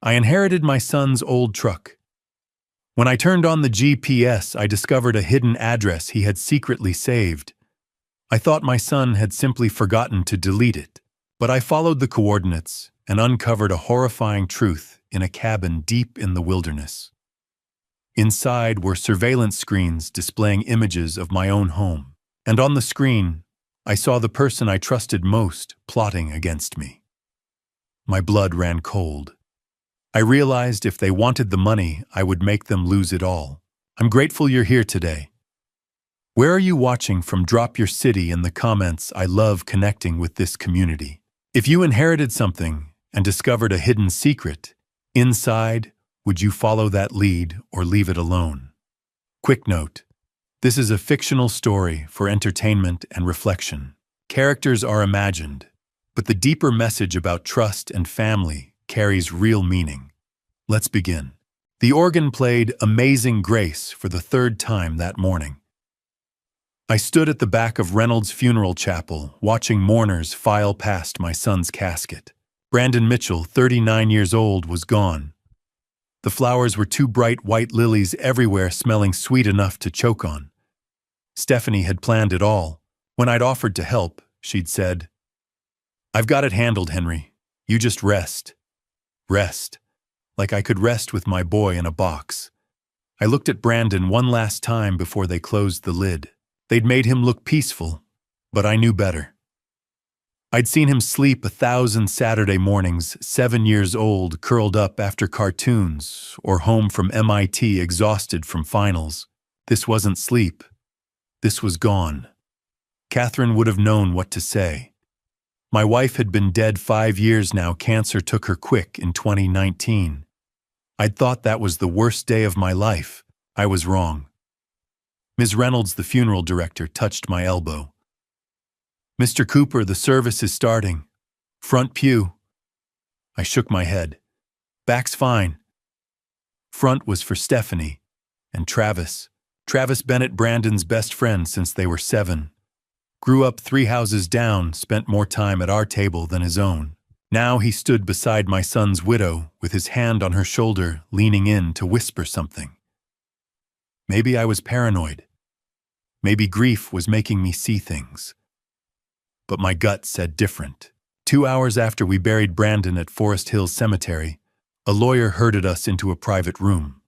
I inherited my son's old truck. When I turned on the GPS, I discovered a hidden address he had secretly saved. I thought my son had simply forgotten to delete it, but I followed the coordinates and uncovered a horrifying truth in a cabin deep in the wilderness. Inside were surveillance screens displaying images of my own home, and on the screen, I saw the person I trusted most plotting against me. My blood ran cold. I realized if they wanted the money, I would make them lose it all. I'm grateful you're here today. Where are you watching from? Drop your city in the comments. I love connecting with this community. If you inherited something and discovered a hidden secret, inside, would you follow that lead or leave it alone? Quick note: this is a fictional story for entertainment and reflection. Characters are imagined, but the deeper message about trust and family carries real meaning. Let's begin. The organ played Amazing Grace for the third time that morning. I stood at the back of Reynolds' funeral chapel, watching mourners file past my son's casket. Brandon Mitchell, 39 years old, was gone. The flowers were two bright white lilies everywhere, smelling sweet enough to choke on. Stephanie had planned it all. When I'd offered to help, she'd said, "I've got it handled, Henry. You just rest." Rest. Like I could rest with my boy in a box. I looked at Brandon one last time before they closed the lid. They'd made him look peaceful, but I knew better. I'd seen him sleep 1,000 Saturday mornings, 7 years old, curled up after cartoons, or home from MIT exhausted from finals. This wasn't sleep. This was gone. Catherine would have known what to say. My wife had been dead 5 years now. Cancer took her quick in 2019. I'd thought that was the worst day of my life. I was wrong. Ms. Reynolds, the funeral director, touched my elbow. "Mr. Cooper, the service is starting. Front pew." I shook my head. "Back's fine." Front was for Stephanie and Travis. Travis Bennett, Brandon's best friend since they were 7. Grew up 3 houses down, spent more time at our table than his own. Now he stood beside my son's widow, with his hand on her shoulder, leaning in to whisper something. Maybe I was paranoid. Maybe grief was making me see things. But my gut said different. 2 hours after we buried Brandon at Forest Hills Cemetery, a lawyer herded us into a private room.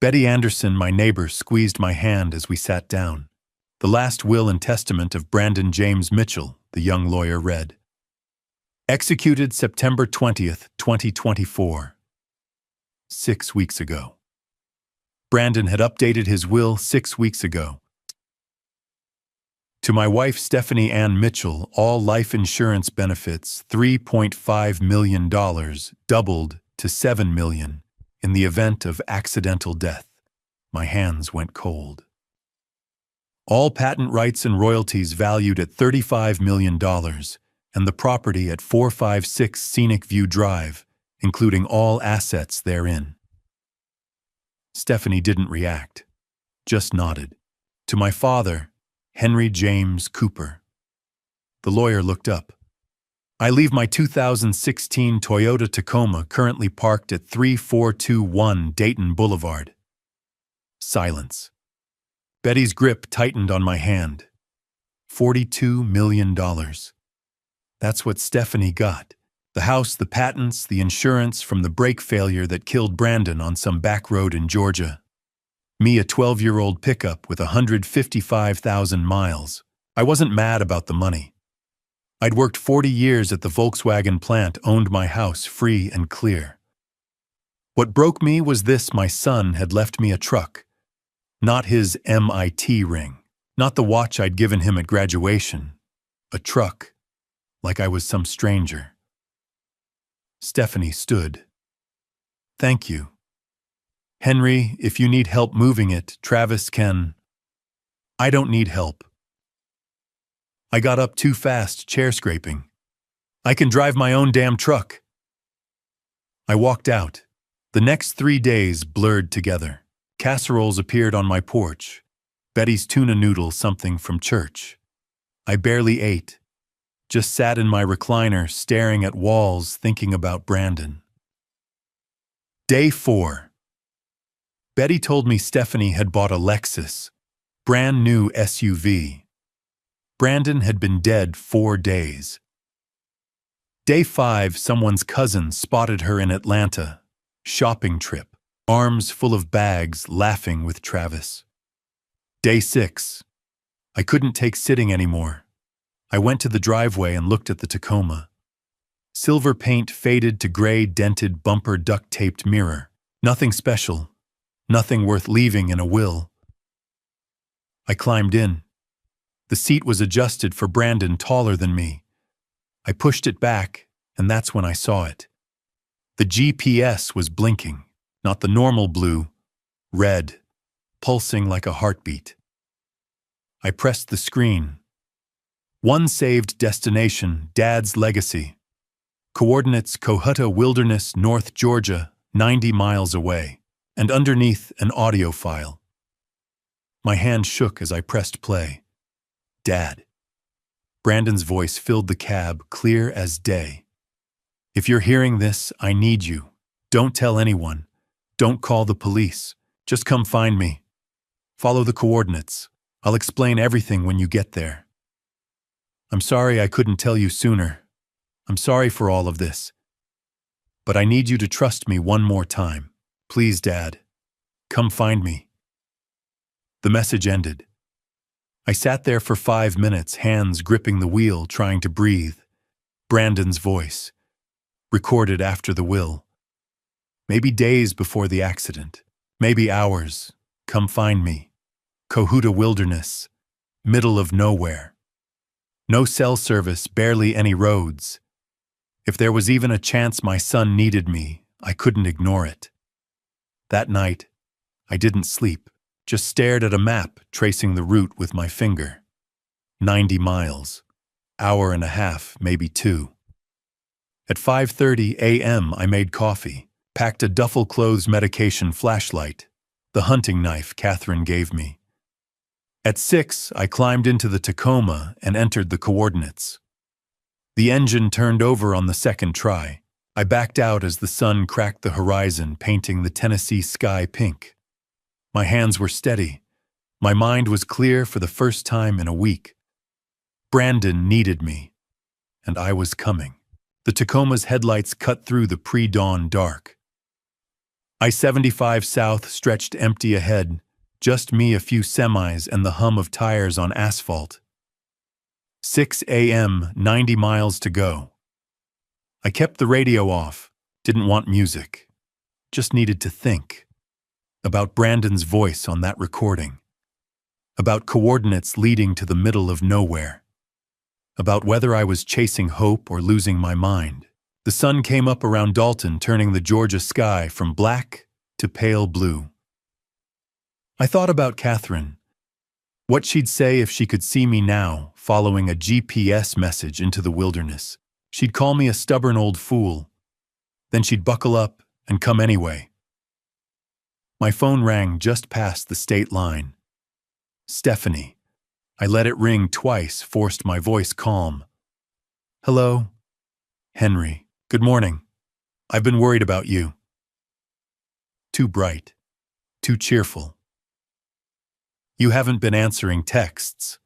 Betty Anderson, my neighbor, squeezed my hand as we sat down. The last will and testament of Brandon James Mitchell, the young lawyer read. Executed September 20th, 2024. 6 weeks ago. Brandon had updated his will 6 weeks ago. To my wife, Stephanie Ann Mitchell, all life insurance benefits, $3.5 million, doubled to $7 million in the event of accidental death. My hands went cold. All patent rights and royalties valued at $35 million, and the property at 456 Scenic View Drive, including all assets therein. Stephanie didn't react, just nodded. To my father, Henry James Cooper. The lawyer looked up. I leave my 2016 Toyota Tacoma currently parked at 3421 Dayton Boulevard. Silence. Betty's grip tightened on my hand. $42 million. That's what Stephanie got. The house, the patents, the insurance from the brake failure that killed Brandon on some back road in Georgia. Me, a 12-year-old pickup with 155,000 miles. I wasn't mad about the money. I'd worked 40 years at the Volkswagen plant, owned my house free and clear. What broke me was this: my son had left me a truck. Not his MIT ring. Not the watch I'd given him at graduation. A truck. Like I was some stranger. Stephanie stood. Thank you. Henry, if you need help moving it, Travis can. I don't need help. I got up too fast, chair scraping. I can drive my own damn truck. I walked out. The next 3 days blurred together. Casseroles appeared on my porch. Betty's tuna noodle, something from church. I barely ate. Just sat in my recliner, staring at walls, thinking about Brandon. Day 4. Betty told me Stephanie had bought a Lexus, brand new SUV. Brandon had been dead 4 days. Day 5, someone's cousin spotted her in Atlanta. Shopping trip, arms full of bags, laughing with Travis. Day 6. I couldn't take sitting anymore. I went to the driveway and looked at the Tacoma. Silver paint faded to gray, dented bumper, duct-taped mirror. Nothing special. Nothing worth leaving in a will. I climbed in. The seat was adjusted for Brandon, taller than me. I pushed it back, and that's when I saw it. The GPS was blinking, not the normal blue, red, pulsing like a heartbeat. I pressed the screen. One saved destination, Dad's legacy. Coordinates Cohutta Wilderness, North Georgia, 90 miles away, and underneath an audio file. My hand shook as I pressed play. Dad. Brandon's voice filled the cab, clear as day. If you're hearing this, I need you. Don't tell anyone. Don't call the police. Just come find me. Follow the coordinates. I'll explain everything when you get there. I'm sorry I couldn't tell you sooner. I'm sorry for all of this. But I need you to trust me one more time. Please, Dad. Come find me. The message ended. I sat there for 5 minutes, hands gripping the wheel, trying to breathe. Brandon's voice, recorded after the will. Maybe days before the accident. Maybe hours. Come find me. Cohutta Wilderness. Middle of nowhere. No cell service, barely any roads. If there was even a chance my son needed me, I couldn't ignore it. That night, I didn't sleep, just stared at a map, tracing the route with my finger. 90 miles. Hour and a half, maybe 2. At 5:30 a.m., I made coffee, packed a duffel clothes medication flashlight, the hunting knife Catherine gave me. At 6, I climbed into the Tacoma and entered the coordinates. The engine turned over on the second try. I backed out as the sun cracked the horizon, painting the Tennessee sky pink. My hands were steady. My mind was clear for the first time in a week. Brandon needed me, and I was coming. The Tacoma's headlights cut through the pre-dawn dark. I-75 South stretched empty ahead, just me, a few semis, and the hum of tires on asphalt. 6 a.m., 90 miles to go. I kept the radio off, didn't want music, just needed to think. About Brandon's voice on that recording. About coordinates leading to the middle of nowhere. About whether I was chasing hope or losing my mind. The sun came up around Dalton, turning the Georgia sky from black to pale blue. I thought about Catherine. What she'd say if she could see me now, following a GPS message into the wilderness. She'd call me a stubborn old fool. Then she'd buckle up and come anyway. My phone rang just past the state line. Stephanie. I let it ring twice, forced my voice calm. Hello? Henry. Good morning. I've been worried about you. Too bright. Too cheerful. You haven't been answering texts.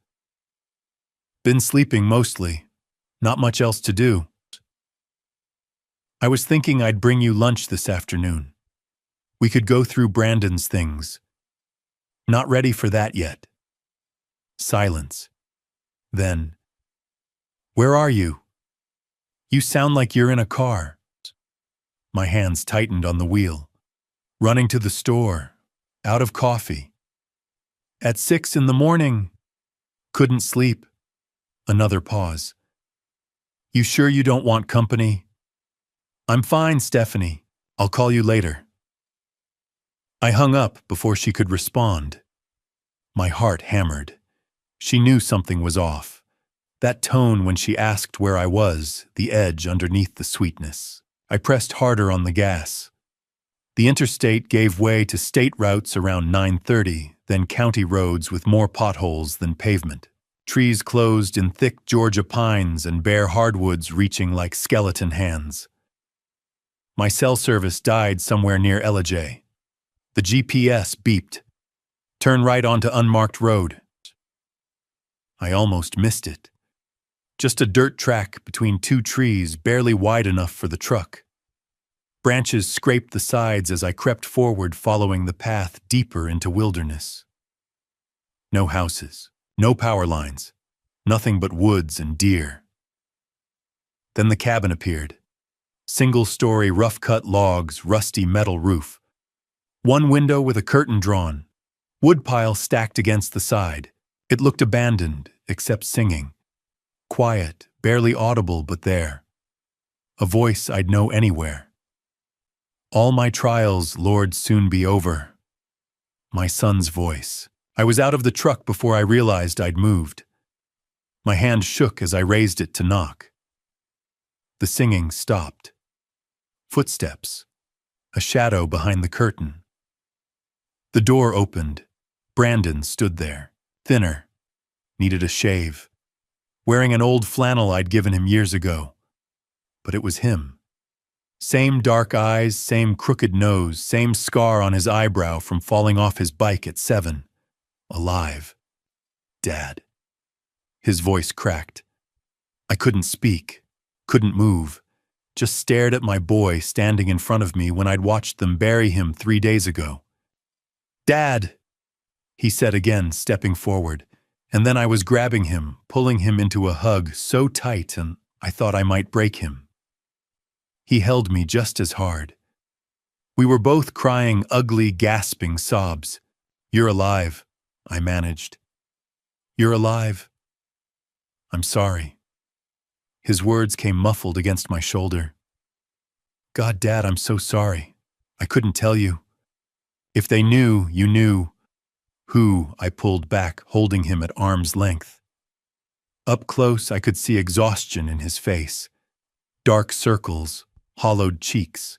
Been sleeping mostly. Not much else to do. I was thinking I'd bring you lunch this afternoon. We could go through Brandon's things. Not ready for that yet. Silence. Then, where are you? You sound like you're in a car. My hands tightened on the wheel. Running to the store. Out of coffee. At 6 in the morning. Couldn't sleep. Another pause. You sure you don't want company? I'm fine, Stephanie. I'll call you later. I hung up before she could respond. My heart hammered. She knew something was off. That tone when she asked where I was, the edge underneath the sweetness. I pressed harder on the gas. The interstate gave way to state routes around 9:30, then county roads with more potholes than pavement. Trees closed in thick Georgia pines and bare hardwoods reaching like skeleton hands. My cell service died somewhere near Ellijay. The GPS beeped. Turn right onto unmarked road. I almost missed it. Just a dirt track between two trees barely wide enough for the truck. Branches scraped the sides as I crept forward, following the path deeper into wilderness. No houses, no power lines, nothing but woods and deer. Then the cabin appeared. Single-story, rough-cut logs, rusty metal roof. One window with a curtain drawn. Woodpile stacked against the side. It looked abandoned, except singing. Quiet, barely audible, but there. A voice I'd know anywhere. All my trials, Lord, soon be over. My son's voice. I was out of the truck before I realized I'd moved. My hand shook as I raised it to knock. The singing stopped. Footsteps. A shadow behind the curtain. The door opened. Brandon stood there, thinner. Needed a shave. Wearing an old flannel I'd given him years ago. But it was him. Same dark eyes, same crooked nose, same scar on his eyebrow from falling off his bike at 7. Alive. Dad. His voice cracked. I couldn't speak, couldn't move, just stared at my boy standing in front of me when I'd watched them bury him 3 days ago. Dad, he said again, stepping forward, and then I was grabbing him, pulling him into a hug so tight and I thought I might break him. He held me just as hard. We were both crying ugly, gasping sobs. You're alive, I managed. You're alive. I'm sorry. His words came muffled against my shoulder. God, Dad, I'm so sorry. I couldn't tell you. If they knew, you knew. Who? I pulled back, holding him at arm's length. Up close, I could see exhaustion in his face. Dark circles, hollowed cheeks.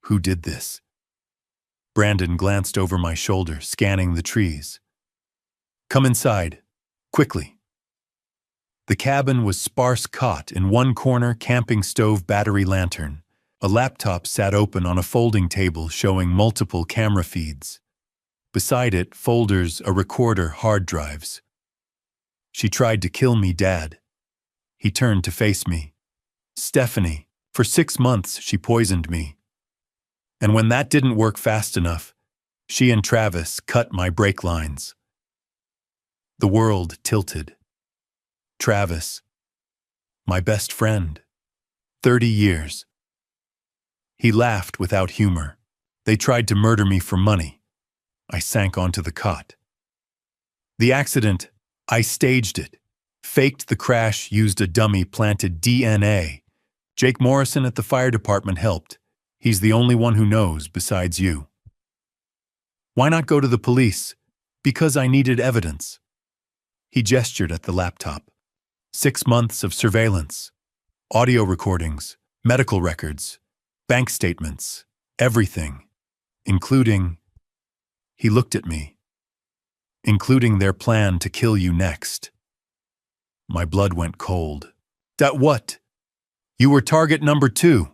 Who did this? Brandon glanced over my shoulder, scanning the trees. Come inside, quickly. The cabin was sparse cot, in one corner camping stove, battery lantern. A laptop sat open on a folding table showing multiple camera feeds. Beside it, folders, a recorder, hard drives. She tried to kill me, Dad. He turned to face me. Stephanie, for 6 months she poisoned me. And when that didn't work fast enough, she and Travis cut my brake lines. The world tilted. Travis, my best friend, 30 years. He laughed without humor. They tried to murder me for money. I sank onto the cot. The accident, I staged it. Faked the crash, used a dummy, planted DNA. Jake Morrison at the fire department helped. He's the only one who knows besides you. Why not go to the police? Because I needed evidence. He gestured at the laptop. 6 months of surveillance, audio recordings, medical records, bank statements, everything, including, he looked at me, including their plan to kill you next. My blood went cold. That what? You were target number 2.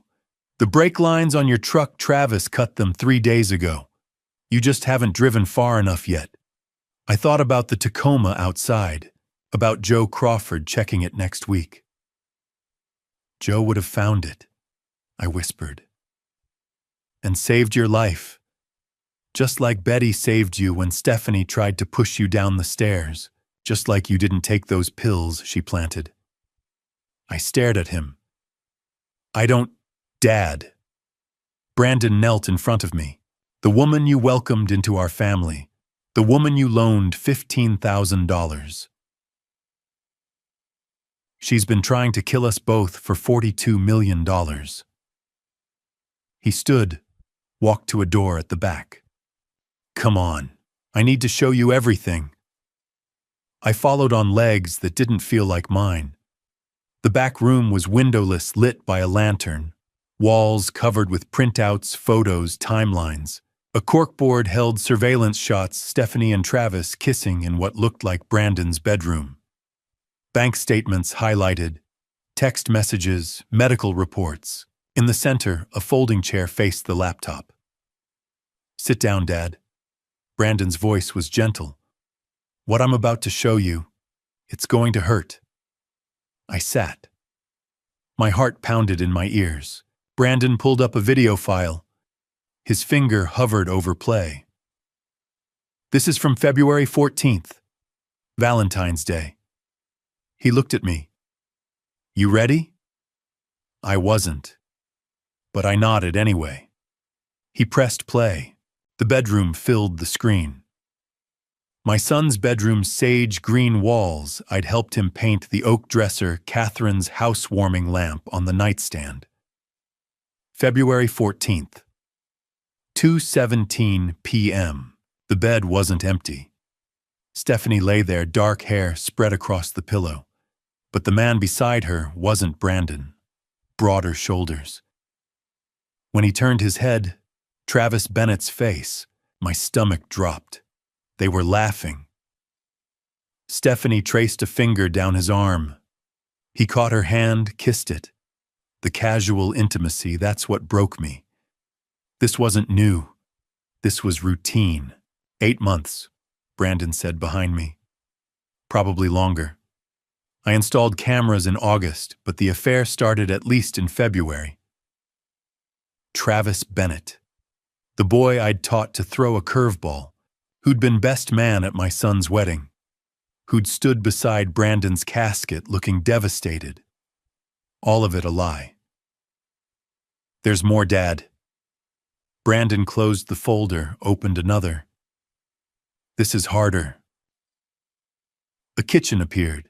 The brake lines on your truck, Travis cut them 3 days ago. You just haven't driven far enough yet. I thought about the Tacoma outside. About Joe Crawford checking it next week. Joe would have found it, I whispered. And saved your life. Just like Betty saved you when Stephanie tried to push you down the stairs. Just like you didn't take those pills she planted. I stared at him. I don't, Dad. Brandon knelt in front of me. The woman you welcomed into our family. The woman you loaned $15,000. She's been trying to kill us both for $42 million. He stood, walked to a door at the back. Come on, I need to show you everything. I followed on legs that didn't feel like mine. The back room was windowless, lit by a lantern. Walls covered with printouts, photos, timelines. A corkboard held surveillance shots, Stephanie and Travis kissing in what looked like Brandon's bedroom. Bank statements highlighted, text messages, medical reports. In the center, a folding chair faced the laptop. "Sit down, Dad." Brandon's voice was gentle. "What I'm about to show you, it's going to hurt." I sat. My heart pounded in my ears. Brandon pulled up a video file. His finger hovered over play. "This is from February 14th, Valentine's Day." He looked at me. "You ready?" I wasn't, but I nodded anyway. He pressed play. The bedroom filled the screen. My son's bedroom's sage green walls, I'd helped him paint the oak dresser, Catherine's housewarming lamp on the nightstand. February 14th, 2:17 p.m. The bed wasn't empty. Stephanie lay there, dark hair spread across the pillow. But the man beside her wasn't Brandon. Broader shoulders. When he turned his head, Travis Bennett's face, my stomach dropped. They were laughing. Stephanie traced a finger down his arm. He caught her hand, kissed it. The casual intimacy, that's what broke me. This wasn't new. This was routine. 8 months, Brandon said behind me. Probably longer. I installed cameras in August, but the affair started at least in February. Travis Bennett, the boy I'd taught to throw a curveball, who'd been best man at my son's wedding, who'd stood beside Brandon's casket looking devastated. All of it a lie. "There's more, Dad." Brandon closed the folder, opened another. "This is harder." A kitchen appeared.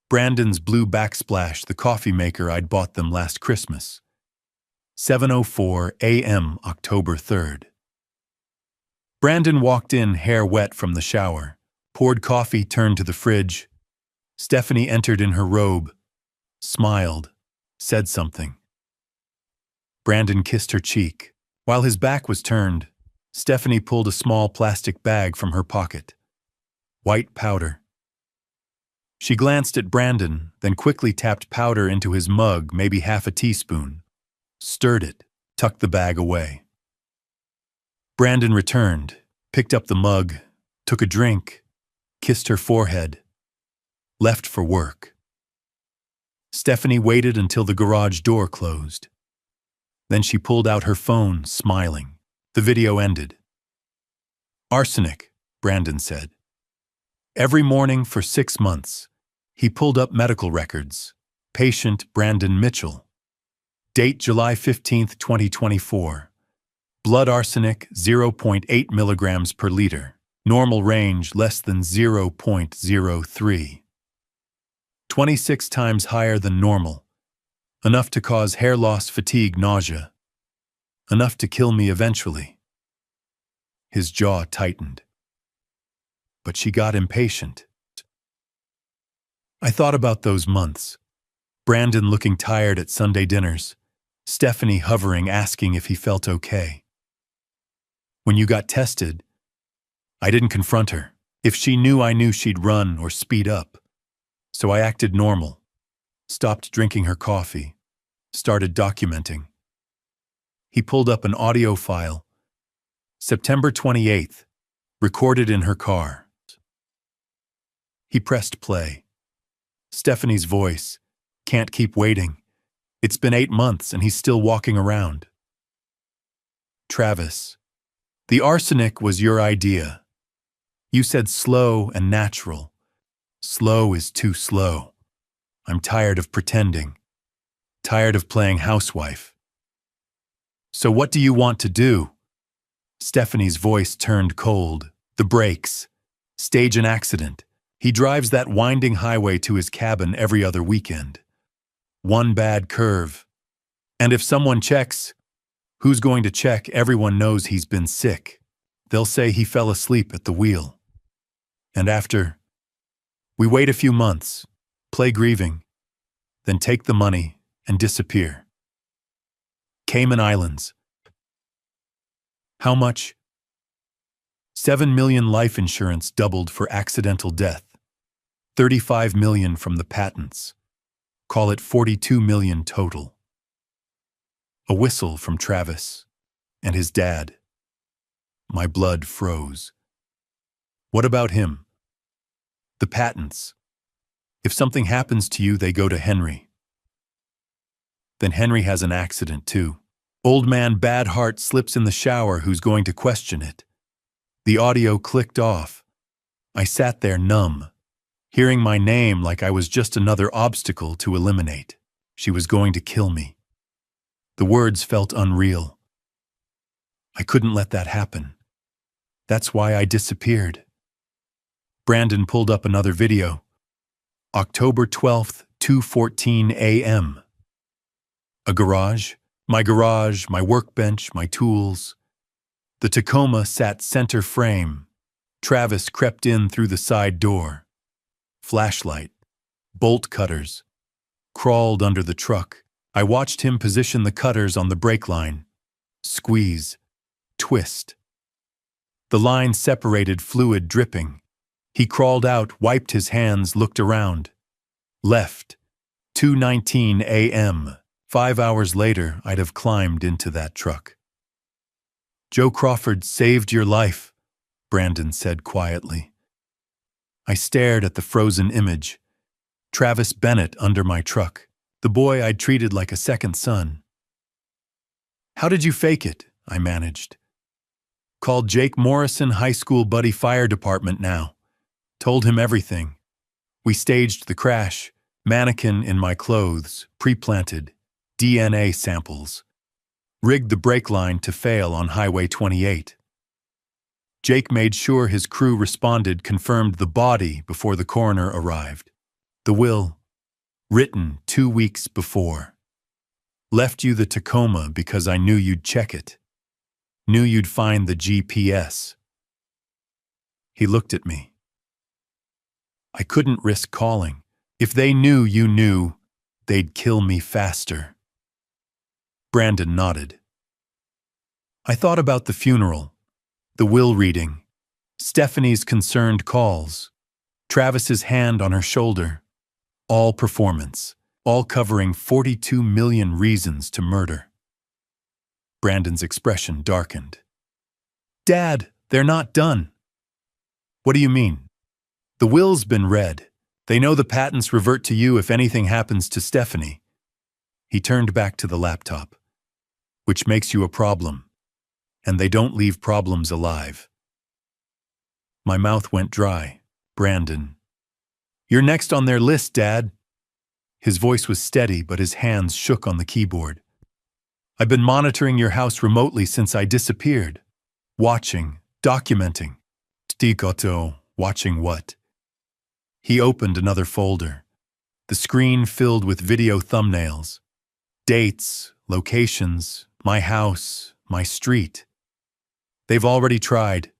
Brandon's blue backsplash, the coffee maker I'd bought them last Christmas. 7:04 a.m., October 3rd. Brandon walked in, hair wet from the shower, poured coffee, turned to the fridge. Stephanie entered in her robe, smiled, said something. Brandon kissed her cheek. While his back was turned, Stephanie pulled a small plastic bag from her pocket. White powder. She glanced at Brandon, then quickly tapped powder into his mug, maybe half a teaspoon. Stirred it, tucked the bag away. Brandon returned, picked up the mug, took a drink, kissed her forehead, left for work. Stephanie waited until the garage door closed. Then she pulled out her phone, smiling. The video ended. "Arsenic," Brandon said. "Every morning for 6 months." He pulled up medical records. Patient Brandon Mitchell. Date July 15th, 2024. Blood arsenic 0.8 milligrams per liter. Normal range less than 0.03. 26 times higher than normal. Enough to cause hair loss, fatigue, nausea. Enough to kill me eventually. His jaw tightened. But she got impatient. I thought about those months. Brandon looking tired at Sunday dinners. Stephanie hovering, asking if he felt okay. When you got tested, I didn't confront her. If she knew, I knew she'd run or speed up. So I acted normal. Stopped drinking her coffee. Started documenting. He pulled up an audio file. September 28th. Recorded in her car. He pressed play. Stephanie's voice. "Can't keep waiting. It's been 8 months and he's still walking around." Travis. "The arsenic was your idea. You said slow and natural. Slow is too slow. I'm tired of pretending. Tired of playing housewife." "So what do you want to do?" Stephanie's voice turned cold. "The brakes. Stage an accident. He drives that winding highway to his cabin every other weekend. One bad curve. And if someone checks, who's going to check? Everyone knows he's been sick. They'll say he fell asleep at the wheel. And after, we wait a few months, play grieving, then take the money and disappear. Cayman Islands. How much? 7 million life insurance doubled for accidental death. 35 million from the patents. Call it 42 million total. A whistle from Travis and his dad. My blood froze. What about him? The patents. If something happens to you, they go to Henry. Then Henry has an accident too. Old man Bad Heart slips in the shower. Who's going to question it? The audio clicked off. I sat there numb, hearing my name like I was just another obstacle to eliminate. She was going to kill me. The words felt unreal. I couldn't let that happen. That's why I disappeared. Brandon pulled up another video. October 12th, 2:14 a.m. A garage, my workbench, my tools. The Tacoma sat center frame. Travis crept in through the side door. Flashlight, bolt cutters. Crawled under the truck. I watched him position the cutters on the brake line. Squeeze. Twist. The line separated, fluid dripping. He crawled out, wiped his hands, looked around. Left. 2:19 a.m. 5 hours later, I'd have climbed into that truck. Joe Crawford saved your life, Brandon said quietly. I stared at the frozen image. Travis Bennett under my truck, the boy I'd treated like a second son. How did you fake it? I managed. Called Jake Morrison, high school buddy, fire department now. Told him everything. We staged the crash, mannequin in my clothes, pre-planted, DNA samples. Rigged the brake line to fail on Highway 28. Jake made sure his crew responded, confirmed the body before the coroner arrived. The will, written 2 weeks before. Left you the Tacoma because I knew you'd check it. Knew you'd find the GPS. He looked at me. I couldn't risk calling. If they knew you knew, they'd kill me faster. Brandon nodded. I thought about the funeral, the will reading, Stephanie's concerned calls, Travis's hand on her shoulder. All performance, all covering 42 million reasons to murder. Brandon's expression darkened. Dad, they're not done. What do you mean? The will's been read. They know the patents revert to you if anything happens to Stephanie. He turned back to the laptop. Which makes you a problem. And they don't leave problems alive. My mouth went dry. Brandon. You're next on their list, Dad. His voice was steady, but his hands shook on the keyboard. I've been monitoring your house remotely since I disappeared. Watching, documenting. Tikoto, watching what? He opened another folder. The screen filled with video thumbnails. Dates, locations, my house, my street. They've already tried.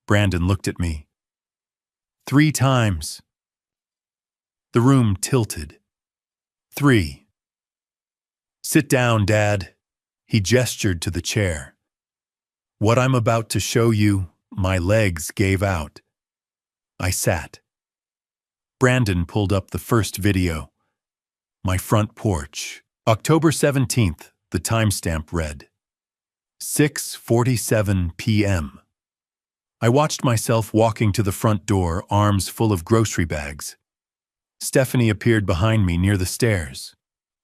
Brandon looked at me. 3 times. The room tilted. 3. Sit down, Dad. He gestured to the chair. What I'm about to show you, my legs gave out. I sat. Brandon pulled up the first video. My front porch. October 17th, the timestamp read. 6:47 p.m. I watched myself walking to the front door, arms full of grocery bags. Stephanie appeared behind me near the stairs.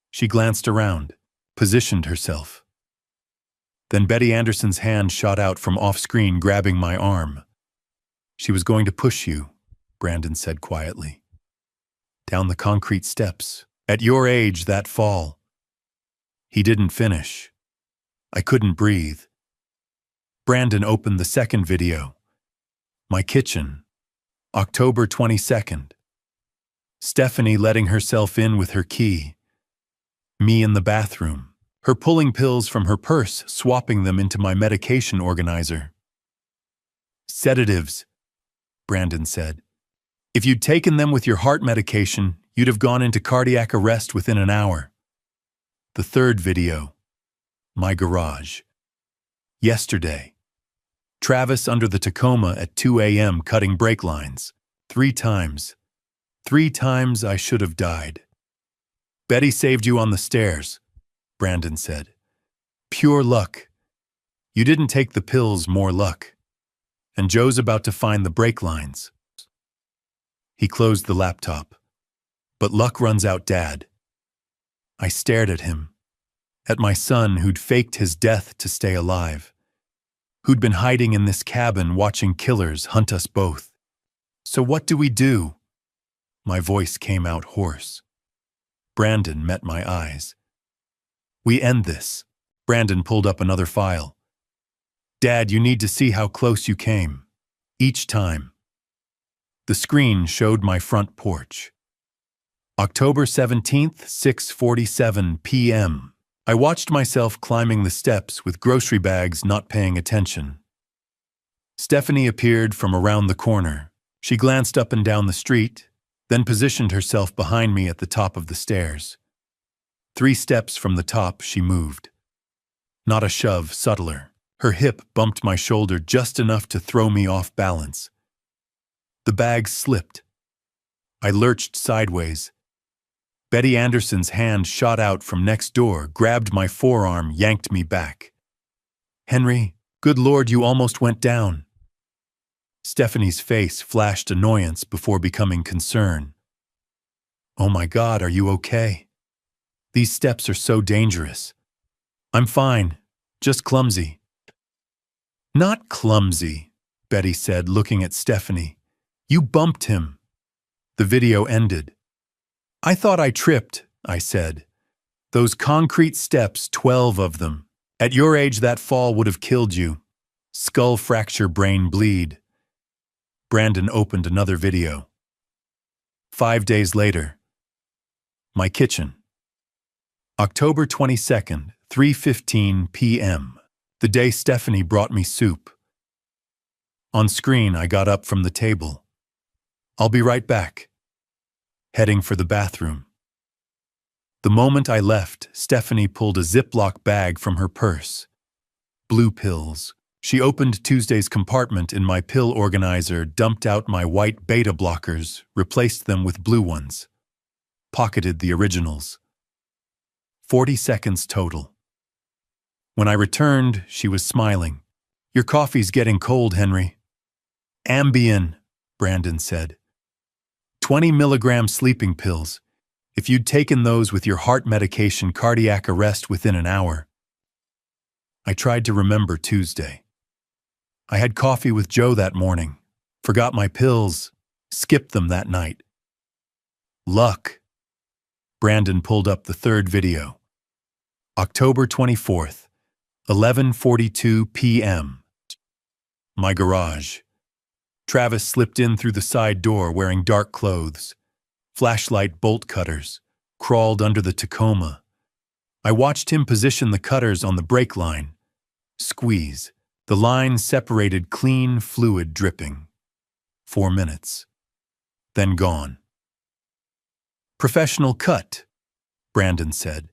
She glanced around, positioned herself. Then Betty Anderson's hand shot out from off-screen, grabbing my arm. She was going to push you, Brandon said quietly. Down the concrete steps. At your age, that fall. He didn't finish. I couldn't breathe. Brandon opened the second video. My kitchen. October 22nd. Stephanie letting herself in with her key. Me in the bathroom. Her pulling pills from her purse, swapping them into my medication organizer. Sedatives, Brandon said. If you'd taken them with your heart medication, you'd have gone into cardiac arrest within an hour. The third video. My garage. Yesterday. Travis under the Tacoma at 2 a.m. cutting brake lines. 3 times. 3 times I should have died. Betty saved you on the stairs, Brandon said. Pure luck. You didn't take the pills, more luck. And Joe's about to find the brake lines. He closed the laptop. But luck runs out, Dad. I stared at him. At my son who'd faked his death to stay alive. Who'd been hiding in this cabin watching killers hunt us both. So what do we do? My voice came out hoarse. Brandon met my eyes. We end this. Brandon pulled up another file. Dad, you need to see how close you came. Each time. The screen showed my front porch. October 17th, 6:47 p.m. I watched myself climbing the steps with grocery bags, not paying attention. Stephanie appeared from around the corner. She glanced up and down the street, then positioned herself behind me at the top of the stairs. 3 steps from the top, she moved. Not a shove, subtler. Her hip bumped my shoulder just enough to throw me off balance. The bag slipped. I lurched sideways. Betty Anderson's hand shot out from next door, grabbed my forearm, yanked me back. Henry, good Lord, you almost went down. Stephanie's face flashed annoyance before becoming concern. Oh my God, are you okay? These steps are so dangerous. I'm fine, just clumsy. Not clumsy, Betty said, looking at Stephanie. You bumped him. The video ended. I thought I tripped, I said. Those concrete steps, 12 of them. At your age, that fall would have killed you. Skull fracture, brain bleed. Brandon opened another video. 5 days later. My kitchen. October 22nd, 3:15 p.m. The day Stephanie brought me soup. On screen, I got up from the table. I'll be right back. Heading for the bathroom. The moment I left, Stephanie pulled a Ziploc bag from her purse. Blue pills. She opened Tuesday's compartment in my pill organizer, dumped out my white beta blockers, replaced them with blue ones. Pocketed the originals. 40 seconds total. When I returned, she was smiling. Your coffee's getting cold, Henry. Ambien, Brandon said. 20 milligram sleeping pills. If you'd taken those with your heart medication, cardiac arrest within an hour. I tried to remember Tuesday. I had coffee with Joe that morning, forgot my pills, skipped them that night. Luck. Brandon pulled up the third video. October 24th, 11:42 p.m. My garage. Travis slipped in through the side door wearing dark clothes, flashlight bolt cutters, crawled under the Tacoma. I watched him position the cutters on the brake line. Squeeze. The line separated, clean fluid dripping. 4 minutes. Then gone. Professional cut, Brandon said.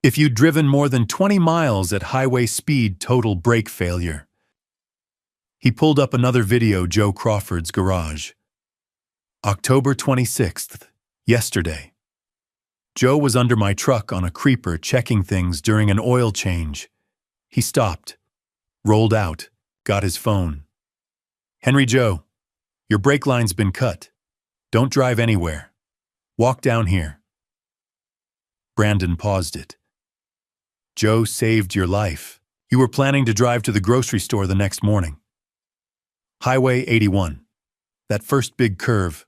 If you'd driven more than 20 miles at highway speed, total brake failure. He pulled up another video, Joe Crawford's garage. October 26th, yesterday. Joe was under my truck on a creeper checking things during an oil change. He stopped, rolled out, got his phone. Henry Joe, your brake line's been cut. Don't drive anywhere. Walk down here. Brandon paused it. Joe saved your life. You were planning to drive to the grocery store the next morning. Highway 81. That first big curve.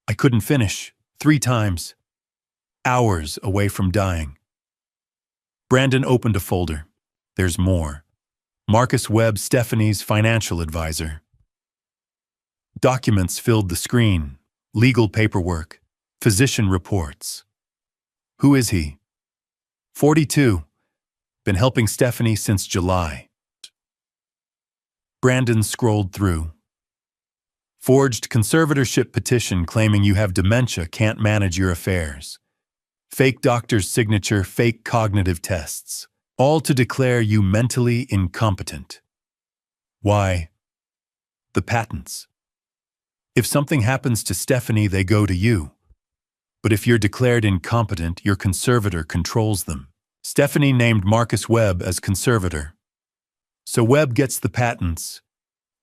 I couldn't finish. 3 times. Hours away from dying. Brandon opened a folder. There's more. Marcus Webb, Stephanie's financial advisor. Documents filled the screen. Legal paperwork. Physician reports. Who is he? 42. Been helping Stephanie since July. Brandon scrolled through. Forged conservatorship petition claiming you have dementia, can't manage your affairs. Fake doctor's signature, fake cognitive tests. All to declare you mentally incompetent. Why? The patents. If something happens to Stephanie, they go to you. But if you're declared incompetent, your conservator controls them. Stephanie named Marcus Webb as conservator. So Webb gets the patents,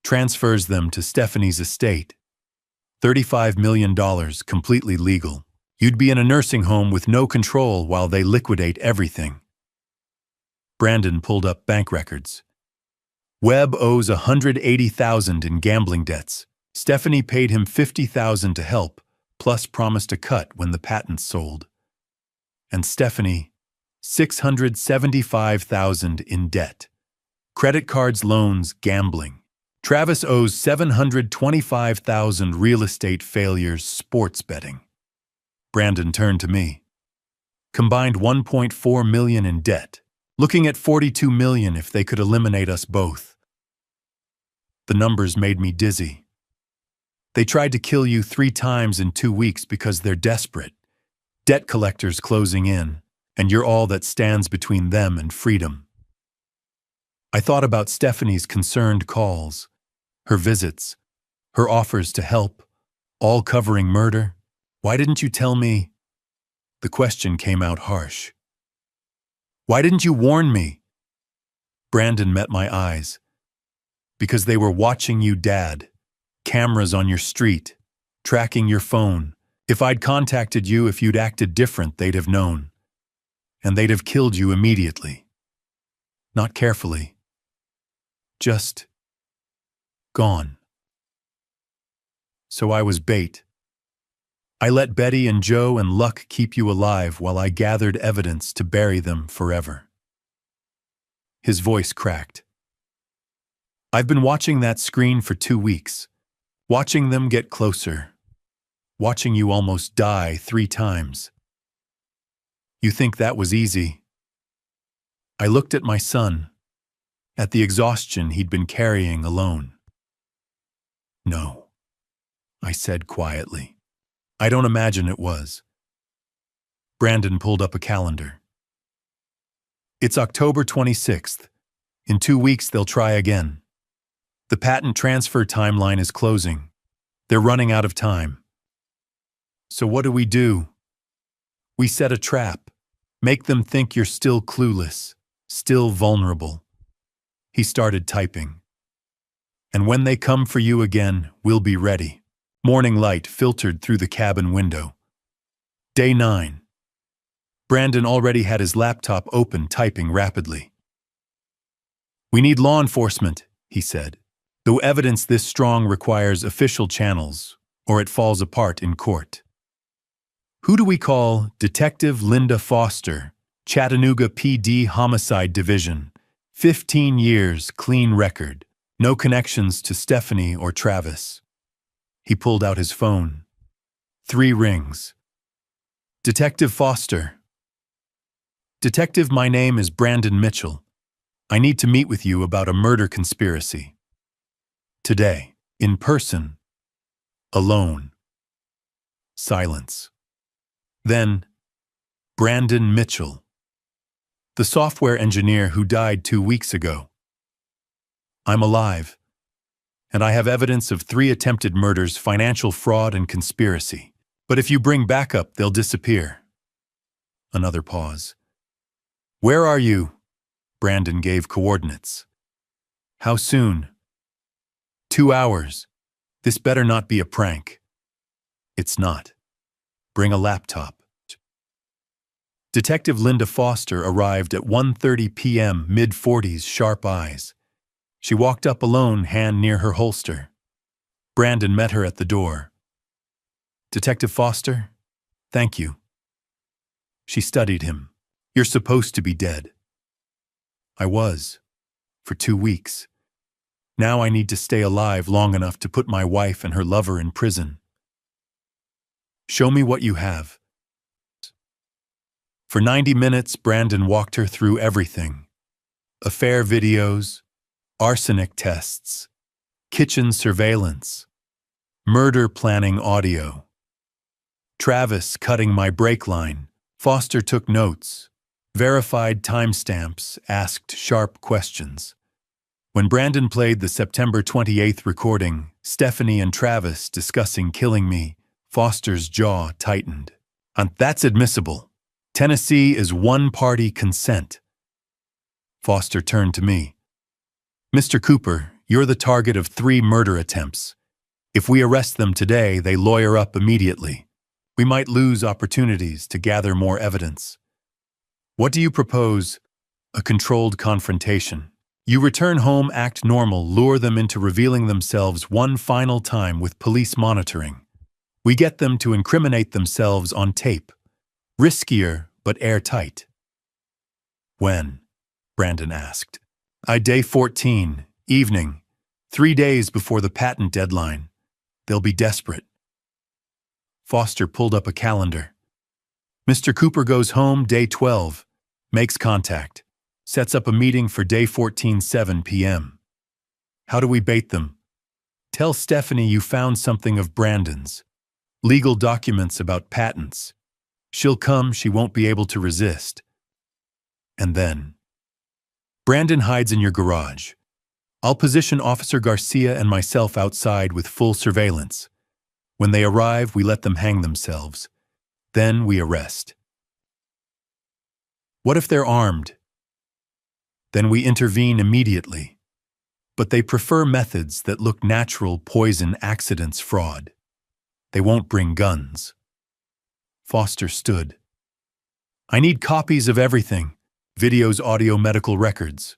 transfers them to Stephanie's estate. $35 million, completely legal. You'd be in a nursing home with no control while they liquidate everything. Brandon pulled up bank records. Webb owes $180,000 in gambling debts. Stephanie paid him $50,000 to help, plus promised a cut when the patents sold. And Stephanie, $675,000 in debt. Credit cards, loans, gambling. Travis owes $725,000 real estate failures, sports betting. Brandon turned to me. Combined $1.4 million in debt. Looking at $42 million if they could eliminate us both. The numbers made me dizzy. They tried to kill you 3 times in 2 weeks because they're desperate. Debt collectors closing in, and you're all that stands between them and freedom. I thought about Stephanie's concerned calls, her visits, her offers to help, all covering murder. Why didn't you tell me? The question came out harsh. Why didn't you warn me? Brandon met my eyes. Because they were watching you, Dad. Cameras on your street, tracking your phone. If I'd contacted you, if you'd acted different, they'd have known. And they'd have killed you immediately. Not carefully. Just gone. So I was bait. I let Betty and Joe and luck keep you alive while I gathered evidence to bury them forever. His voice cracked. I've been watching that screen for 2 weeks, watching them get closer, watching you almost die 3 times. You think that was easy? I looked at my son, at the exhaustion he'd been carrying alone. No, I said quietly. I don't imagine it was. Brandon pulled up a calendar. It's October 26th. In 2 weeks, they'll try again. The patent transfer timeline is closing. They're running out of time. So what do? We set a trap. Make them think you're still clueless, still vulnerable. He started typing. And when they come for you again, we'll be ready. Morning light filtered through the cabin window. Day 9. Brandon already had his laptop open, typing rapidly. We need law enforcement, he said. Though evidence this strong requires official channels, or it falls apart in court. Who do we call? Detective Linda Foster, Chattanooga PD Homicide Division. 15 years, clean record. No connections to Stephanie or Travis. He pulled out his phone. 3 rings. Detective Foster. Detective, my name is Brandon Mitchell. I need to meet with you about a murder conspiracy. Today, in person, alone. Silence. Then, Brandon Mitchell, the software engineer who died 2 weeks ago. I'm alive, and I have evidence of 3 attempted murders, financial fraud, and conspiracy. But if you bring backup, they'll disappear. Another pause. Where are you? Brandon gave coordinates. How soon? 2 hours. This better not be a prank. It's not. Bring a laptop. Detective Linda Foster arrived at 1:30 p.m., mid-40s, sharp eyes. She walked up alone, hand near her holster. Brandon met her at the door. Detective Foster, thank you. She studied him. You're supposed to be dead. I was, for 2 weeks. Now I need to stay alive long enough to put my wife and her lover in prison. Show me what you have. For 90 minutes, Brandon walked her through everything. Affair videos, arsenic tests, kitchen surveillance, murder planning audio. Travis cutting my brake line. Foster took notes, verified timestamps, asked sharp questions. When Brandon played the September 28th recording, Stephanie and Travis discussing killing me, Foster's jaw tightened. And that's admissible. Tennessee is one-party consent. Foster turned to me. Mr. Cooper, you're the target of 3 murder attempts. If we arrest them today, they lawyer up immediately. We might lose opportunities to gather more evidence. What do you propose? A controlled confrontation. You return home, act normal, lure them into revealing themselves one final time with police monitoring. We get them to incriminate themselves on tape. Riskier, but airtight. When? Brandon asked. Day 14, evening, 3 days before the patent deadline. They'll be desperate. Foster pulled up a calendar. Mr. Cooper goes home day 12, makes contact, sets up a meeting for day 14, 7 p.m. How do we bait them? Tell Stephanie you found something of Brandon's. Legal documents about patents. She'll come, she won't be able to resist. And then, Brandon hides in your garage. I'll position Officer Garcia and myself outside with full surveillance. When they arrive, we let them hang themselves. Then we arrest. What if they're armed? Then we intervene immediately. But they prefer methods that look natural: poison, accidents, fraud. They won't bring guns. Foster stood. I need copies of everything. Videos, audio, medical records.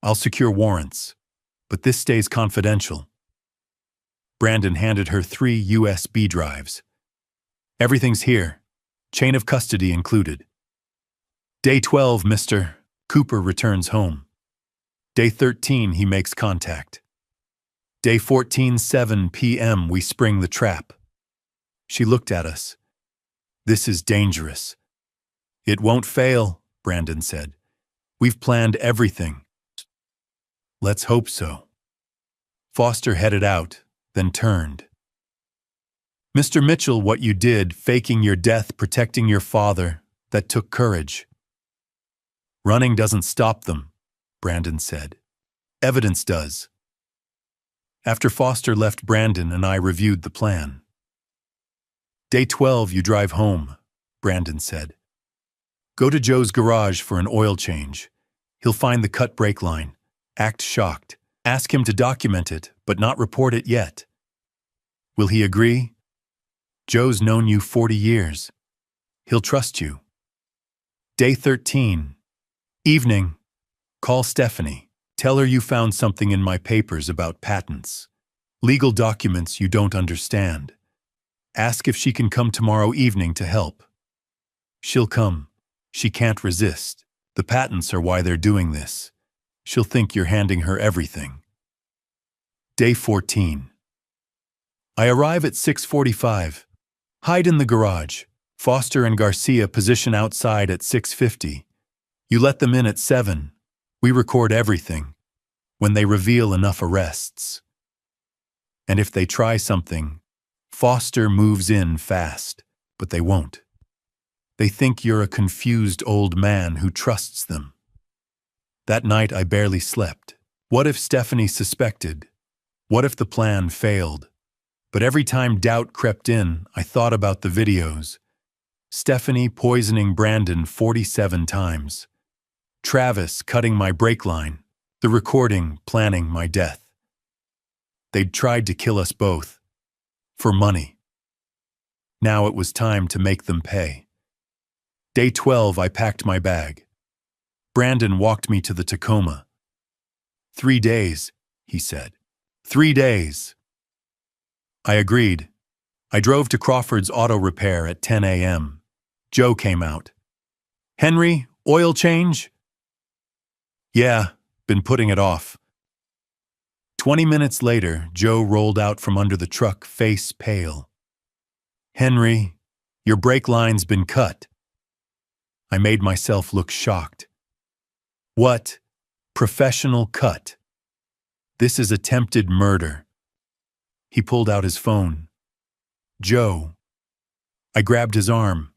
I'll secure warrants, but this stays confidential. Brandon handed her 3 USB drives. Everything's here, chain of custody included. Day 12, Mr. Cooper returns home. Day 13, he makes contact. Day 14, 7 p.m., we spring the trap. She looked at us. This is dangerous. It won't fail, Brandon said. We've planned everything. Let's hope so. Foster headed out, then turned. Mr. Mitchell, what you did, faking your death, protecting your father, that took courage. Running doesn't stop them, Brandon said. Evidence does. After Foster left, Brandon and I reviewed the plan. Day 12, you drive home, Brandon said. Go to Joe's garage for an oil change. He'll find the cut brake line. Act shocked. Ask him to document it, but not report it yet. Will he agree? Joe's known you 40 years. He'll trust you. Day 13. Evening. Call Stephanie. Tell her you found something in my papers about patents. Legal documents you don't understand. Ask if she can come tomorrow evening to help. She'll come. She can't resist. The patents are why they're doing this. She'll think you're handing her everything. Day 14. I arrive at 6:45. Hide in the garage. Foster and Garcia position outside at 6:50. You let them in at 7. We record everything. When they reveal enough arrests. And if they try something, Foster moves in fast, but they won't. They think you're a confused old man who trusts them. That night I barely slept. What if Stephanie suspected? What if the plan failed? But every time doubt crept in, I thought about the videos. Stephanie poisoning Brandon 47 times. Travis cutting my brake line. The recording planning my death. They'd tried to kill us both. For money. Now it was time to make them pay. Day 12, I packed my bag. Brandon walked me to the Tacoma. 3 days, he said. 3 days. I agreed. I drove to Crawford's Auto Repair at 10 a.m. Joe came out. Henry, oil change? Yeah, been putting it off. 20 minutes later, Joe rolled out from under the truck, face pale. Henry, your brake line's been cut. I made myself look shocked. What? Professional cut. This is attempted murder. He pulled out his phone. Joe. I grabbed his arm.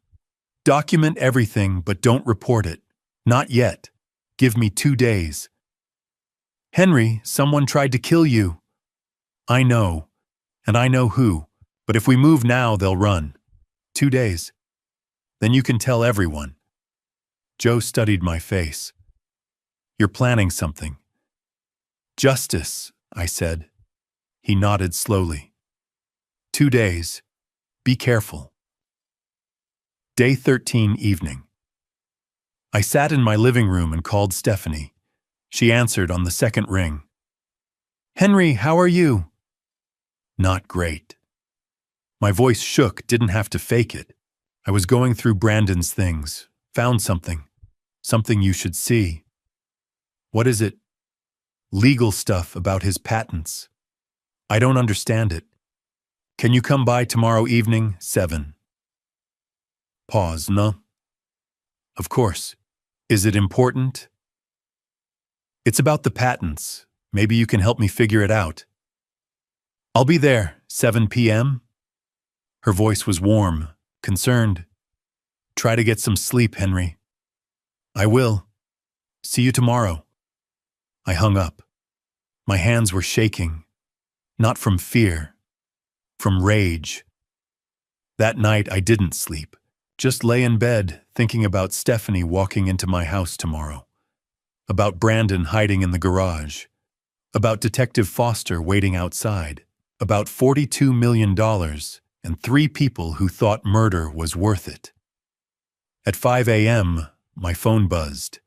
Document everything, but don't report it. Not yet. Give me 2 days. Henry, someone tried to kill you. I know, and I know who, but if we move now, they'll run. 2 days. Then you can tell everyone. Joe studied my face. You're planning something. Justice, I said. He nodded slowly. 2 days. Be careful. Day 13 evening. I sat in my living room and called Stephanie. She answered on the second ring. Henry, how are you? Not great. My voice shook, didn't have to fake it. I was going through Brandon's things. Found something. Something you should see. What is it? Legal stuff about his patents. I don't understand it. Can you come by tomorrow evening, 7? Pause, no? Of course. Is it important? It's about the patents. Maybe you can help me figure it out. I'll be there, 7 p.m. Her voice was warm, concerned. Try to get some sleep, Henry. I will. See you tomorrow. I hung up. My hands were shaking. Not from fear. From rage. That night I didn't sleep. Just lay in bed, thinking about Stephanie walking into my house tomorrow. About Brandon hiding in the garage. About Detective Foster waiting outside. About $42 million and 3 people who thought murder was worth it. At 5 a.m., my phone buzzed.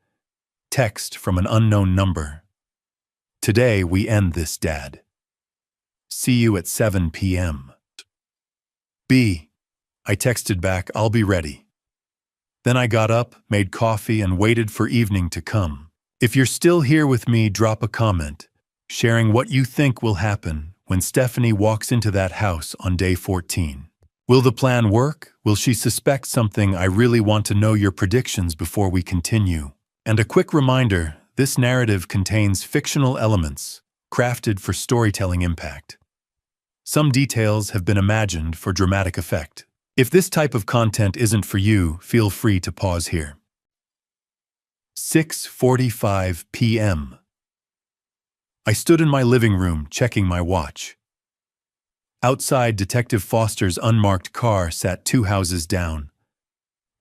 Text from an unknown number. Today we end this, Dad. See you at 7 p.m. B. I texted back, I'll be ready. Then I got up, made coffee, and waited for evening to come. If you're still here with me, drop a comment, sharing what you think will happen when Stephanie walks into that house on day 14. Will the plan work? Will she suspect something? I really want to know your predictions before we continue. And a quick reminder, this narrative contains fictional elements, crafted for storytelling impact. Some details have been imagined for dramatic effect. If this type of content isn't for you, feel free to pause here. 6:45 p.m. I stood in my living room, checking my watch. Outside, Detective Foster's unmarked car sat 2 houses down.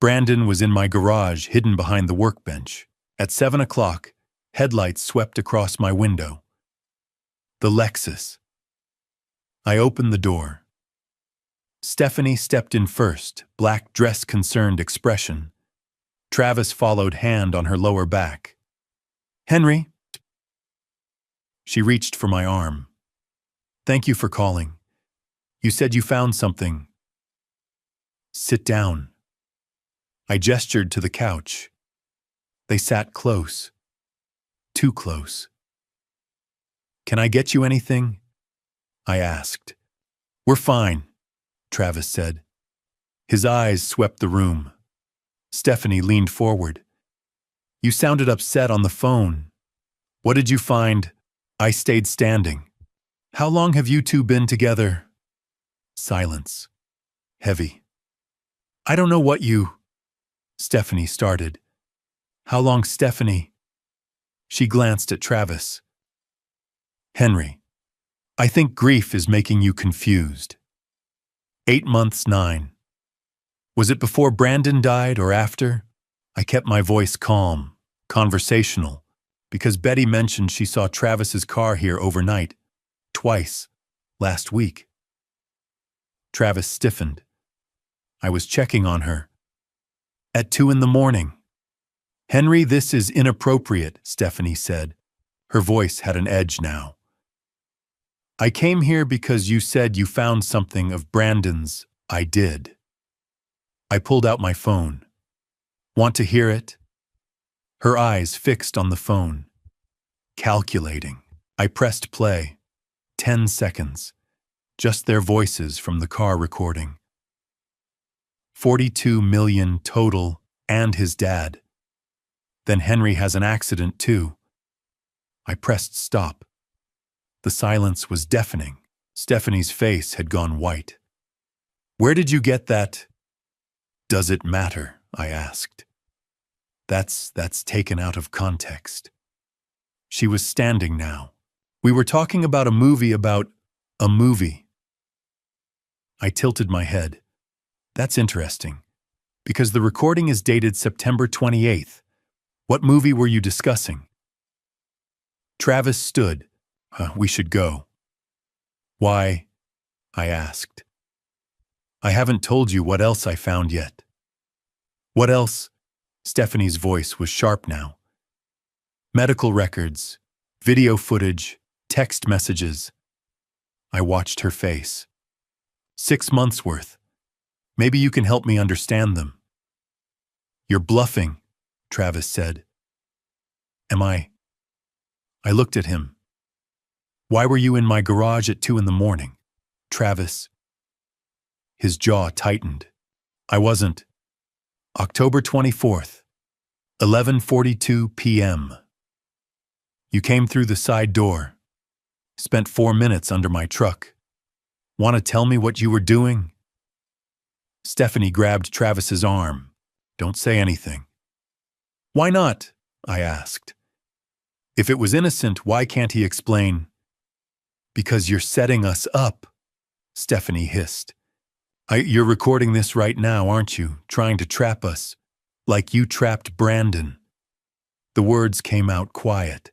Brandon was in my garage, hidden behind the workbench. At 7 o'clock, headlights swept across my window. The Lexus. I opened the door. Stephanie stepped in first, black dress, concerned expression. Travis followed, hand on her lower back. Henry. She reached for my arm. Thank you for calling. You said you found something. Sit down. I gestured to the couch. They sat close. Too close. Can I get you anything? I asked. We're fine, Travis said. His eyes swept the room. Stephanie leaned forward. You sounded upset on the phone. What did you find? I stayed standing. How long have you two been together? Silence. Heavy. I don't know what you... Stephanie started. How long, Stephanie? She glanced at Travis. Henry. I think grief is making you confused. 8 months, 9. Was it before Brandon died or after? I kept my voice calm, conversational, because Betty mentioned she saw Travis's car here overnight, twice, last week. Travis stiffened. I was checking on her. At 2 in the morning. Henry, this is inappropriate, Stephanie said. Her voice had an edge now. I came here because you said you found something of Brandon's. I did. I pulled out my phone. Want to hear it? Her eyes fixed on the phone. Calculating. I pressed play. 10 seconds. Just their voices from the car recording. 42 million total, and his dad. Then Henry has an accident too. I pressed stop. The silence was deafening. Stephanie's face had gone white. Where did you get that? Does it matter? I asked. That's taken out of context. She was standing now. We were talking about a movie about a movie. I tilted my head. That's interesting. Because the recording is dated September 28th. What movie were you discussing? Travis stood. We should go. Why? I asked. I haven't told you what else I found yet. What else? Stephanie's voice was sharp now. Medical records, video footage, text messages. I watched her face. 6 months worth. Maybe you can help me understand them. You're bluffing, Travis said. Am I? I looked at him. Why were you in my garage at 2 a.m, Travis? His jaw tightened. I wasn't. October 24th, 11:42 p.m. You came through the side door. Spent 4 minutes under my truck. Want to tell me what you were doing? Stephanie grabbed Travis's arm. Don't say anything. Why not? I asked. If it was innocent, why can't he explain? Because you're setting us up, Stephanie hissed. You're recording this right now, aren't you? Trying to trap us. Like you trapped Brandon. The words came out quiet.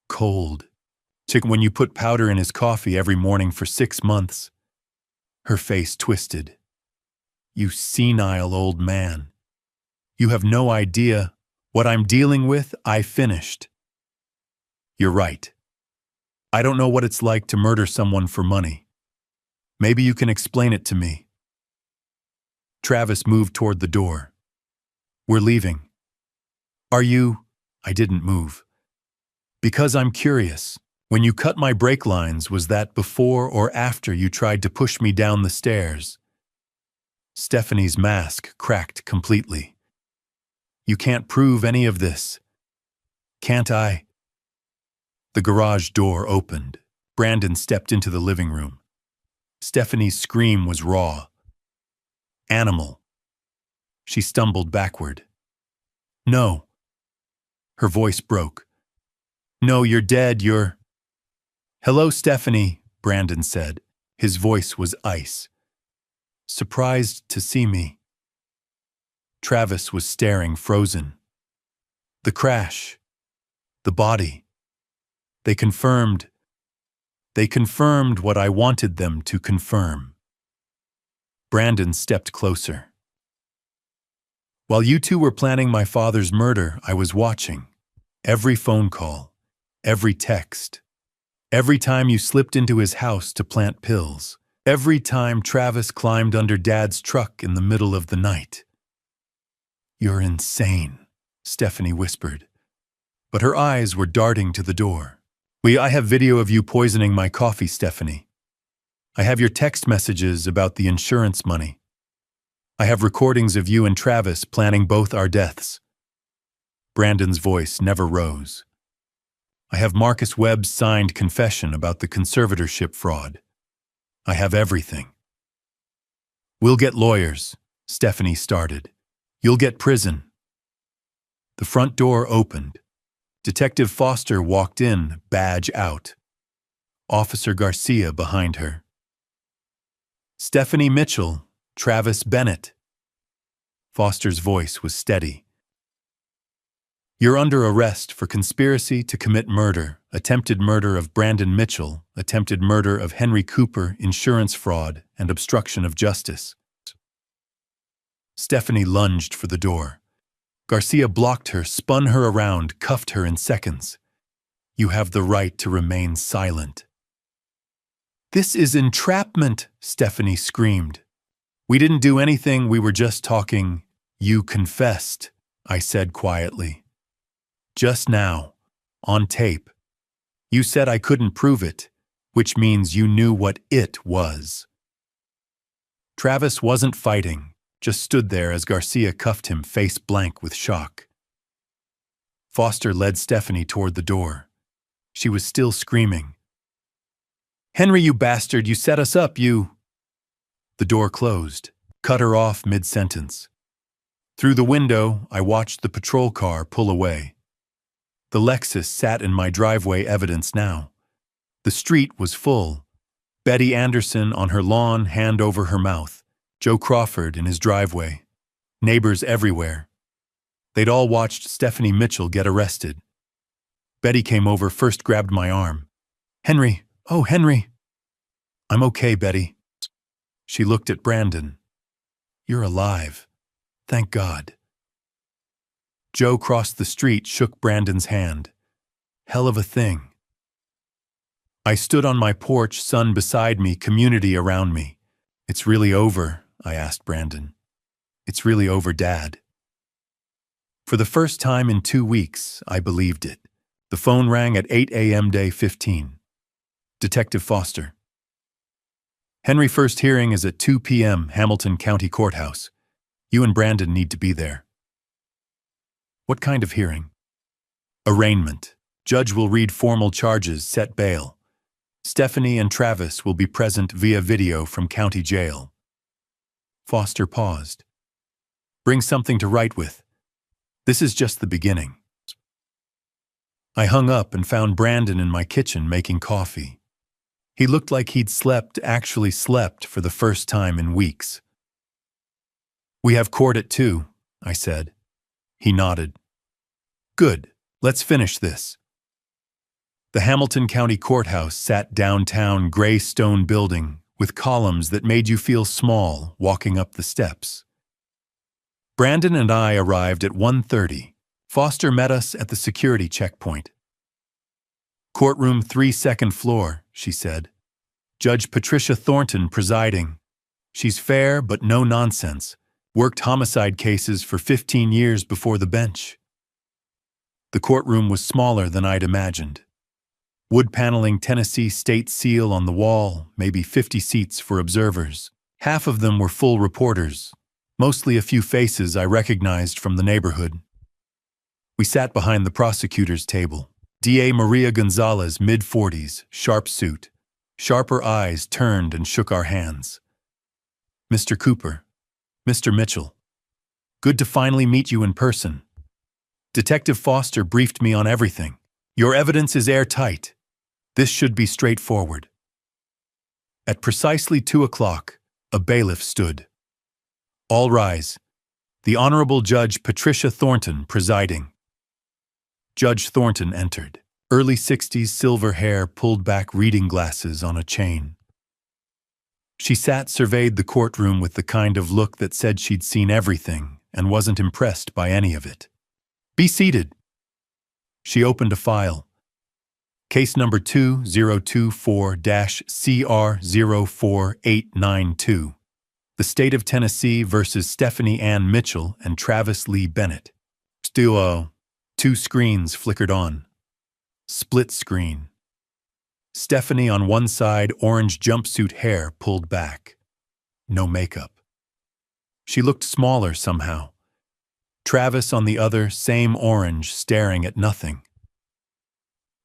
Cold. When you put powder in his coffee every morning for 6 months. Her face twisted. You senile old man. You have no idea what I'm dealing with. I finished. You're right. I don't know what it's like to murder someone for money. Maybe you can explain it to me. Travis moved toward the door. We're leaving. Are you? I didn't move. Because I'm curious. When you cut my brake lines, was that before or after you tried to push me down the stairs? Stephanie's mask cracked completely. You can't prove any of this. Can't I? The garage door opened. Brandon stepped into the living room. Stephanie's scream was raw. Animal. She stumbled backward. No. Her voice broke. No, you're dead, you're... Hello, Stephanie, Brandon said. His voice was ice. Surprised to see me. Travis was staring, frozen. The crash. The body. They confirmed what I wanted them to confirm. Brandon stepped closer. While you two were planning my father's murder, I was watching. Every phone call, every text, every time you slipped into his house to plant pills, every time Travis climbed under Dad's truck in the middle of the night. You're insane, Stephanie whispered, but her eyes were darting to the door. I have video of you poisoning my coffee, Stephanie. I have your text messages about the insurance money. I have recordings of you and Travis planning both our deaths. Brandon's voice never rose. I have Marcus Webb's signed confession about the conservatorship fraud. I have everything. We'll get lawyers, Stephanie started. You'll get prison. The front door opened. Detective Foster walked in, badge out. Officer Garcia behind her. Stephanie Mitchell, Travis Bennett. Foster's voice was steady. You're under arrest for conspiracy to commit murder, attempted murder of Brandon Mitchell, attempted murder of Henry Cooper, insurance fraud, and obstruction of justice. Stephanie lunged for the door. Garcia blocked her, spun her around, cuffed her in seconds. You have the right to remain silent. This is entrapment, Stephanie screamed. We didn't do anything, we were just talking. You confessed, I said quietly. Just now, on tape. You said I couldn't prove it, which means you knew what it was. Travis wasn't fighting, just stood there as Garcia cuffed him face blank with shock. Foster led Stephanie toward the door. She was still screaming. Henry, you bastard, you set us up, you... The door closed, cut her off mid-sentence. Through the window, I watched the patrol car pull away. The Lexus sat in my driveway, evidence now. The street was full. Betty Anderson on her lawn, hand over her mouth. Joe Crawford in his driveway. Neighbors everywhere. They'd all watched Stephanie Mitchell get arrested. Betty came over, first grabbed my arm. "Henry, oh Henry." "I'm okay, Betty." She looked at Brandon. "You're alive. Thank God." Joe crossed the street, shook Brandon's hand. "Hell of a thing." I stood on my porch, sun beside me, community around me. "It's really over?" I asked Brandon. "It's really over, Dad." For the first time in 2 weeks, I believed it. The phone rang at 8 a.m. day 15. Detective Foster. "Henry, first hearing is at 2 p.m. Hamilton County Courthouse. You and Brandon need to be there." "What kind of hearing?" "Arraignment. Judge will read formal charges, set bail. Stephanie and Travis will be present via video from county jail." Foster paused. "Bring something to write with. This is just the beginning." I hung up and found Brandon in my kitchen making coffee. He looked like he'd actually slept for the first time in weeks. "We have court at 2, I said. He nodded. "Good, let's finish this." The Hamilton County Courthouse sat downtown, gray stone building with columns that made you feel small walking up the steps. Brandon and I arrived at 1:30. Foster met us at the security checkpoint. "Courtroom 3, second floor," she said. "Judge Patricia Thornton presiding. She's fair but no nonsense. Worked homicide cases for 15 years before the bench." The courtroom was smaller than I'd imagined. Wood paneling, Tennessee state seal on the wall, maybe 50 seats for observers. Half of them were full reporters, mostly a few faces I recognized from the neighborhood. We sat behind the prosecutor's table. DA Maria Gonzalez, mid-40s, sharp suit. Sharper eyes, turned and shook our hands. "Mr. Cooper, Mr. Mitchell, good to finally meet you in person. Detective Foster briefed me on everything. Your evidence is airtight. This should be straightforward." At precisely 2 o'clock, a bailiff stood. "All rise. The Honorable Judge Patricia Thornton presiding." Judge Thornton entered. Early 60s, silver hair, pulled back, reading glasses on a chain. She surveyed the courtroom with the kind of look that said she'd seen everything and wasn't impressed by any of it. "Be seated." She opened a file. "Case number 2024-CR04892. The State of Tennessee versus Stephanie Ann Mitchell and Travis Lee Bennett." Still, 2 screens flickered on. Split screen. Stephanie on one side, orange jumpsuit, hair pulled back. No makeup. She looked smaller somehow. Travis on the other, same orange, staring at nothing.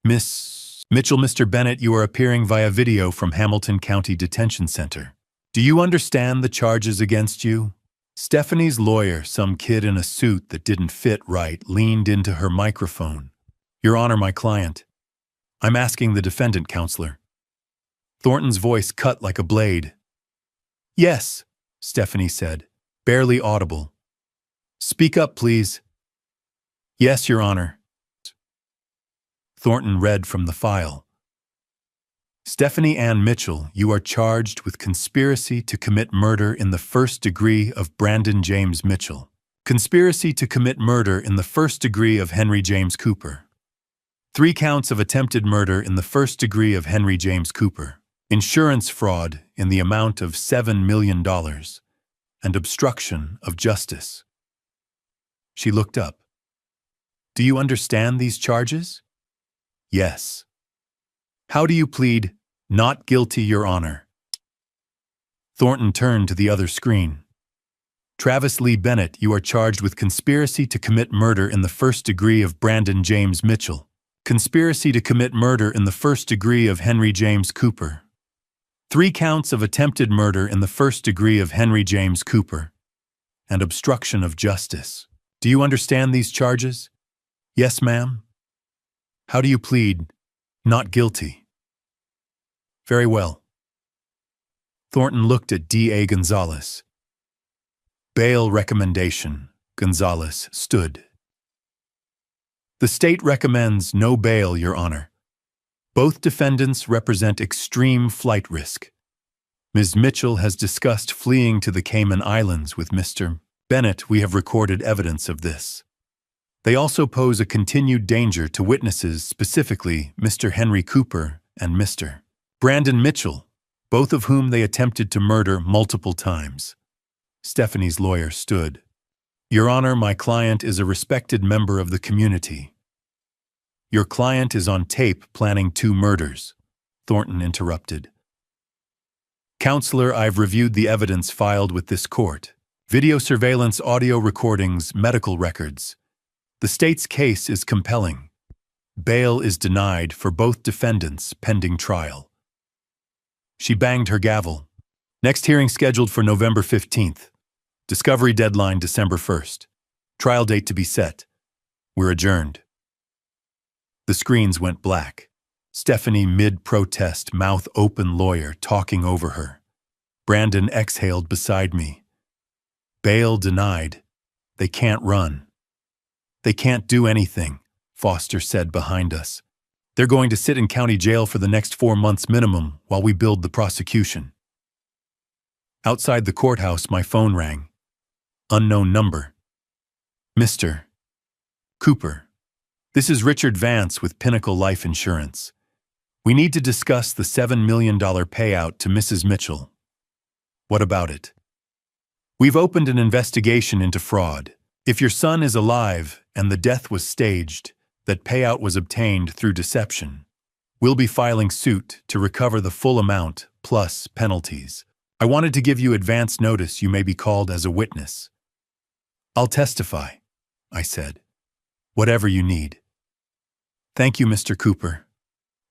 "Miss Mitchell, Mr. Bennett, you are appearing via video from Hamilton County Detention Center. Do you understand the charges against you?" Stephanie's lawyer, some kid in a suit that didn't fit right, leaned into her microphone. "Your Honor, my client. I'm asking the defendant, counselor." Thornton's voice cut like a blade. "Yes," Stephanie said, barely audible. "Speak up, please." "Yes, Your Honor." Thornton read from the file. "Stephanie Ann Mitchell, you are charged with conspiracy to commit murder in the first degree of Brandon James Mitchell. Conspiracy to commit murder in the first degree of Henry James Cooper. 3 counts of attempted murder in the first degree of Henry James Cooper. Insurance fraud in the amount of $7 million. And obstruction of justice." She looked up. "Do you understand these charges?" "Yes." "How do you plead?" "Not guilty, Your Honor." Thornton turned to the other screen. "Travis Lee Bennett, you are charged with conspiracy to commit murder in the first degree of Brandon James Mitchell. Conspiracy to commit murder in the first degree of Henry James Cooper. 3 counts of attempted murder in the first degree of Henry James Cooper. And obstruction of justice. Do you understand these charges?" "Yes, ma'am." "How do you plead?" "Not guilty." "Very well." Thornton looked at D.A. Gonzalez. Bail recommendation. Gonzalez stood. The state recommends no bail, Your Honor. Both defendants represent extreme flight risk. Ms. Mitchell has discussed fleeing to the Cayman Islands with Mr. Bennett. We have recorded evidence of this. They also pose a continued danger to witnesses, specifically Mr. Henry Cooper and Mr. Brandon Mitchell, both of whom they attempted to murder multiple times. Stephanie's lawyer stood. Your Honor, my client is a respected member of the community. Your client is on tape planning 2 murders, Thornton interrupted. Counselor, I've reviewed the evidence filed with this court. Video surveillance, audio recordings, medical records. The state's case is compelling. Bail is denied for both defendants pending trial. She banged her gavel. Next hearing scheduled for November 15th. Discovery deadline December 1st. Trial date to be set. We're adjourned. The screens went black. Stephanie, mid-protest, mouth open, lawyer talking over her. Brandon exhaled beside me. Bail denied. They can't run. They can't do anything, Foster said behind us. They're going to sit in county jail for the next 4 months minimum while we build the prosecution. Outside the courthouse, my phone rang. Unknown number. Mr. Cooper. This is Richard Vance with Pinnacle Life Insurance. We need to discuss the $7 million payout to Mrs. Mitchell. What about it? We've opened an investigation into fraud. If your son is alive and the death was staged, that payout was obtained through deception. We'll be filing suit to recover the full amount plus penalties. I wanted to give you advance notice you may be called as a witness. I'll testify, I said. Whatever you need. Thank you, Mr. Cooper.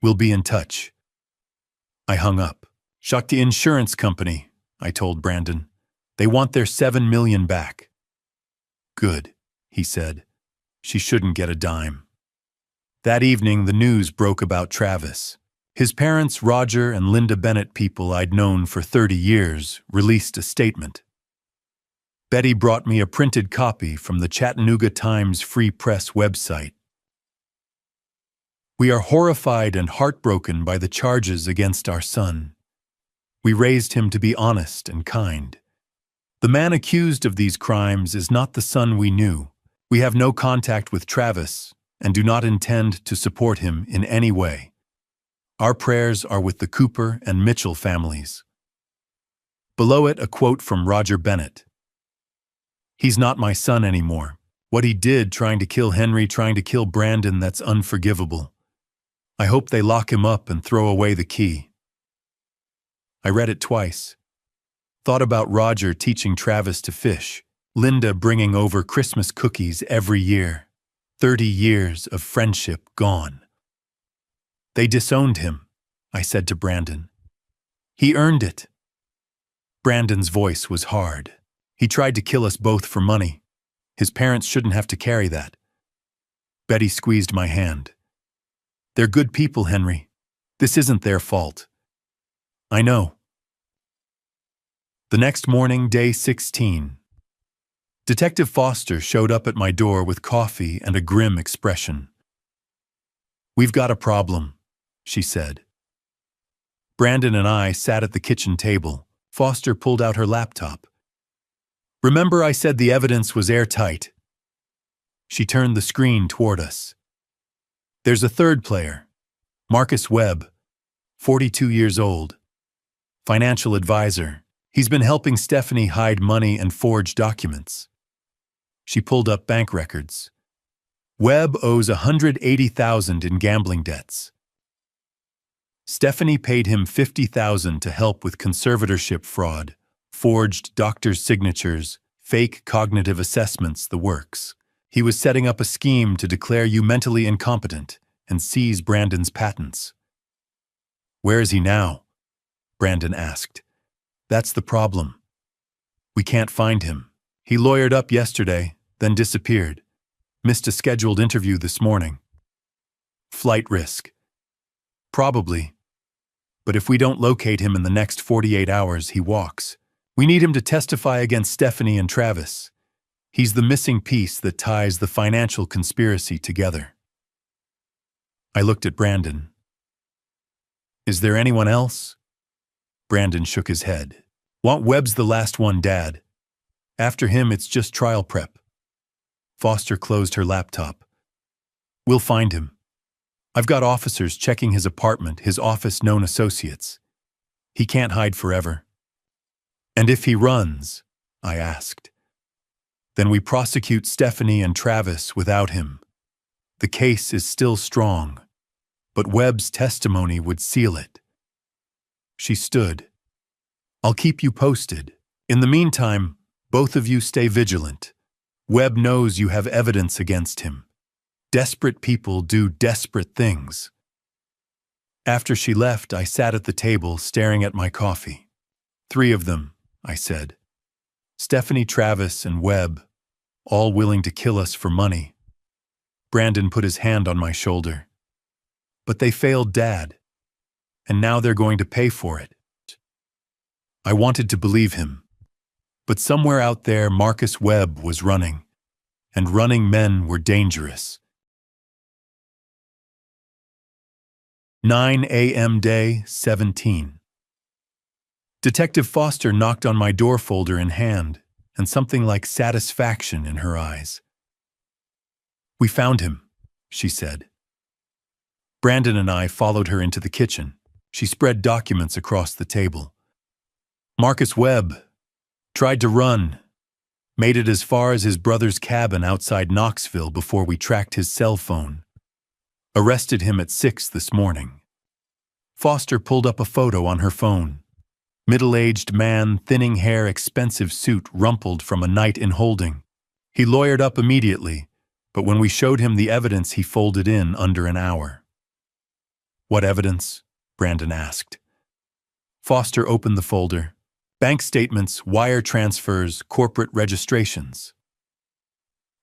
We'll be in touch. I hung up. Shakti Insurance Company, I told Brandon. They want their $7 million back. Good, he said. She shouldn't get a dime. That evening, the news broke about Travis. His parents, Roger and Linda Bennett, people I'd known for 30 years, released a statement. Betty brought me a printed copy from the Chattanooga Times Free Press website. We are horrified and heartbroken by the charges against our son. We raised him to be honest and kind. The man accused of these crimes is not the son we knew. We have no contact with Travis and do not intend to support him in any way. Our prayers are with the Cooper and Mitchell families. Below it, a quote from Roger Bennett. He's not my son anymore. What he did, trying to kill Henry, trying to kill Brandon, that's unforgivable. I hope they lock him up and throw away the key. I read it twice. Thought about Roger teaching Travis to fish, Linda bringing over Christmas cookies every year. 30 years of friendship gone. They disowned him, I said to Brandon. He earned it. Brandon's voice was hard. He tried to kill us both for money. His parents shouldn't have to carry that. Betty squeezed my hand. They're good people, Henry. This isn't their fault. I know. The next morning, day 16. Detective Foster showed up at my door with coffee and a grim expression. We've got a problem, she said. Brandon and I sat at the kitchen table. Foster pulled out her laptop. Remember I said the evidence was airtight? She turned the screen toward us. There's a third player, Marcus Webb, 42 years old. Financial advisor. He's been helping Stephanie hide money and forge documents. She pulled up bank records. Webb owes $180,000 in gambling debts. Stephanie paid him $50,000 to help with conservatorship fraud, forged doctors' signatures, fake cognitive assessments, the works. He was setting up a scheme to declare you mentally incompetent and seize Brandon's patents. Where is he now? Brandon asked. That's the problem. We can't find him. He lawyered up yesterday, then disappeared. Missed a scheduled interview this morning. Flight risk. Probably. But if we don't locate him in the next 48 hours, he walks. We need him to testify against Stephanie and Travis. He's the missing piece that ties the financial conspiracy together. I looked at Brandon. Is there anyone else? Brandon shook his head. Want Webb's the last one, Dad. After him, it's just trial prep. Foster closed her laptop. We'll find him. I've got officers checking his apartment, his office, known associates. He can't hide forever. And if he runs, I asked, then we prosecute Stephanie and Travis without him. The case is still strong, but Webb's testimony would seal it. She stood. I'll keep you posted. In the meantime, both of you stay vigilant. Webb knows you have evidence against him. Desperate people do desperate things. After she left, I sat at the table staring at my coffee. 3 of them, I said. Stephanie, Travis, and Webb, all willing to kill us for money. Brandon put his hand on my shoulder. But they failed Dad, and now they're going to pay for it. I wanted to believe him, but somewhere out there Marcus Webb was running, and running men were dangerous. 9 a.m. day 17. Detective Foster knocked on my door, folder in hand, and something like satisfaction in her eyes. We found him, she said. Brandon and I followed her into the kitchen. She spread documents across the table. Marcus Webb tried to run, made it as far as his brother's cabin outside Knoxville before we tracked his cell phone. Arrested him at 6 this morning. Foster pulled up a photo on her phone. Middle-aged man, thinning hair, expensive suit rumpled from a night in holding. He lawyered up immediately, but when we showed him the evidence, he folded in under an hour. What evidence? Brandon asked. Foster opened the folder. Bank statements, wire transfers, corporate registrations.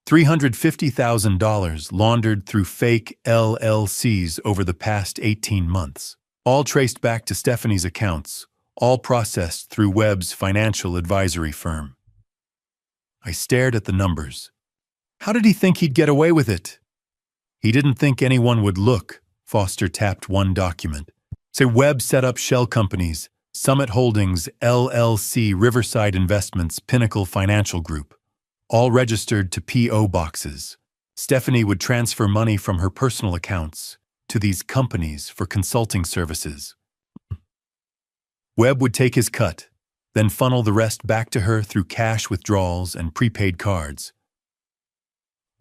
$350,000 laundered through fake LLCs over the past 18 months. All traced back to Stephanie's accounts, all processed through Webb's financial advisory firm. I stared at the numbers. How did he think he'd get away with it? He didn't think anyone would look. Foster tapped one document. Say Webb set up shell companies, Summit Holdings, LLC, Riverside Investments, Pinnacle Financial Group, all registered to P.O. boxes. Stephanie would transfer money from her personal accounts to these companies for consulting services. Webb would take his cut, then funnel the rest back to her through cash withdrawals and prepaid cards.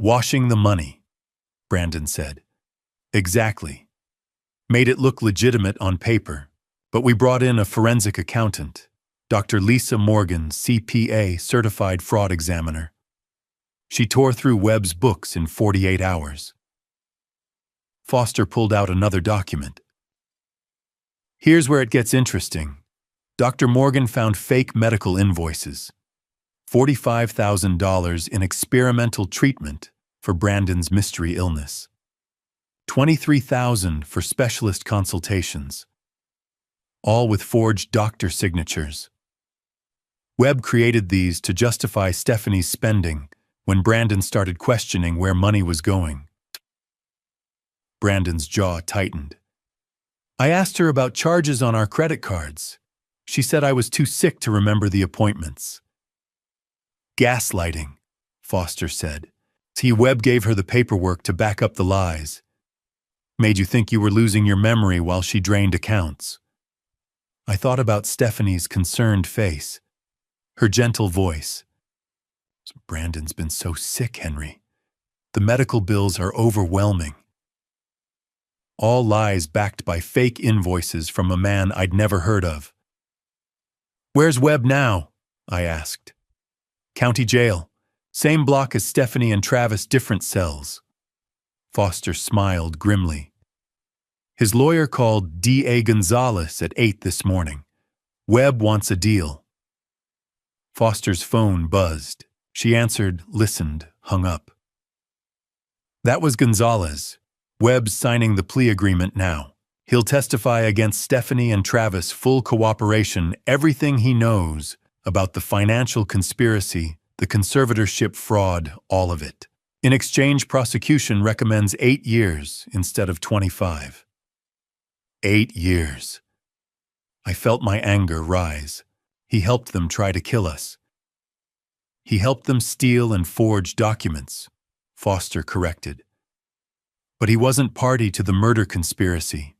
Washing the money, Brandon said. Exactly. Made it look legitimate on paper, but we brought in a forensic accountant, Dr. Lisa Morgan, CPA, certified fraud examiner. She tore through Webb's books in 48 hours. Foster pulled out another document. Here's where it gets interesting. Dr. Morgan found fake medical invoices. $45,000 in experimental treatment for Brandon's mystery illness. $23,000 for specialist consultations. All with forged doctor signatures. Webb created these to justify Stephanie's spending when Brandon started questioning where money was going. Brandon's jaw tightened. I asked her about charges on our credit cards. She said I was too sick to remember the appointments. Gaslighting, Foster said. See, Webb gave her the paperwork to back up the lies. Made you think you were losing your memory while she drained accounts. I thought about Stephanie's concerned face, her gentle voice. Brandon's been so sick, Henry. The medical bills are overwhelming. All lies backed by fake invoices from a man I'd never heard of. Where's Webb now? I asked. County jail. Same block as Stephanie and Travis, different cells. Foster smiled grimly. His lawyer called D.A. Gonzalez at 8 this morning. Webb wants a deal. Foster's phone buzzed. She answered, listened, hung up. That was Gonzalez. Webb's signing the plea agreement now. He'll testify against Stephanie and Travis, full cooperation, everything he knows about the financial conspiracy, the conservatorship fraud, all of it. In exchange, prosecution recommends 8 years instead of 25. 8 years. I felt my anger rise. He helped them try to kill us. He helped them steal and forge documents, Foster corrected. But he wasn't party to the murder conspiracy.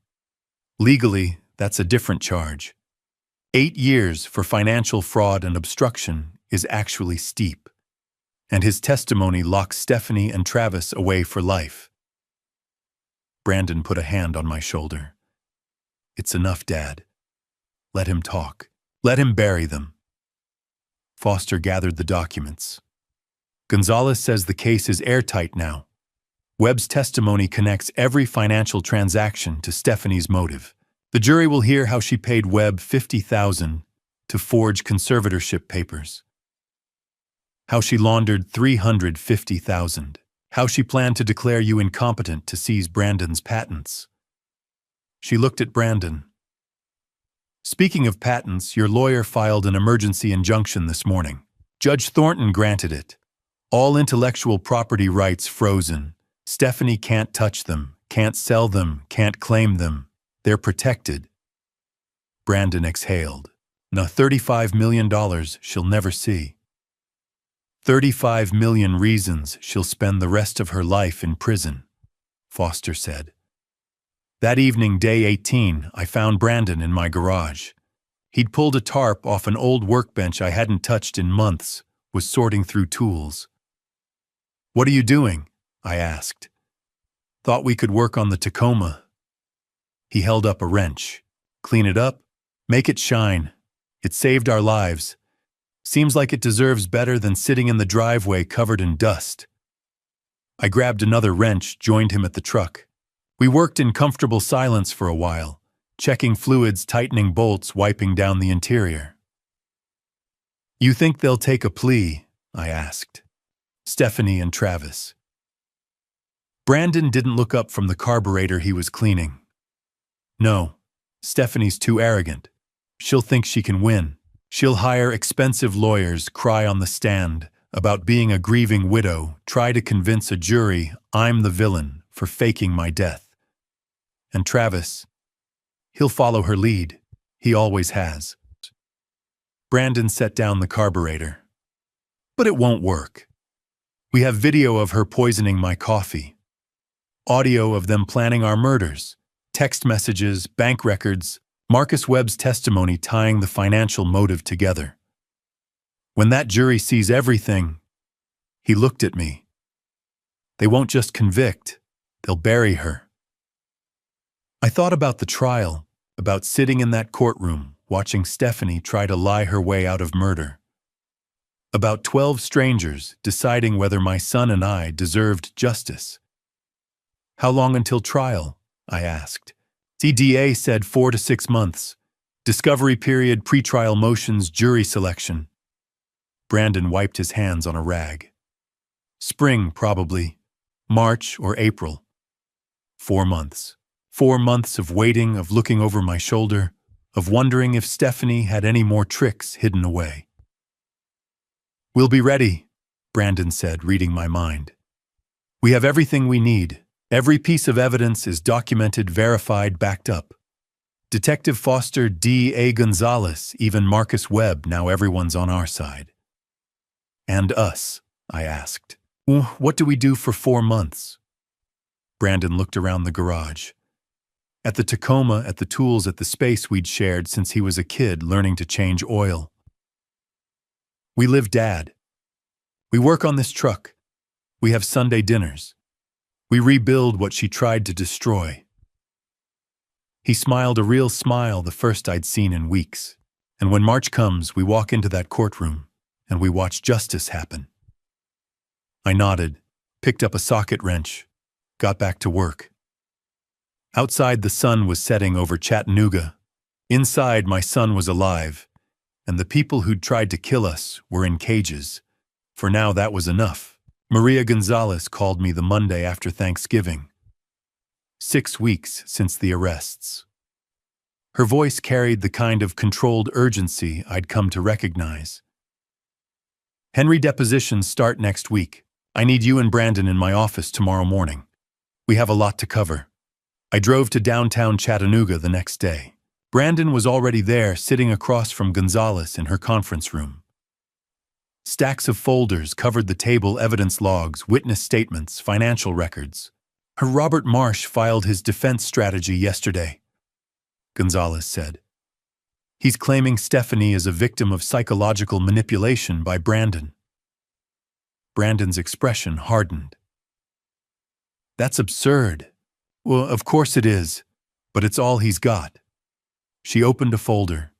Legally, that's a different charge. 8 years for financial fraud and obstruction is actually steep. And his testimony locks Stephanie and Travis away for life. Brandon put a hand on my shoulder. It's enough, Dad. Let him talk. Let him bury them. Foster gathered the documents. Gonzalez says the case is airtight now. Webb's testimony connects every financial transaction to Stephanie's motive. The jury will hear how she paid Webb $50,000 to forge conservatorship papers. How she laundered $350,000. How she planned to declare you incompetent to seize Brandon's patents. She looked at Brandon. Speaking of patents, your lawyer filed an emergency injunction this morning. Judge Thornton granted it. All intellectual property rights frozen. Stephanie can't touch them, can't sell them, can't claim them. They're protected. Brandon exhaled. Now $35 million she'll never see. 35 million reasons she'll spend the rest of her life in prison, Foster said. That evening, day 18, I found Brandon in my garage. He'd pulled a tarp off an old workbench I hadn't touched in months, was sorting through tools. What are you doing? I asked. Thought we could work on the Tacoma. He held up a wrench. Clean it up, make it shine. It saved our lives. Seems like it deserves better than sitting in the driveway covered in dust. I grabbed another wrench, joined him at the truck. We worked in comfortable silence for a while, checking fluids, tightening bolts, wiping down the interior. You think they'll take a plea? I asked. Stephanie and Travis. Brandon didn't look up from the carburetor he was cleaning. No, Stephanie's too arrogant. She'll think she can win. She'll hire expensive lawyers, cry on the stand about being a grieving widow, try to convince a jury I'm the villain for faking my death. And Travis, he'll follow her lead. He always has. Brandon set down the carburetor. But it won't work. We have video of her poisoning my coffee. Audio of them planning our murders. Text messages, bank records, Marcus Webb's testimony tying the financial motive together. When that jury sees everything, he looked at me. They won't just convict, they'll bury her. I thought about the trial, about sitting in that courtroom, watching Stephanie try to lie her way out of murder. About 12 strangers deciding whether my son and I deserved justice. How long until trial? I asked. CDA said 4 to 6 months. Discovery period, pretrial motions, jury selection. Brandon wiped his hands on a rag. Spring, probably. March or April. 4 months. 4 months of waiting, of looking over my shoulder, of wondering if Stephanie had any more tricks hidden away. We'll be ready, Brandon said, reading my mind. We have everything we need. Every piece of evidence is documented, verified, backed up. Detective Foster D.A. Gonzalez, even Marcus Webb, now everyone's on our side. And us, I asked. What do we do for 4 months? Brandon looked around the garage. At the Tacoma, at the tools, at the space we'd shared since he was a kid learning to change oil. We live Dad. We work on this truck. We have Sunday dinners. We rebuild what she tried to destroy. He smiled a real smile, the first I'd seen in weeks. And when March comes, we walk into that courtroom, and we watch justice happen. I nodded, picked up a socket wrench, got back to work. Outside, the sun was setting over Chattanooga. Inside, my son was alive, and the people who'd tried to kill us were in cages. For now, that was enough. Maria Gonzalez called me the Monday after Thanksgiving. 6 weeks since the arrests. Her voice carried the kind of controlled urgency I'd come to recognize. Henry, depositions start next week. I need you and Brandon in my office tomorrow morning. We have a lot to cover. I drove to downtown Chattanooga the next day. Brandon was already there, sitting across from Gonzalez in her conference room. Stacks of folders covered the table: evidence logs, witness statements, financial records. Her Robert Marsh filed his defense strategy yesterday, Gonzalez said. He's claiming Stephanie is a victim of psychological manipulation by Brandon. Brandon's expression hardened. That's absurd. Well, of course it is, but it's all he's got. She opened a folder.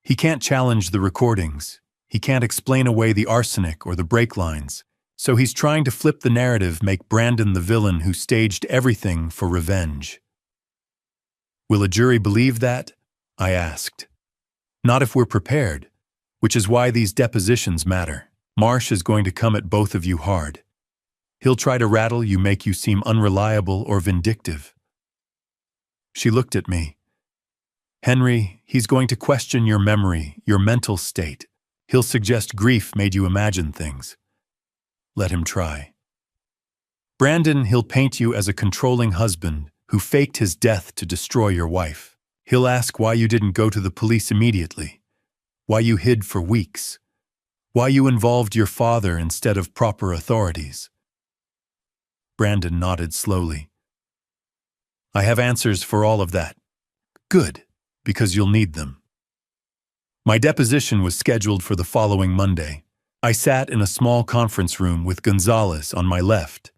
He can't challenge the recordings. He can't explain away the arsenic or the brake lines, so he's trying to flip the narrative, make Brandon the villain who staged everything for revenge. Will a jury believe that? I asked. Not if we're prepared, which is why these depositions matter. Marsh is going to come at both of you hard. He'll try to rattle you, make you seem unreliable or vindictive. She looked at me. Henry, he's going to question your memory, your mental state. He'll suggest grief made you imagine things. Let him try. Brandon, he'll paint you as a controlling husband who faked his death to destroy your wife. He'll ask why you didn't go to the police immediately, why you hid for weeks, why you involved your father instead of proper authorities. Brandon nodded slowly. I have answers for all of that. Good, because you'll need them. My deposition was scheduled for the following Monday. I sat in a small conference room with Gonzalez on my left,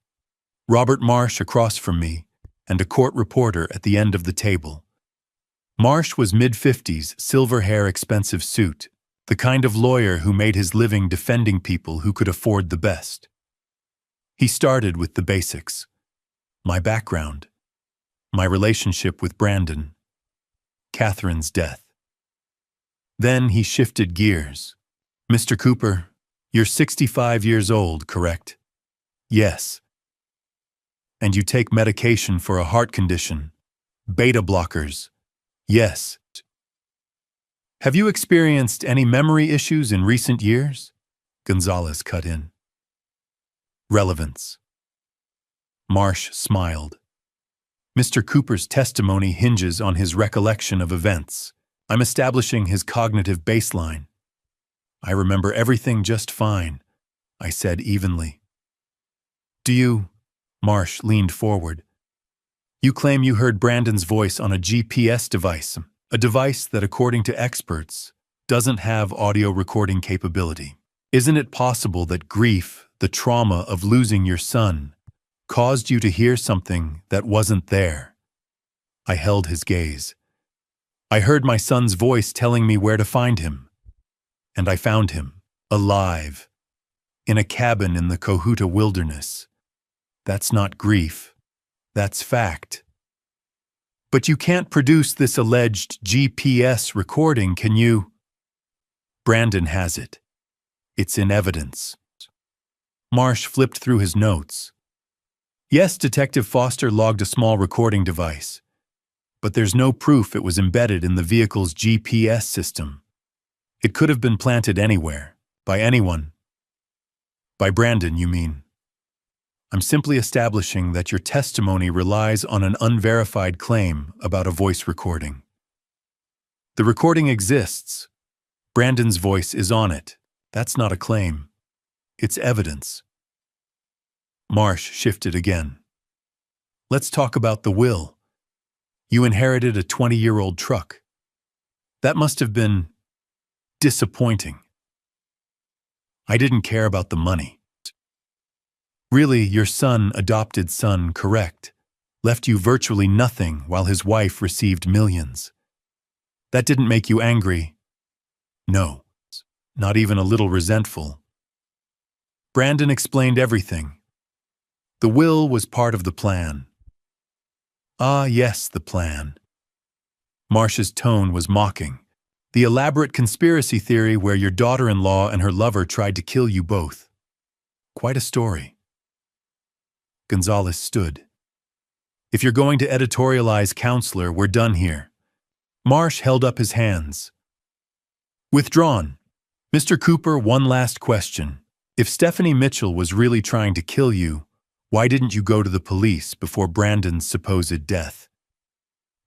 Robert Marsh across from me, and a court reporter at the end of the table. Marsh was mid-50s, silver hair, expensive suit, the kind of lawyer who made his living defending people who could afford the best. He started with the basics: my background, my relationship with Brandon, Catherine's death. Then he shifted gears. Mr. Cooper, you're 65 years old, correct? Yes. And you take medication for a heart condition, beta blockers? Yes. Have you experienced any memory issues in recent years? Gonzalez cut in. Relevance. Marsh smiled. Mr. Cooper's testimony hinges on his recollection of events. I'm establishing his cognitive baseline. I remember everything just fine, I said evenly. Do you? Marsh leaned forward. You claim you heard Brandon's voice on a GPS device, a device that, according to experts, doesn't have audio recording capability. Isn't it possible that grief, the trauma of losing your son, caused you to hear something that wasn't there? I held his gaze. I heard my son's voice telling me where to find him. And I found him, alive, in a cabin in the Cohuta wilderness. That's not grief. That's fact. But you can't produce this alleged GPS recording, can you? Brandon has it. It's in evidence. Marsh flipped through his notes. Yes, Detective Foster logged a small recording device, but there's no proof it was embedded in the vehicle's GPS system. It could have been planted anywhere, by anyone. By Brandon, you mean? I'm simply establishing that your testimony relies on an unverified claim about a voice recording. The recording exists. Brandon's voice is on it. That's not a claim. It's evidence. Marsh shifted again. Let's talk about the will. You inherited a 20-year-old truck. That must have been disappointing. I didn't care about the money. Really, your son, adopted son, correct, left you virtually nothing while his wife received millions. That didn't make you angry? No, not even a little resentful. Brandon explained everything. The will was part of the plan. Ah, yes, the plan. Marsh's tone was mocking. The elaborate conspiracy theory where your daughter-in-law and her lover tried to kill you both. Quite a story. Gonzalez stood. If you're going to editorialize, counselor, we're done here. Marsh held up his hands. Withdrawn. Mr. Cooper, one last question. If Stephanie Mitchell was really trying to kill you, why didn't you go to the police before Brandon's supposed death?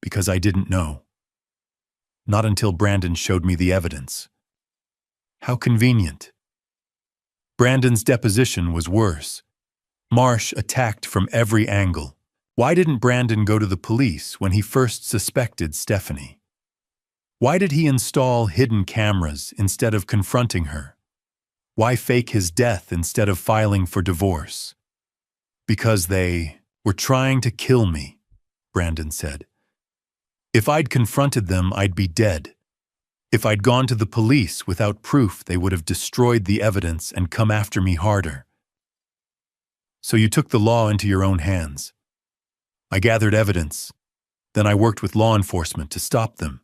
Because I didn't know. Not until Brandon showed me the evidence. How convenient. Brandon's deposition was worse. Marsh attacked from every angle. Why didn't Brandon go to the police when he first suspected Stephanie? Why did he install hidden cameras instead of confronting her? Why fake his death instead of filing for divorce? Because they were trying to kill me, Brandon said. If I'd confronted them, I'd be dead. If I'd gone to the police without proof, they would have destroyed the evidence and come after me harder. So you took the law into your own hands. I gathered evidence. Then I worked with law enforcement to stop them.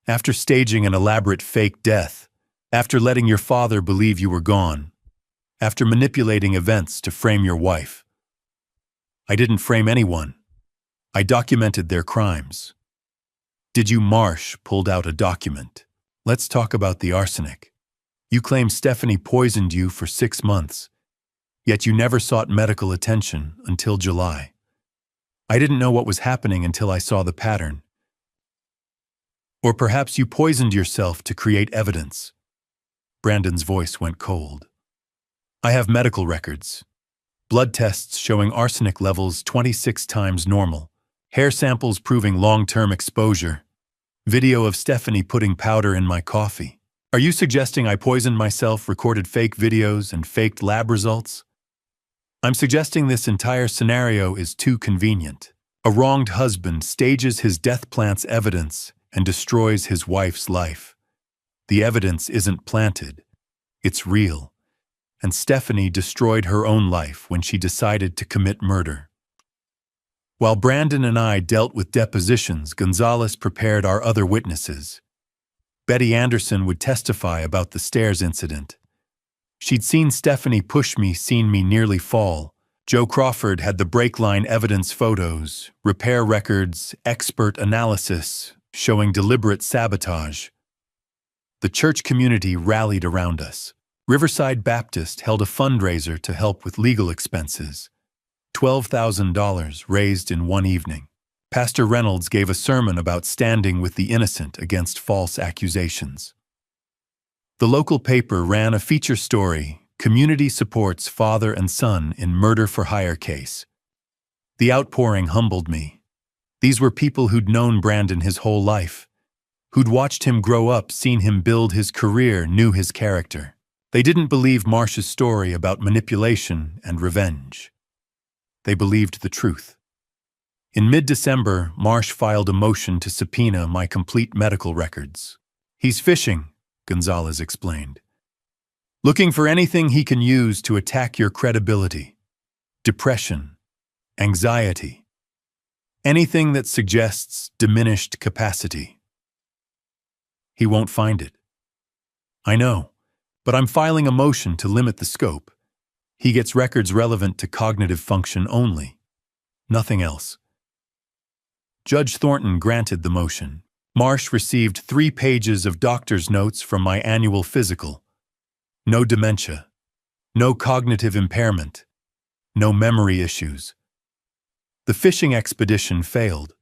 After staging an elaborate fake death, after letting your father believe you were gone, after manipulating events to frame your wife. I didn't frame anyone. I documented their crimes. Did you? Marsh pulled out a document. Let's talk about the arsenic. You claim Stephanie poisoned you for 6 months, yet you never sought medical attention until July. I didn't know what was happening until I saw the pattern. Or perhaps you poisoned yourself to create evidence. Brandon's voice went cold. I have medical records. Blood tests showing arsenic levels 26 times normal. Hair samples proving long-term exposure. Video of Stephanie putting powder in my coffee. Are you suggesting I poisoned myself, recorded fake videos, and faked lab results? I'm suggesting this entire scenario is too convenient. A wronged husband stages his death plant's evidence and destroys his wife's life. The evidence isn't planted. It's real. And Stephanie destroyed her own life when she decided to commit murder. While Brandon and I dealt with depositions, Gonzalez prepared our other witnesses. Betty Anderson would testify about the stairs incident. She'd seen Stephanie push me, seen me nearly fall. Joe Crawford had the brake line evidence photos, repair records, expert analysis, showing deliberate sabotage. The church community rallied around us. Riverside Baptist held a fundraiser to help with legal expenses. $12,000 raised in one evening. Pastor Reynolds gave a sermon about standing with the innocent against false accusations. The local paper ran a feature story, Community Supports Father and Son in Murder for Hire Case. The outpouring humbled me. These were people who'd known Brandon his whole life, who'd watched him grow up, seen him build his career, knew his character. They didn't believe Marsh's story about manipulation and revenge. They believed the truth. In mid-December, Marsh filed a motion to subpoena my complete medical records. He's fishing, Gonzalez explained. Looking for anything he can use to attack your credibility. Depression, anxiety, anything that suggests diminished capacity. He won't find it. I know, but I'm filing a motion to limit the scope. He gets records relevant to cognitive function only, nothing else. Judge Thornton granted the motion. Marsh received 3 pages of doctor's notes from my annual physical. No dementia, no cognitive impairment, no memory issues. The fishing expedition failed.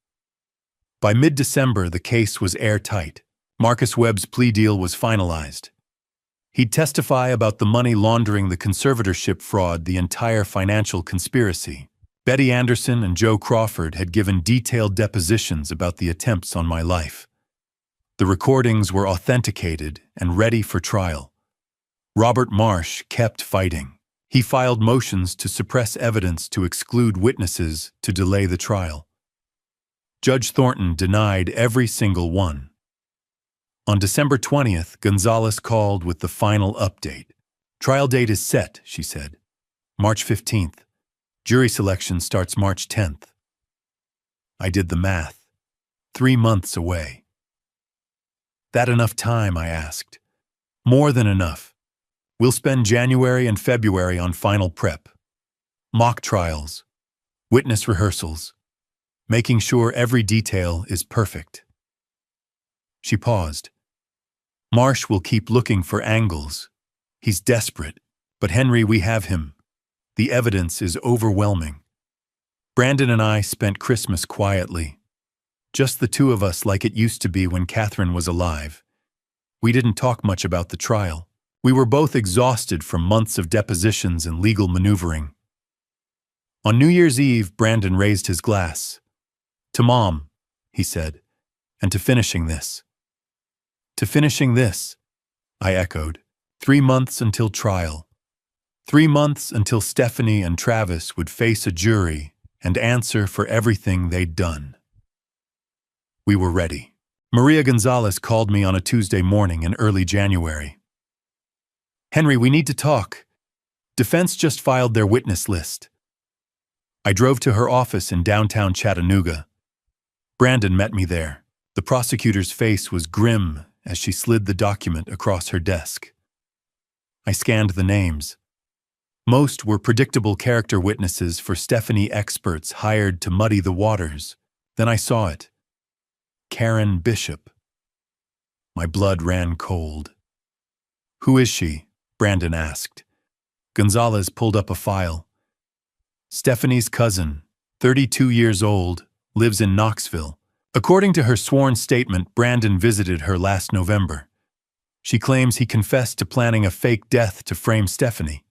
By mid-December, the case was airtight. Marcus Webb's plea deal was finalized. He'd testify about the money laundering, the conservatorship fraud, the entire financial conspiracy. Betty Anderson and Joe Crawford had given detailed depositions about the attempts on my life. The recordings were authenticated and ready for trial. Robert Marsh kept fighting. He filed motions to suppress evidence, to exclude witnesses, to delay the trial. Judge Thornton denied every single one. On December 20th, Gonzalez called with the final update. Trial date is set, she said. March 15th. Jury selection starts March 10th. I did the math. 3 months away. That enough time, I asked. More than enough. We'll spend January and February on final prep. Mock trials. Witness rehearsals. Making sure every detail is perfect. She paused. Marsh will keep looking for angles. He's desperate. But Henry, we have him. The evidence is overwhelming. Brandon and I spent Christmas quietly. Just the two of us like it used to be when Catherine was alive. We didn't talk much about the trial. We were both exhausted from months of depositions and legal maneuvering. On New Year's Eve, Brandon raised his glass. To Mom, he said, and to finishing this. To finishing this, I echoed. 3 months until trial. 3 months until Stephanie and Travis would face a jury and answer for everything they'd done. We were ready. Maria Gonzalez called me on a Tuesday morning in early January. Henry, we need to talk. Defense just filed their witness list. I drove to her office in downtown Chattanooga. Brandon met me there. The prosecutor's face was grim as she slid the document across her desk. I scanned the names. Most were predictable character witnesses for Stephanie experts hired to muddy the waters. Then I saw it. Karen Bishop. My blood ran cold. Who is she? Brandon asked. Gonzalez pulled up a file. Stephanie's cousin, 32 years old, lives in Knoxville. According to her sworn statement, Brandon visited her last November. She claims he confessed to planning a fake death to frame Stephanie.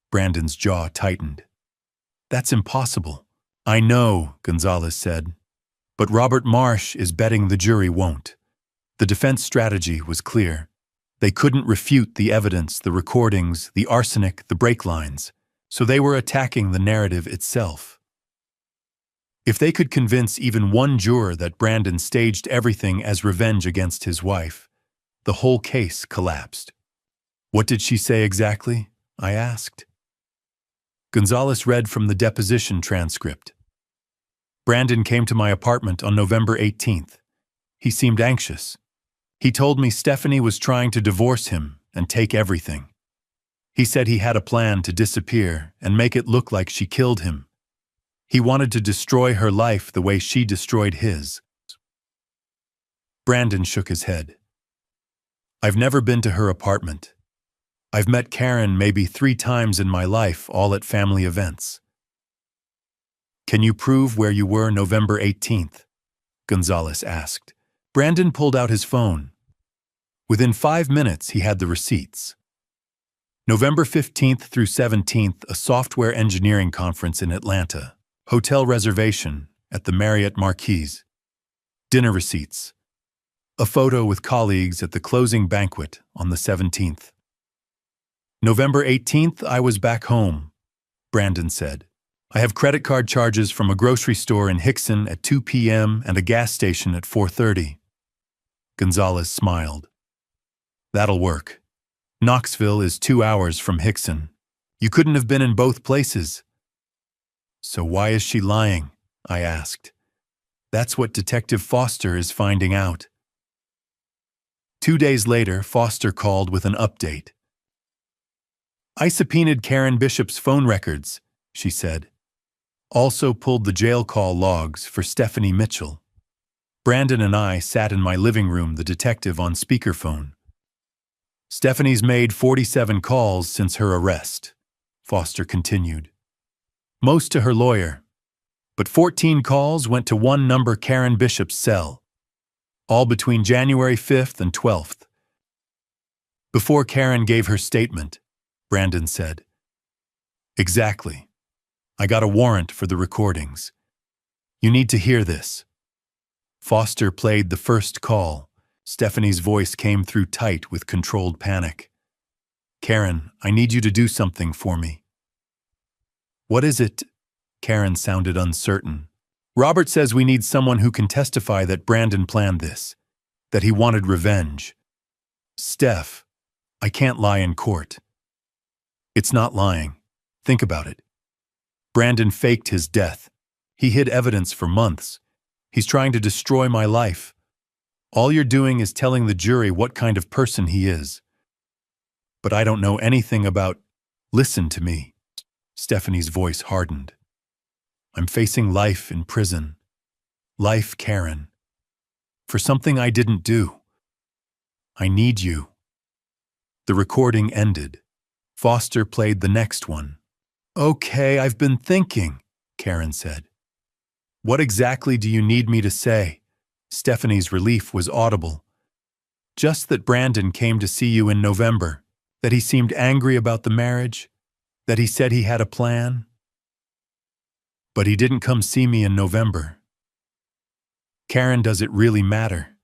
Brandon's jaw tightened. That's impossible. I know, Gonzalez said. But Robert Marsh is betting the jury won't. The defense strategy was clear. They couldn't refute the evidence, the recordings, the arsenic, the brake lines, so they were attacking the narrative itself. If they could convince even one juror that Brandon staged everything as revenge against his wife, the whole case collapsed. What did she say exactly? I asked. Gonzalez read from the deposition transcript. Brandon came to my apartment on November 18th. He seemed anxious. He told me Stephanie was trying to divorce him and take everything. He said he had a plan to disappear and make it look like she killed him. He wanted to destroy her life the way she destroyed his. Brandon shook his head. I've never been to her apartment. I've met Karen maybe 3 times in my life, all at family events. Can you prove where you were November 18th? Gonzalez asked. Brandon pulled out his phone. Within 5 minutes, he had the receipts. November 15th through 17th, a software engineering conference in Atlanta. Hotel reservation at the Marriott Marquis. Dinner receipts. A photo with colleagues at the closing banquet on the 17th. November 18th, I was back home, Brandon said. I have credit card charges from a grocery store in Hickson at 2 p.m. and a gas station at 4:30. Gonzalez smiled. That'll work. Knoxville is 2 hours from Hickson. You couldn't have been in both places. So why is she lying? I asked. That's what Detective Foster is finding out. 2 days later, Foster called with an update. I subpoenaed Karen Bishop's phone records, she said. Also pulled the jail call logs for Stephanie Mitchell. Brandon and I sat in my living room, the detective on speakerphone. Stephanie's made 47 calls since her arrest, Foster continued. Most to her lawyer, but 14 calls went to one number, Karen Bishop's cell, all between January 5th and 12th. Before Karen gave her statement, Brandon said. Exactly. I got a warrant for the recordings. You need to hear this. Foster played the first call. Stephanie's voice came through tight with controlled panic. Karen, I need you to do something for me. What is it? Karen sounded uncertain. Robert says we need someone who can testify that Brandon planned this, that he wanted revenge. Steph, I can't lie in court. It's not lying. Think about it. Brandon faked his death. He hid evidence for months. He's trying to destroy my life. All you're doing is telling the jury what kind of person he is. But I don't know anything about... Listen to me. Stephanie's voice hardened. I'm facing life in prison. Life, Karen. for something I didn't do. I need you. The recording ended. Foster played the next one. Okay, I've been thinking, Karen said. What exactly do you need me to say? Stephanie's relief was audible. Just that Brandon came to see you in November, that he seemed angry about the marriage, that he said he had a plan. But he didn't come see me in November. Karen, does it really matter?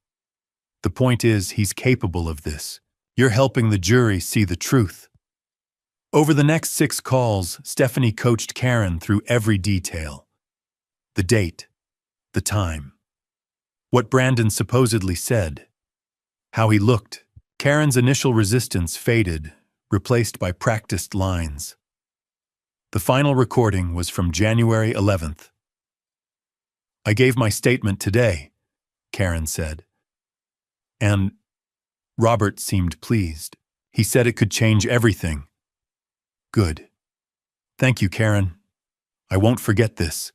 The point is, he's capable of this. You're helping the jury see the truth. Over the next 6 calls, Stephanie coached Karen through every detail. The date, the time, what Brandon supposedly said, how he looked. Karen's initial resistance faded, replaced by practiced lines. The final recording was from January 11th. I gave my statement today, Karen said. And Robert seemed pleased. He said it could change everything. Good. Thank you, Karen. I won't forget this.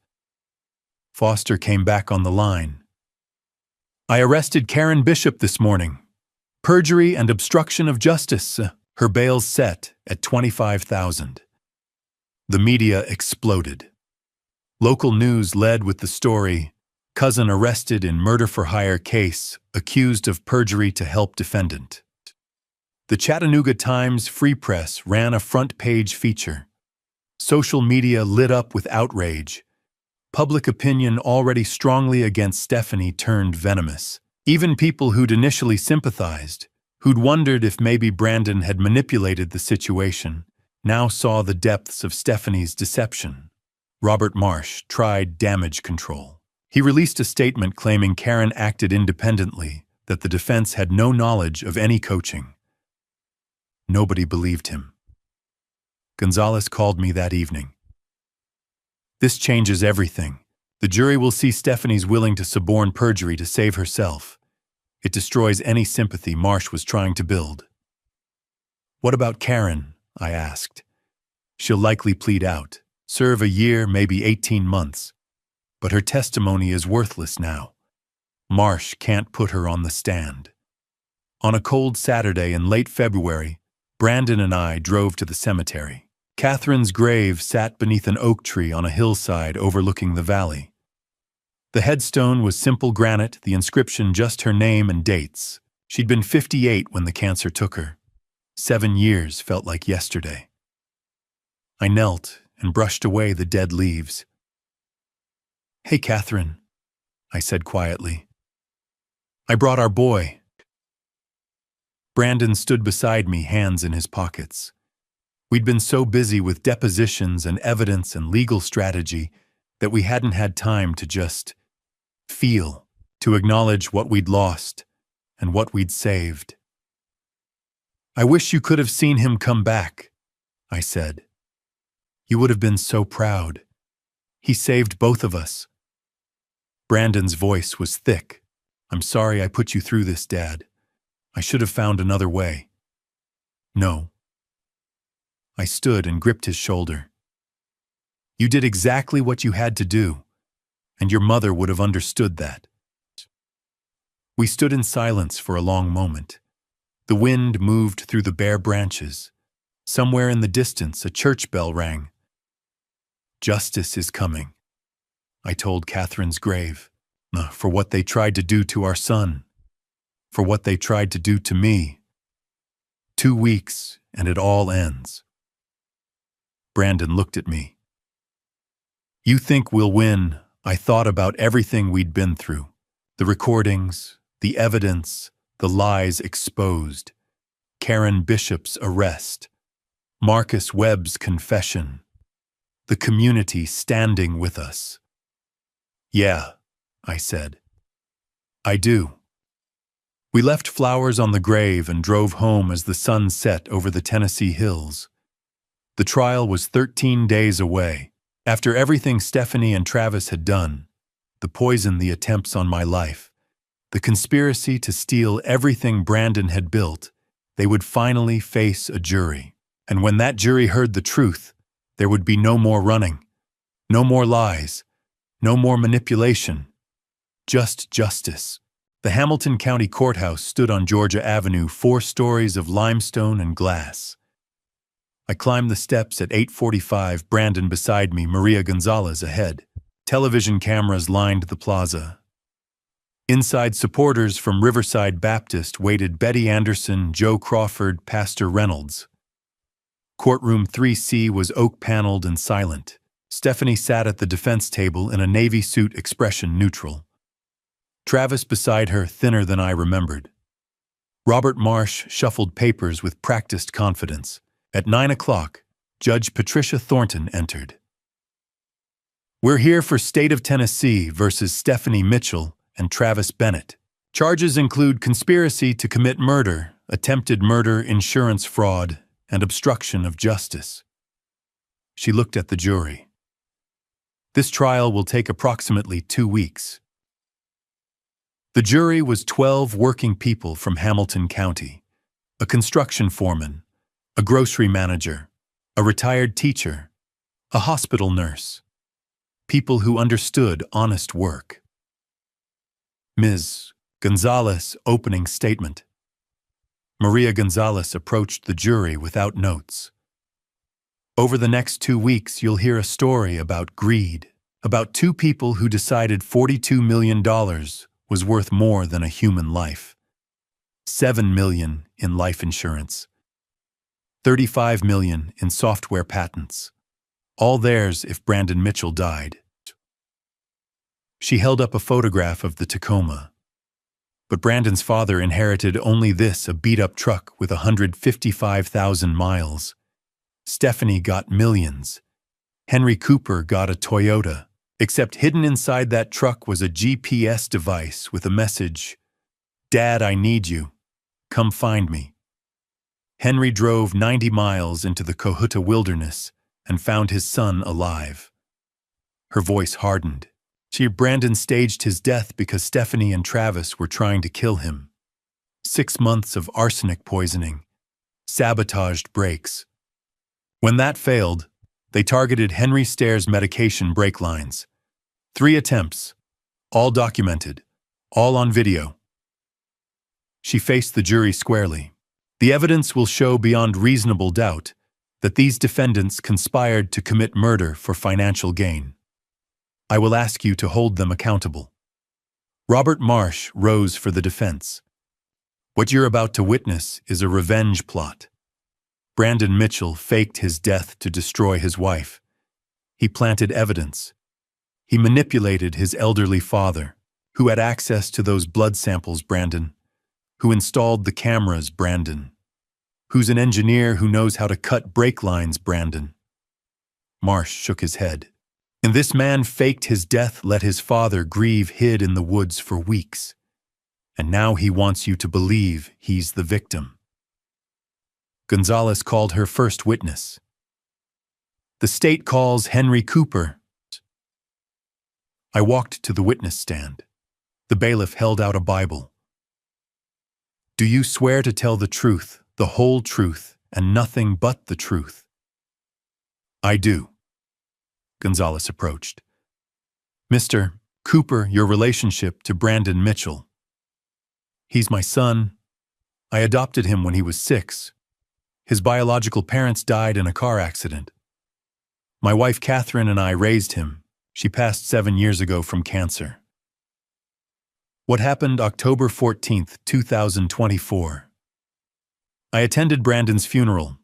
Foster came back on the line. I arrested Karen Bishop this morning. Perjury and obstruction of justice. Her bail's set at $25,000. The media exploded. Local news led with the story, cousin arrested in murder-for-hire case, accused of perjury to help defendant. The Chattanooga Times Free Press ran a front-page feature. Social media lit up with outrage. Public opinion already strongly against Stephanie turned venomous. Even people who'd initially sympathized, who'd wondered if maybe Brandon had manipulated the situation, now saw the depths of Stephanie's deception. Robert Marsh tried damage control. He released a statement claiming Karen acted independently, that the defense had no knowledge of any coaching. Nobody believed him. Gonzalez called me that evening. This changes everything. The jury will see Stephanie's willing to suborn perjury to save herself. It destroys any sympathy Marsh was trying to build. What about Karen? I asked. She'll likely plead out, serve a year, maybe 18 months. But her testimony is worthless now. Marsh can't put her on the stand. On a cold Saturday in late February, Brandon and I drove to the cemetery. Catherine's grave sat beneath an oak tree on a hillside overlooking the valley. The headstone was simple granite, the inscription just her name and dates. She'd been 58 when the cancer took her. 7 years felt like yesterday. I knelt and brushed away the dead leaves. Hey, Catherine, I said quietly. I brought our boy. Brandon stood beside me, hands in his pockets. We'd been so busy with depositions and evidence and legal strategy that we hadn't had time to just feel, to acknowledge what we'd lost and what we'd saved. I wish you could have seen him come back, I said. You would have been so proud. He saved both of us. Brandon's voice was thick. I'm sorry I put you through this, Dad. I should have found another way. No. I stood and gripped his shoulder. You did exactly what you had to do, and your mother would have understood that. We stood in silence for a long moment. The wind moved through the bare branches. Somewhere in the distance, a church bell rang. Justice is coming, I told Catherine's grave, for what they tried to do to our son, for what they tried to do to me. 2 weeks, and it all ends. Brandon looked at me. You think we'll win? I thought about everything we'd been through. The recordings, the evidence, the lies exposed. Karen Bishop's arrest. Marcus Webb's confession. The community standing with us. Yeah, I said. I do. We left flowers on the grave and drove home as the sun set over the Tennessee hills. The trial was 13 days away. After everything Stephanie and Travis had done, the poison, the attempts on my life, the conspiracy to steal everything Brandon had built, they would finally face a jury. And when that jury heard the truth, there would be no more running, no more lies, no more manipulation, just justice. The Hamilton County Courthouse stood on Georgia Avenue, 4 stories of limestone and glass. I climbed the steps at 8:45, Brandon beside me, Maria Gonzalez ahead. Television cameras lined the plaza. Inside, supporters from Riverside Baptist waited: Betty Anderson, Joe Crawford, Pastor Reynolds. Courtroom 3C was oak-paneled and silent. Stephanie sat at the defense table in a navy suit, expression neutral. Travis beside her, thinner than I remembered. Robert Marsh shuffled papers with practiced confidence. At 9 o'clock, Judge Patricia Thornton entered. "We're here for State of Tennessee versus Stephanie Mitchell and Travis Bennett. Charges include conspiracy to commit murder, attempted murder, insurance fraud, and obstruction of justice." She looked at the jury. "This trial will take approximately 2 weeks. The jury was 12 working people from Hamilton County: a construction foreman, a grocery manager, a retired teacher, a hospital nurse. People who understood honest work. Ms. Gonzalez, opening statement. Maria Gonzalez approached the jury without notes. "Over the next 2 weeks, you'll hear a story about greed, about 2 people who decided $42 million was worth more than a human life. $7 million in life insurance. $35 million in software patents. All theirs if Brandon Mitchell died." She held up a photograph of the Tacoma. But Brandon's father inherited only this, a beat-up truck with 155,000 miles. Stephanie got millions. Henry Cooper got a Toyota, except hidden inside that truck was a GPS device with a message: "Dad, I need you. Come find me." Henry drove 90 miles into the Cohuta wilderness and found his son alive. Her voice hardened. Brandon staged his death because Stephanie and Travis were trying to kill him. 6 months of arsenic poisoning, sabotaged brakes. When that failed, they targeted Henry Stairs' medication brake lines. 3 attempts, all documented, all on video. She faced the jury squarely. "The evidence will show beyond reasonable doubt that these defendants conspired to commit murder for financial gain. I will ask you to hold them accountable." Robert Marsh rose for the defense. "What you're about to witness is a revenge plot. Brandon Mitchell faked his death to destroy his wife. He planted evidence. He manipulated his elderly father, who had access to those blood samples, Brandon, who installed the cameras, Brandon, who's an engineer who knows how to cut brake lines, Brandon." Marsh shook his head. "And this man faked his death, let his father grieve, hid in the woods for weeks. And now he wants you to believe he's the victim." Gonzalez called her first witness. "The state calls Henry Cooper." I walked to the witness stand. The bailiff held out a Bible. "Do you swear to tell the truth, the whole truth, and nothing but the truth?" "I do." Gonzalez approached. "Mr. Cooper, your relationship to Brandon Mitchell." "He's my son. I adopted him when he was 6. His biological parents died in a car accident. My wife Catherine and I raised him. She passed 7 years ago from cancer." "What happened October 14th, 2024? "I attended Brandon's funeral.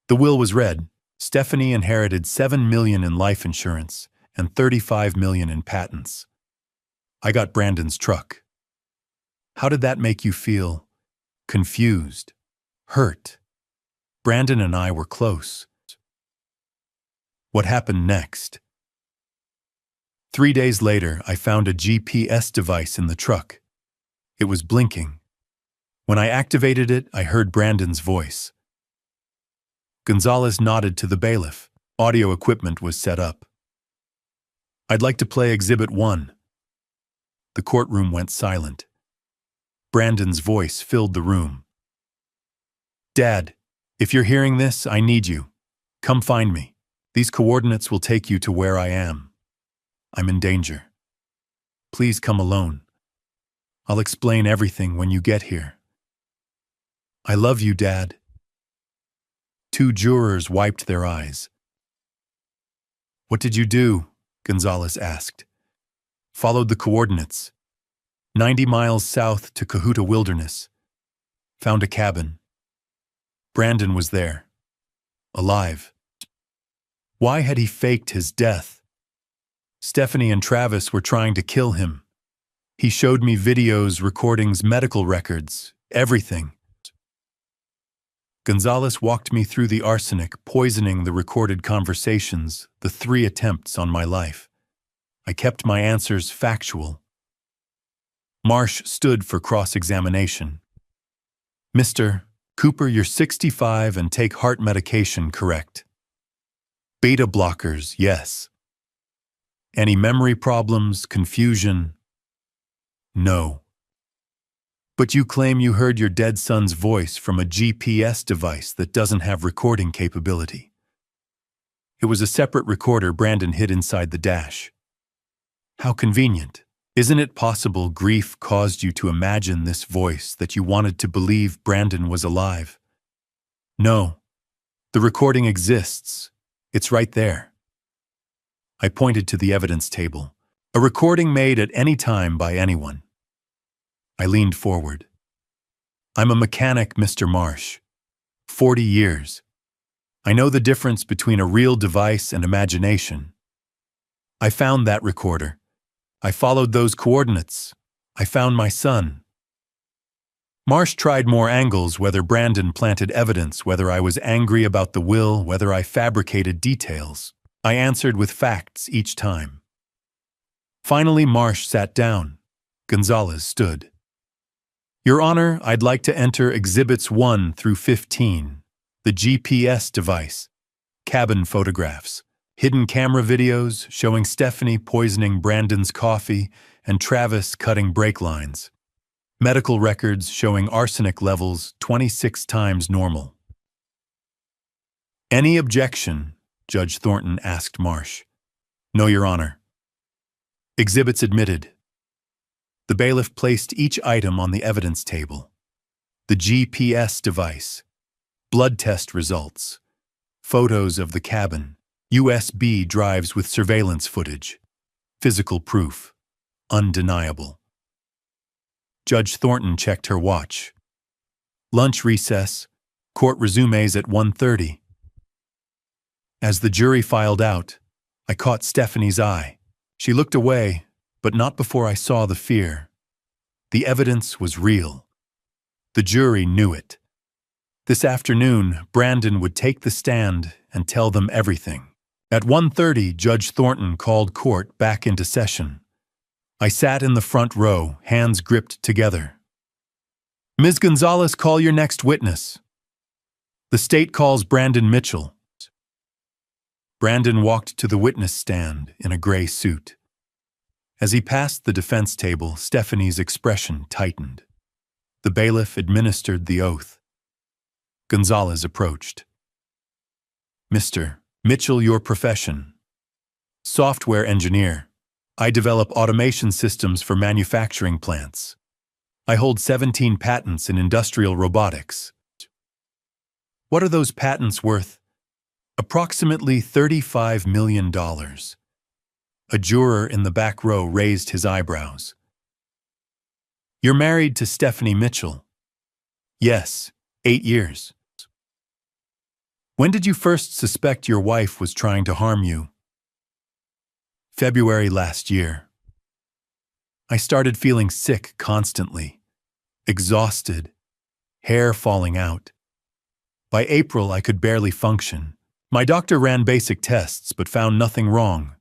The will was read. Stephanie inherited $7 million in life insurance and $35 million in patents. I got Brandon's truck." "How did that make you feel?" "Confused. Hurt. Brandon and I were close." "What happened next?" 3 days later, I found a GPS device in the truck. It was blinking. When I activated it, I heard Brandon's voice. Gonzalez nodded to the bailiff. Audio equipment was set up. "I'd like to play Exhibit 1. The courtroom went silent. Brandon's voice filled the room. "Dad, if you're hearing this, I need you. Come find me. These coordinates will take you to where I am. I'm in danger. Please come alone. I'll explain everything when you get here. I love you, Dad. Two jurors wiped their eyes. What did you do? Gonzalez asked. Followed the coordinates. 90 miles south to Cahuta Wilderness. Found a cabin. Brandon was there. Alive. Why had he faked his death? Stephanie and Travis were trying to kill him. He showed me videos, recordings, medical records, everything. Gonzalez walked me through the arsenic, poisoning the recorded conversations, the 3 attempts on my life. I kept my answers factual. Marsh stood for cross-examination. Mr. Cooper, you're 65 and take heart medication, correct? Beta blockers, yes. Any memory problems, confusion? No. But you claim you heard your dead son's voice from a GPS device that doesn't have recording capability. It was a separate recorder Brandon hid inside the dash. How convenient. Isn't it possible grief caused you to imagine this voice, that you wanted to believe Brandon was alive? No. The recording exists. It's right there. I pointed to the evidence table. A recording made at any time by anyone. I leaned forward. I'm a mechanic, Mr. Marsh. 40 years. I know the difference between a real device and imagination. I found that recorder. I followed those coordinates. I found my son. Marsh tried more angles, whether Brandon planted evidence, whether I was angry about the will, whether I fabricated details. I answered with facts each time. Finally, Marsh sat down. Gonzalez stood. Your Honor, I'd like to enter Exhibits 1 through 15, the GPS device, cabin photographs, hidden camera videos showing Stephanie poisoning Brandon's coffee and Travis cutting brake lines, medical records showing arsenic levels 26 times normal. Any objection? Judge Thornton asked Marsh. No, Your Honor. Exhibits admitted. The bailiff placed each item on the evidence table. The GPS device, blood test results, photos of the cabin, USB drives with surveillance footage, physical proof, undeniable. Judge Thornton checked her watch. Lunch recess, court resumes at 1:30. As the jury filed out, I caught Stephanie's eye. She looked away, but not before I saw the fear. The evidence was real. The jury knew it. This afternoon, Brandon would take the stand and tell them everything. At 1:30, Judge Thornton called court back into session. I sat in the front row, hands gripped together. Ms. Gonzalez, call your next witness. The state calls Brandon Mitchell. Brandon walked to the witness stand in a gray suit. As he passed the defense table, Stephanie's expression tightened. The bailiff administered the oath. Gonzalez approached. Mr. Mitchell, your profession. Software engineer. I develop automation systems for manufacturing plants. I hold 17 patents in industrial robotics. What are those patents worth? Approximately $35 million. A juror in the back row raised his eyebrows. You're married to Stephanie Mitchell? Yes, 8 years. When did you first suspect your wife was trying to harm you? February last year. I started feeling sick constantly, exhausted, hair falling out. By April, I could barely function. My doctor ran basic tests but found nothing wrong.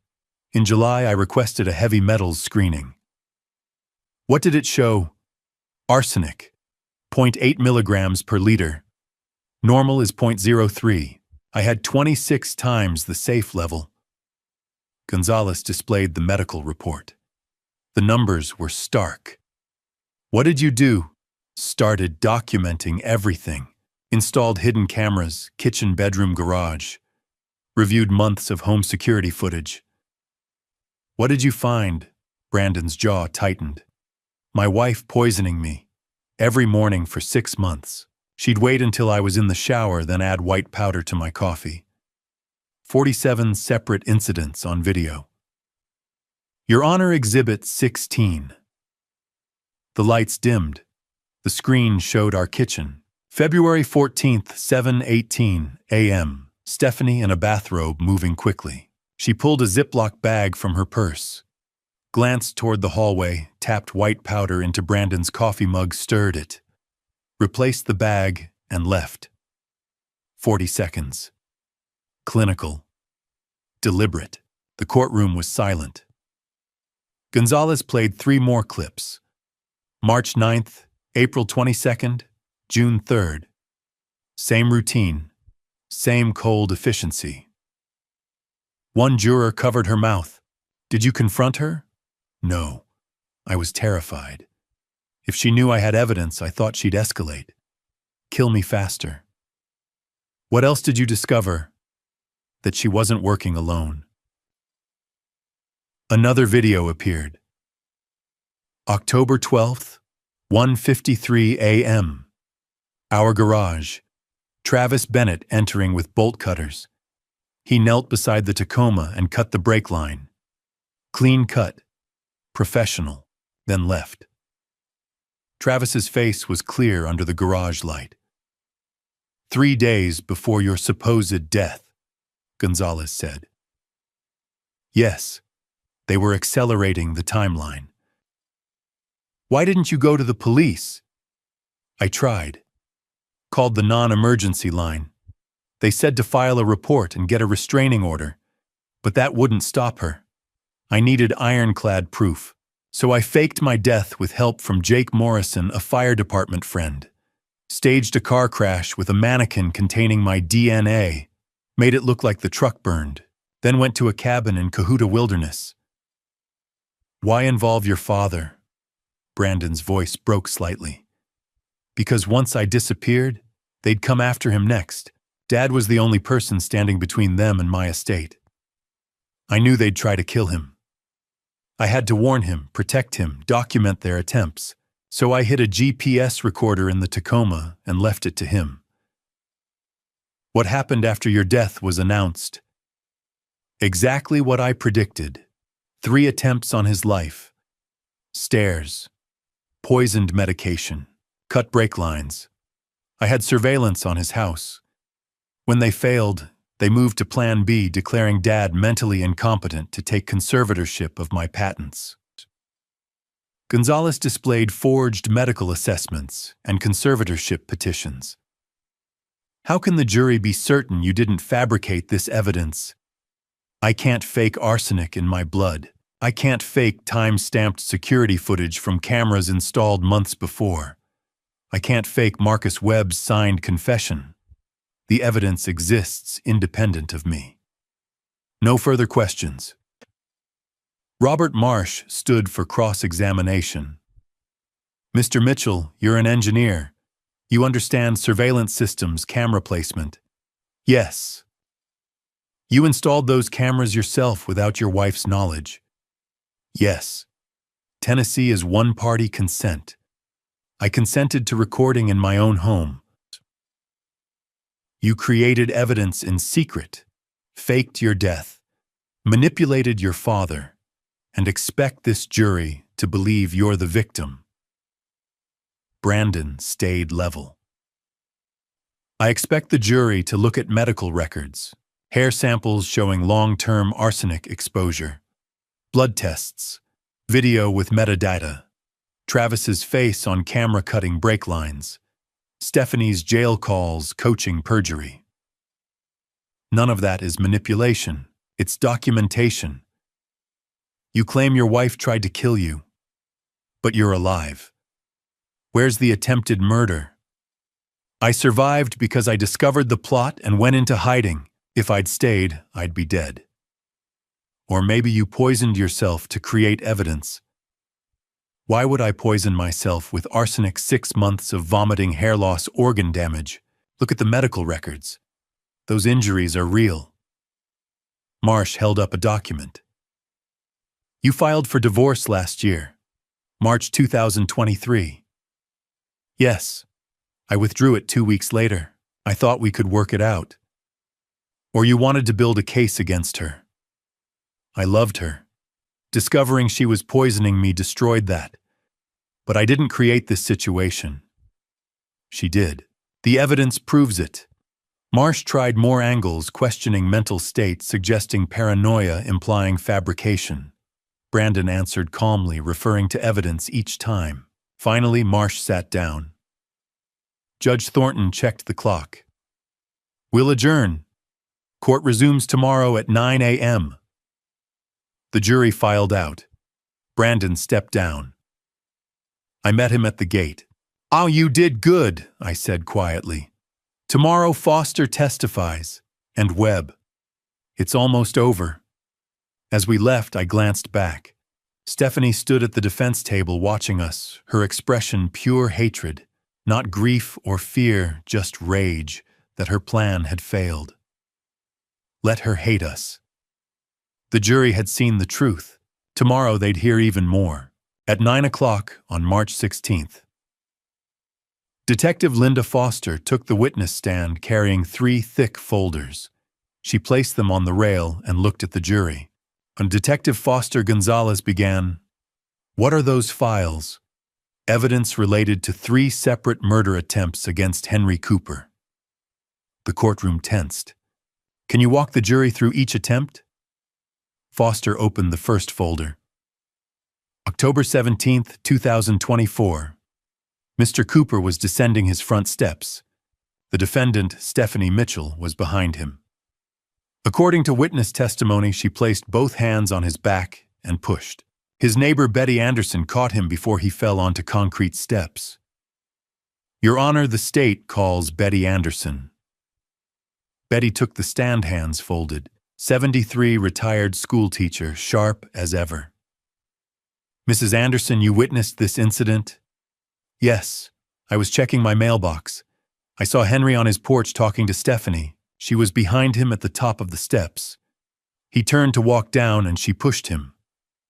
In July, I requested a heavy metals screening. What did it show? Arsenic, 0.8 milligrams per liter. Normal is 0.03. I had 26 times the safe level. Gonzalez displayed the medical report. The numbers were stark. What did you do? Started documenting everything. Installed hidden cameras, kitchen, bedroom, garage. Reviewed months of home security footage. What did you find? Brandon's jaw tightened. My wife poisoning me. Every morning for 6 months. She'd wait until I was in the shower, then add white powder to my coffee. 47 separate incidents on video. Your Honor, Exhibit 16. The lights dimmed. The screen showed our kitchen. February 14th, 7:18 a.m. Stephanie in a bathrobe moving quickly. She pulled a Ziploc bag from her purse, glanced toward the hallway, tapped white powder into Brandon's coffee mug, stirred it, replaced the bag, and left. 40 seconds. Clinical. Deliberate. The courtroom was silent. Gonzalez played 3 more clips. March 9th, April 22nd, June 3rd. Same routine. Same cold efficiency. One juror covered her mouth. Did you confront her? No. I was terrified. If she knew I had evidence, I thought she'd escalate. Kill me faster. What else did you discover? That she wasn't working alone. Another video appeared. October 12th, 1:53 a.m. Our garage. Travis Bennett entering with bolt cutters. He knelt beside the Tacoma and cut the brake line. Clean cut. Professional. Then left. Travis's face was clear under the garage light. 3 days before your supposed death, Gonzalez said. Yes, they were accelerating the timeline. Why didn't you go to the police? I tried. Called the non-emergency line. They said to file a report and get a restraining order, but that wouldn't stop her. I needed ironclad proof, so I faked my death with help from Jake Morrison, a fire department friend. Staged a car crash with a mannequin containing my DNA, made it look like the truck burned, then went to a cabin in Cahuta Wilderness. Why involve your father? Brandon's voice broke slightly. Because once I disappeared, they'd come after him next. Dad was the only person standing between them and my estate. I knew they'd try to kill him. I had to warn him, protect him, document their attempts, so I hid a GPS recorder in the Tacoma and left it to him. What happened after your death was announced. Exactly what I predicted. 3 attempts on his life. Stairs. Poisoned medication. Cut brake lines. I had surveillance on his house. When they failed, they moved to Plan B, declaring Dad mentally incompetent to take conservatorship of my patents. Gonzalez displayed forged medical assessments and conservatorship petitions. How can the jury be certain you didn't fabricate this evidence? I can't fake arsenic in my blood. I can't fake time-stamped security footage from cameras installed months before. I can't fake Marcus Webb's signed confession. The evidence exists independent of me. No further questions. Robert Marsh stood for cross-examination. Mr. Mitchell, you're an engineer. You understand surveillance systems, camera placement. Yes. You installed those cameras yourself without your wife's knowledge. Yes. Tennessee is one-party consent. I consented to recording in my own home. You created evidence in secret, faked your death, manipulated your father, and expect this jury to believe you're the victim. Brandon stayed level. I expect the jury to look at medical records, hair samples showing long-term arsenic exposure, blood tests, video with metadata, Travis's face on camera cutting brake lines, Stephanie's jail calls coaching perjury. None of that is manipulation. It's documentation. You claim your wife tried to kill you, but you're alive. Where's the attempted murder? I survived because I discovered the plot and went into hiding. If I'd stayed, I'd be dead. Or maybe you poisoned yourself to create evidence. Why would I poison myself with arsenic? 6 months of vomiting, hair loss, organ damage. Look at the medical records. Those injuries are real. Marsh held up a document. You filed for divorce last year. March 2023. Yes, I withdrew it 2 weeks later. I thought we could work it out. Or you wanted to build a case against her. I loved her. Discovering she was poisoning me destroyed that. But I didn't create this situation. She did. The evidence proves it. Marsh tried more angles, questioning mental state, suggesting paranoia, implying fabrication. Brandon answered calmly, referring to evidence each time. Finally, Marsh sat down. Judge Thornton checked the clock. We'll adjourn. Court resumes tomorrow at 9 a.m. The jury filed out. Brandon stepped down. I met him at the gate. "Oh, you did good," I said quietly. "Tomorrow Foster testifies, and Webb. It's almost over." As we left, I glanced back. Stephanie stood at the defense table watching us, her expression pure hatred, not grief or fear, just rage that her plan had failed. Let her hate us. The jury had seen the truth. Tomorrow they'd hear even more. At 9 o'clock on March 16th. Detective Linda Foster took the witness stand carrying 3 thick folders. She placed them on the rail and looked at the jury. And Detective Foster Gonzalez began, "What are those files?" Evidence related to 3 separate murder attempts against Henry Cooper. The courtroom tensed. "Can you walk the jury through each attempt?" Foster opened the first folder. October 17th, 2024. Mr. Cooper was descending his front steps. The defendant, Stephanie Mitchell, was behind him. According to witness testimony, she placed both hands on his back and pushed. His neighbor Betty Anderson caught him before he fell onto concrete steps. Your Honor, the state calls Betty Anderson. Betty took the stand, hands folded. 73, retired schoolteacher, sharp as ever. Mrs. Anderson, you witnessed this incident? Yes, I was checking my mailbox. I saw Henry on his porch talking to Stephanie. She was behind him at the top of the steps. He turned to walk down and she pushed him,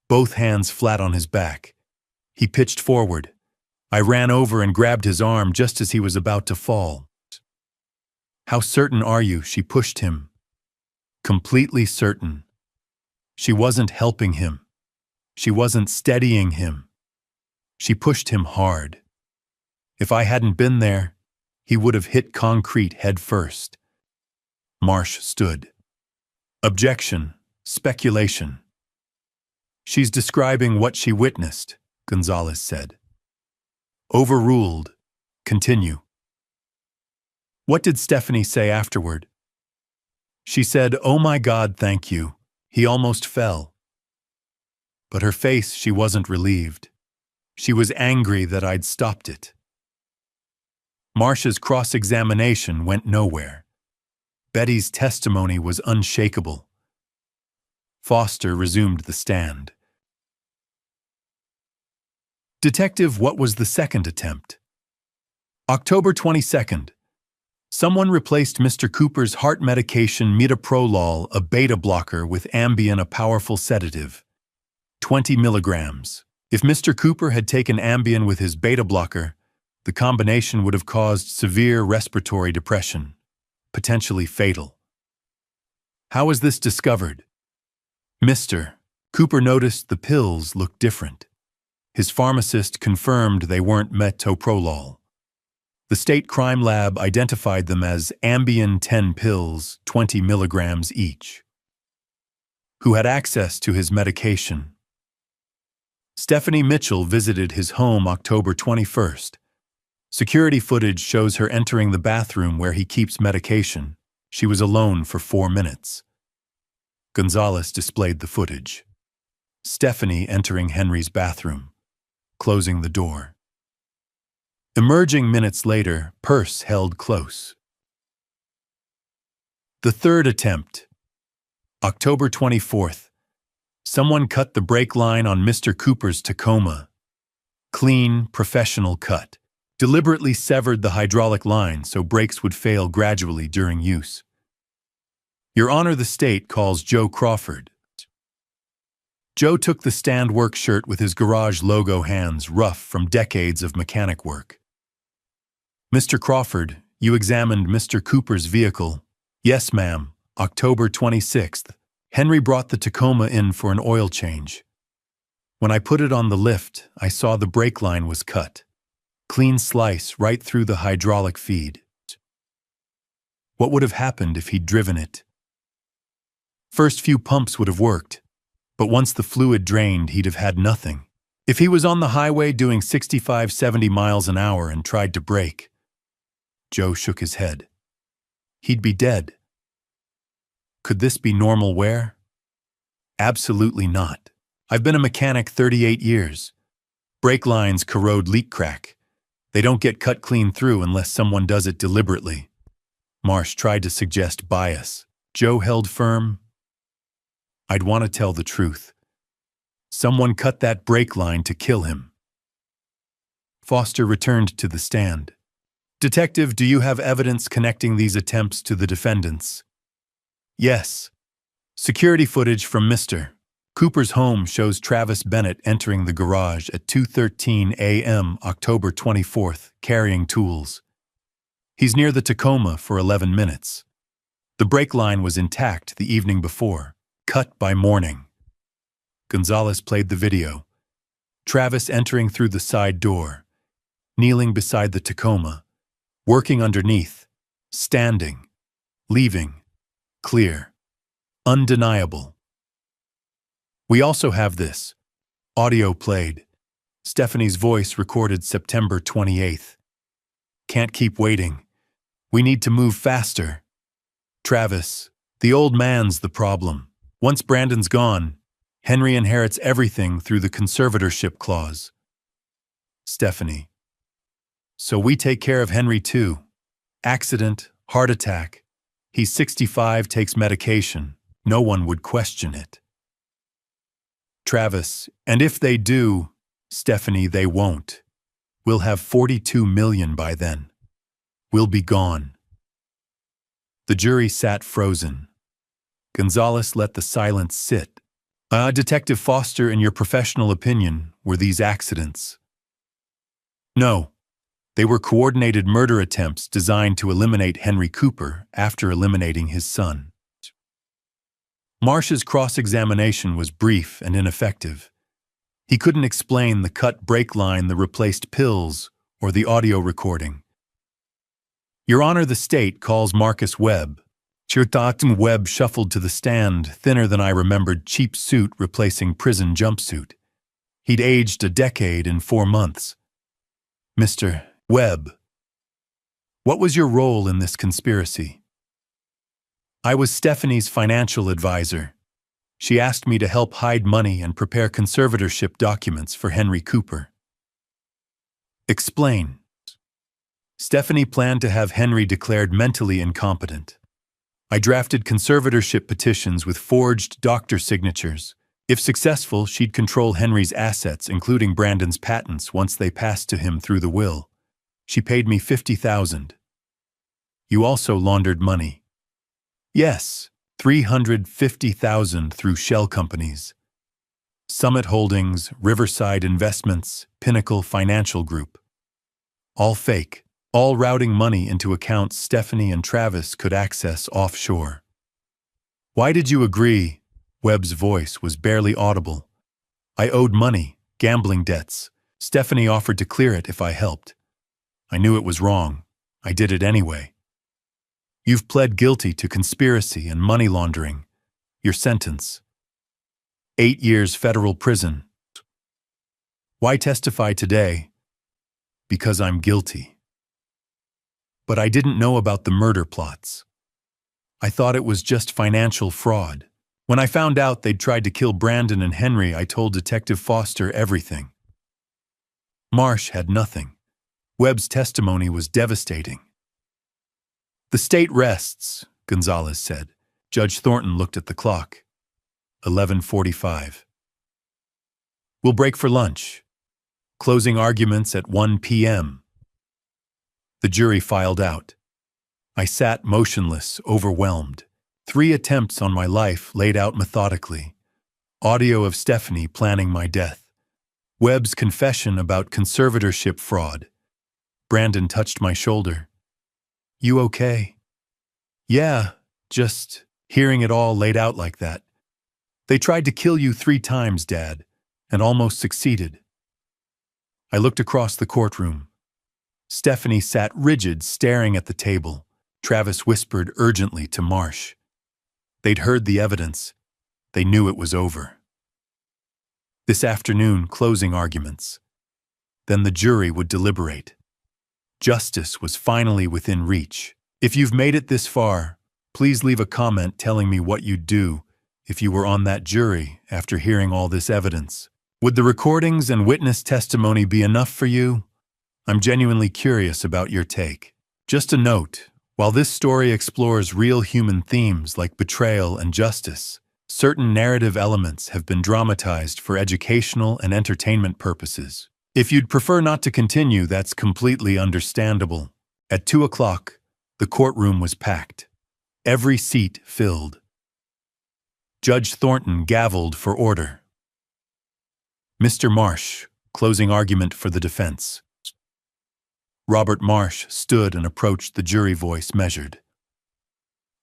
both hands flat on his back. He pitched forward. I ran over and grabbed his arm just as he was about to fall. How certain are you? She pushed him. Completely certain. She wasn't helping him. She wasn't steadying him. She pushed him hard. If I hadn't been there, he would have hit concrete head first. Marsh stood. Objection. Speculation. She's describing what she witnessed, Gonzalez said. Overruled. Continue. What did Stephanie say afterward? She said, "Oh my God, thank you. He almost fell." But her face, she wasn't relieved. She was angry that I'd stopped it. Marsh's cross-examination went nowhere. Betty's testimony was unshakable. Foster resumed the stand. Detective, what was the second attempt? October 22nd. Someone replaced Mr. Cooper's heart medication metoprolol, a beta blocker, with Ambien, a powerful sedative. 20 milligrams. If Mr. Cooper had taken Ambien with his beta blocker, the combination would have caused severe respiratory depression, potentially fatal. How was this discovered? Mr. Cooper noticed the pills looked different. His pharmacist confirmed they weren't metoprolol. The state crime lab identified them as Ambien 10 pills, 20 milligrams each. Who had access to his medication? Stephanie Mitchell visited his home October 21st. Security footage shows her entering the bathroom where he keeps medication. She was alone for 4 minutes. Gonzalez displayed the footage. Stephanie entering Henry's bathroom, closing the door. Emerging minutes later, purse held close. The third attempt. October 24th. Someone cut the brake line on Mr. Cooper's Tacoma. Clean, professional cut. Deliberately severed the hydraulic line so brakes would fail gradually during use. Your Honor, the state calls Joe Crawford. Joe took the stand work shirt with his garage logo hands rough from decades of mechanic work. Mr. Crawford, you examined Mr. Cooper's vehicle. Yes, ma'am. October 26th. Henry brought the Tacoma in for an oil change. When I put it on the lift, I saw the brake line was cut. Clean slice right through the hydraulic feed. What would have happened if he'd driven it? First few pumps would have worked, but once the fluid drained, he'd have had nothing. If he was on the highway doing 65-70 miles an hour and tried to brake, Joe shook his head. He'd be dead. Could this be normal wear? Absolutely not. I've been a mechanic 38 years. Brake lines corrode leak crack. They don't get cut clean through unless someone does it deliberately. Marsh tried to suggest bias. Joe held firm. I'd want to tell the truth. Someone cut that brake line to kill him. Foster returned to the stand. Detective, do you have evidence connecting these attempts to the defendants? Yes. Security footage from Mr. Cooper's home shows Travis Bennett entering the garage at 2:13 a.m. October 24th, carrying tools. He's near the Tacoma for 11 minutes. The brake line was intact the evening before, cut by morning. Gonzalez played the video. Travis entering through the side door, kneeling beside the Tacoma, working underneath, standing, leaving, clear, undeniable. We also have this. Audio played. Stephanie's voice recorded September 28th. Can't keep waiting. We need to move faster. Travis, the old man's the problem. Once Brandon's gone, Henry inherits everything through the conservatorship clause. Stephanie. So we take care of Henry too. Accident, heart attack. He's 65, takes medication. No one would question it. Travis, and if they do, Stephanie, they won't. We'll have 42 million by then. We'll be gone. The jury sat frozen. Gonzalez let the silence sit. Detective Foster, in your professional opinion, were these accidents? No. They were coordinated murder attempts designed to eliminate Henry Cooper after eliminating his son. Marsh's cross-examination was brief and ineffective. He couldn't explain the cut brake line, the replaced pills, or the audio recording. Your Honor, the state calls Marcus Webb. Chirtatum Webb shuffled to the stand, thinner than I remembered, cheap suit replacing prison jumpsuit. He'd aged a decade in 4 months. Mr. Webb, what was your role in this conspiracy? I was Stephanie's financial advisor. She asked me to help hide money and prepare conservatorship documents for Henry Cooper. Explain. Stephanie planned to have Henry declared mentally incompetent. I drafted conservatorship petitions with forged doctor signatures. If successful, she'd control Henry's assets, including Brandon's patents, once they passed to him through the will. She paid me $50,000. You also laundered money. Yes, $350,000 through shell companies. Summit Holdings, Riverside Investments, Pinnacle Financial Group. All fake, all routing money into accounts Stephanie and Travis could access offshore. Why did you agree? Webb's voice was barely audible. I owed money, gambling debts. Stephanie offered to clear it if I helped. I knew it was wrong. I did it anyway. You've pled guilty to conspiracy and money laundering. Your sentence: 8 years federal prison. Why testify today? Because I'm guilty. But I didn't know about the murder plots. I thought it was just financial fraud. When I found out they'd tried to kill Brandon and Henry, I told Detective Foster everything. Marsh had nothing. Webb's testimony was devastating. The state rests, Gonzalez said. Judge Thornton looked at the clock. 11:45. We'll break for lunch. Closing arguments at 1 p.m. The jury filed out. I sat motionless, overwhelmed. 3 attempts on my life laid out methodically. Audio of Stephanie planning my death. Webb's confession about conservatorship fraud. Brandon touched my shoulder. You okay? Yeah, just hearing it all laid out like that. They tried to kill you 3 times, Dad, and almost succeeded. I looked across the courtroom. Stephanie sat rigid, staring at the table. Travis whispered urgently to Marsh. They'd heard the evidence. They knew it was over. This afternoon, closing arguments. Then the jury would deliberate. Justice was finally within reach. If you've made it this far, please leave a comment telling me what you'd do if you were on that jury after hearing all this evidence. Would the recordings and witness testimony be enough for you? I'm genuinely curious about your take. Just a note, while this story explores real human themes like betrayal and justice, certain narrative elements have been dramatized for educational and entertainment purposes. If you'd prefer not to continue, that's completely understandable. At 2 o'clock, the courtroom was packed. Every seat filled. Judge Thornton gavelled for order. Mr. Marsh, closing argument for the defense. Robert Marsh stood and approached the jury, voice measured.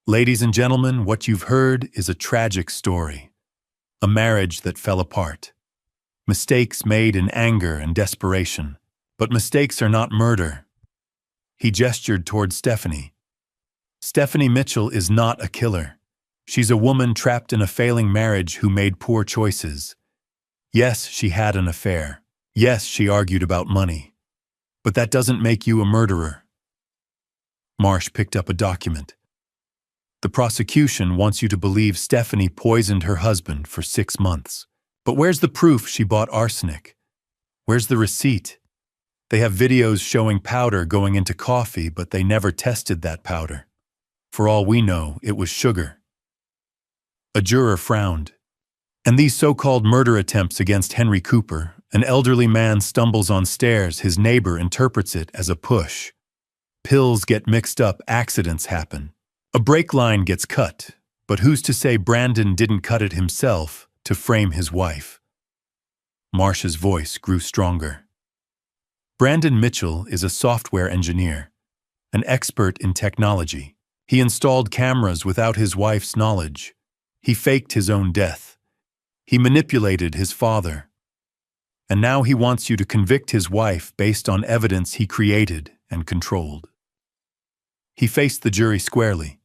Ladies and gentlemen, what you've heard is a tragic story. A marriage that fell apart. Mistakes made in anger and desperation. But mistakes are not murder. He gestured toward Stephanie. Stephanie Mitchell is not a killer. She's a woman trapped in a failing marriage who made poor choices. Yes, she had an affair. Yes, she argued about money. But that doesn't make you a murderer. Marsh picked up a document. The prosecution wants you to believe Stephanie poisoned her husband for 6 months. But where's the proof she bought arsenic? Where's the receipt? They have videos showing powder going into coffee, but they never tested that powder. For all we know, it was sugar. A juror frowned. And these so-called murder attempts against Henry Cooper, an elderly man stumbles on stairs, his neighbor interprets it as a push. Pills get mixed up, accidents happen. A brake line gets cut, but who's to say Brandon didn't cut it himself to frame his wife? Marsh's voice grew stronger. Brandon Mitchell is a software engineer, an expert in technology. He installed cameras without his wife's knowledge. He faked his own death. He manipulated his father. And now he wants you to convict his wife based on evidence he created and controlled. He faced the jury squarely.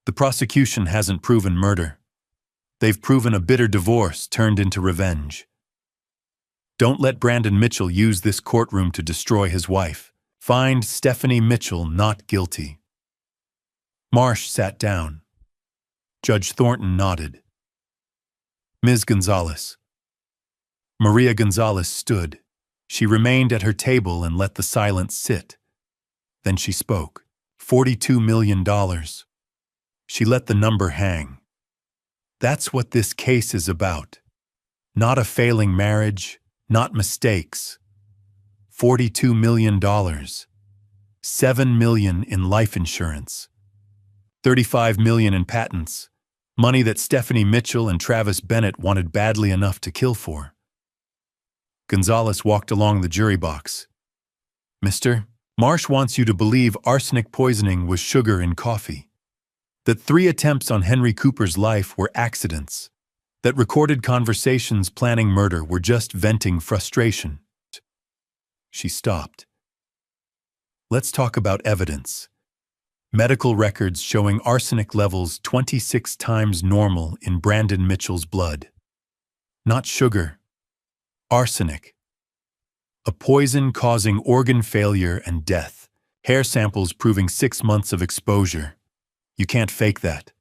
The prosecution hasn't proven murder. They've proven a bitter divorce turned into revenge. Don't let Brandon Mitchell use this courtroom to destroy his wife. Find Stephanie Mitchell not guilty. Marsh sat down. Judge Thornton nodded. Ms. Gonzalez. Maria Gonzalez stood. She remained at her table and let the silence sit. Then she spoke. $42 million. She let the number hang. That's what this case is about. Not a failing marriage, not mistakes. $42 million. $7 million in life insurance. $35 million in patents. Money that Stephanie Mitchell and Travis Bennett wanted badly enough to kill for. Gonzalez walked along the jury box. Mr. Marsh wants you to believe arsenic poisoning was sugar in coffee. That 3 attempts on Henry Cooper's life were accidents. That recorded conversations planning murder were just venting frustration. She stopped. Let's talk about evidence. Medical records showing arsenic levels 26 times normal in Brandon Mitchell's blood. Not sugar. Arsenic. A poison causing organ failure and death. Hair samples proving 6 months of exposure. You can't fake that.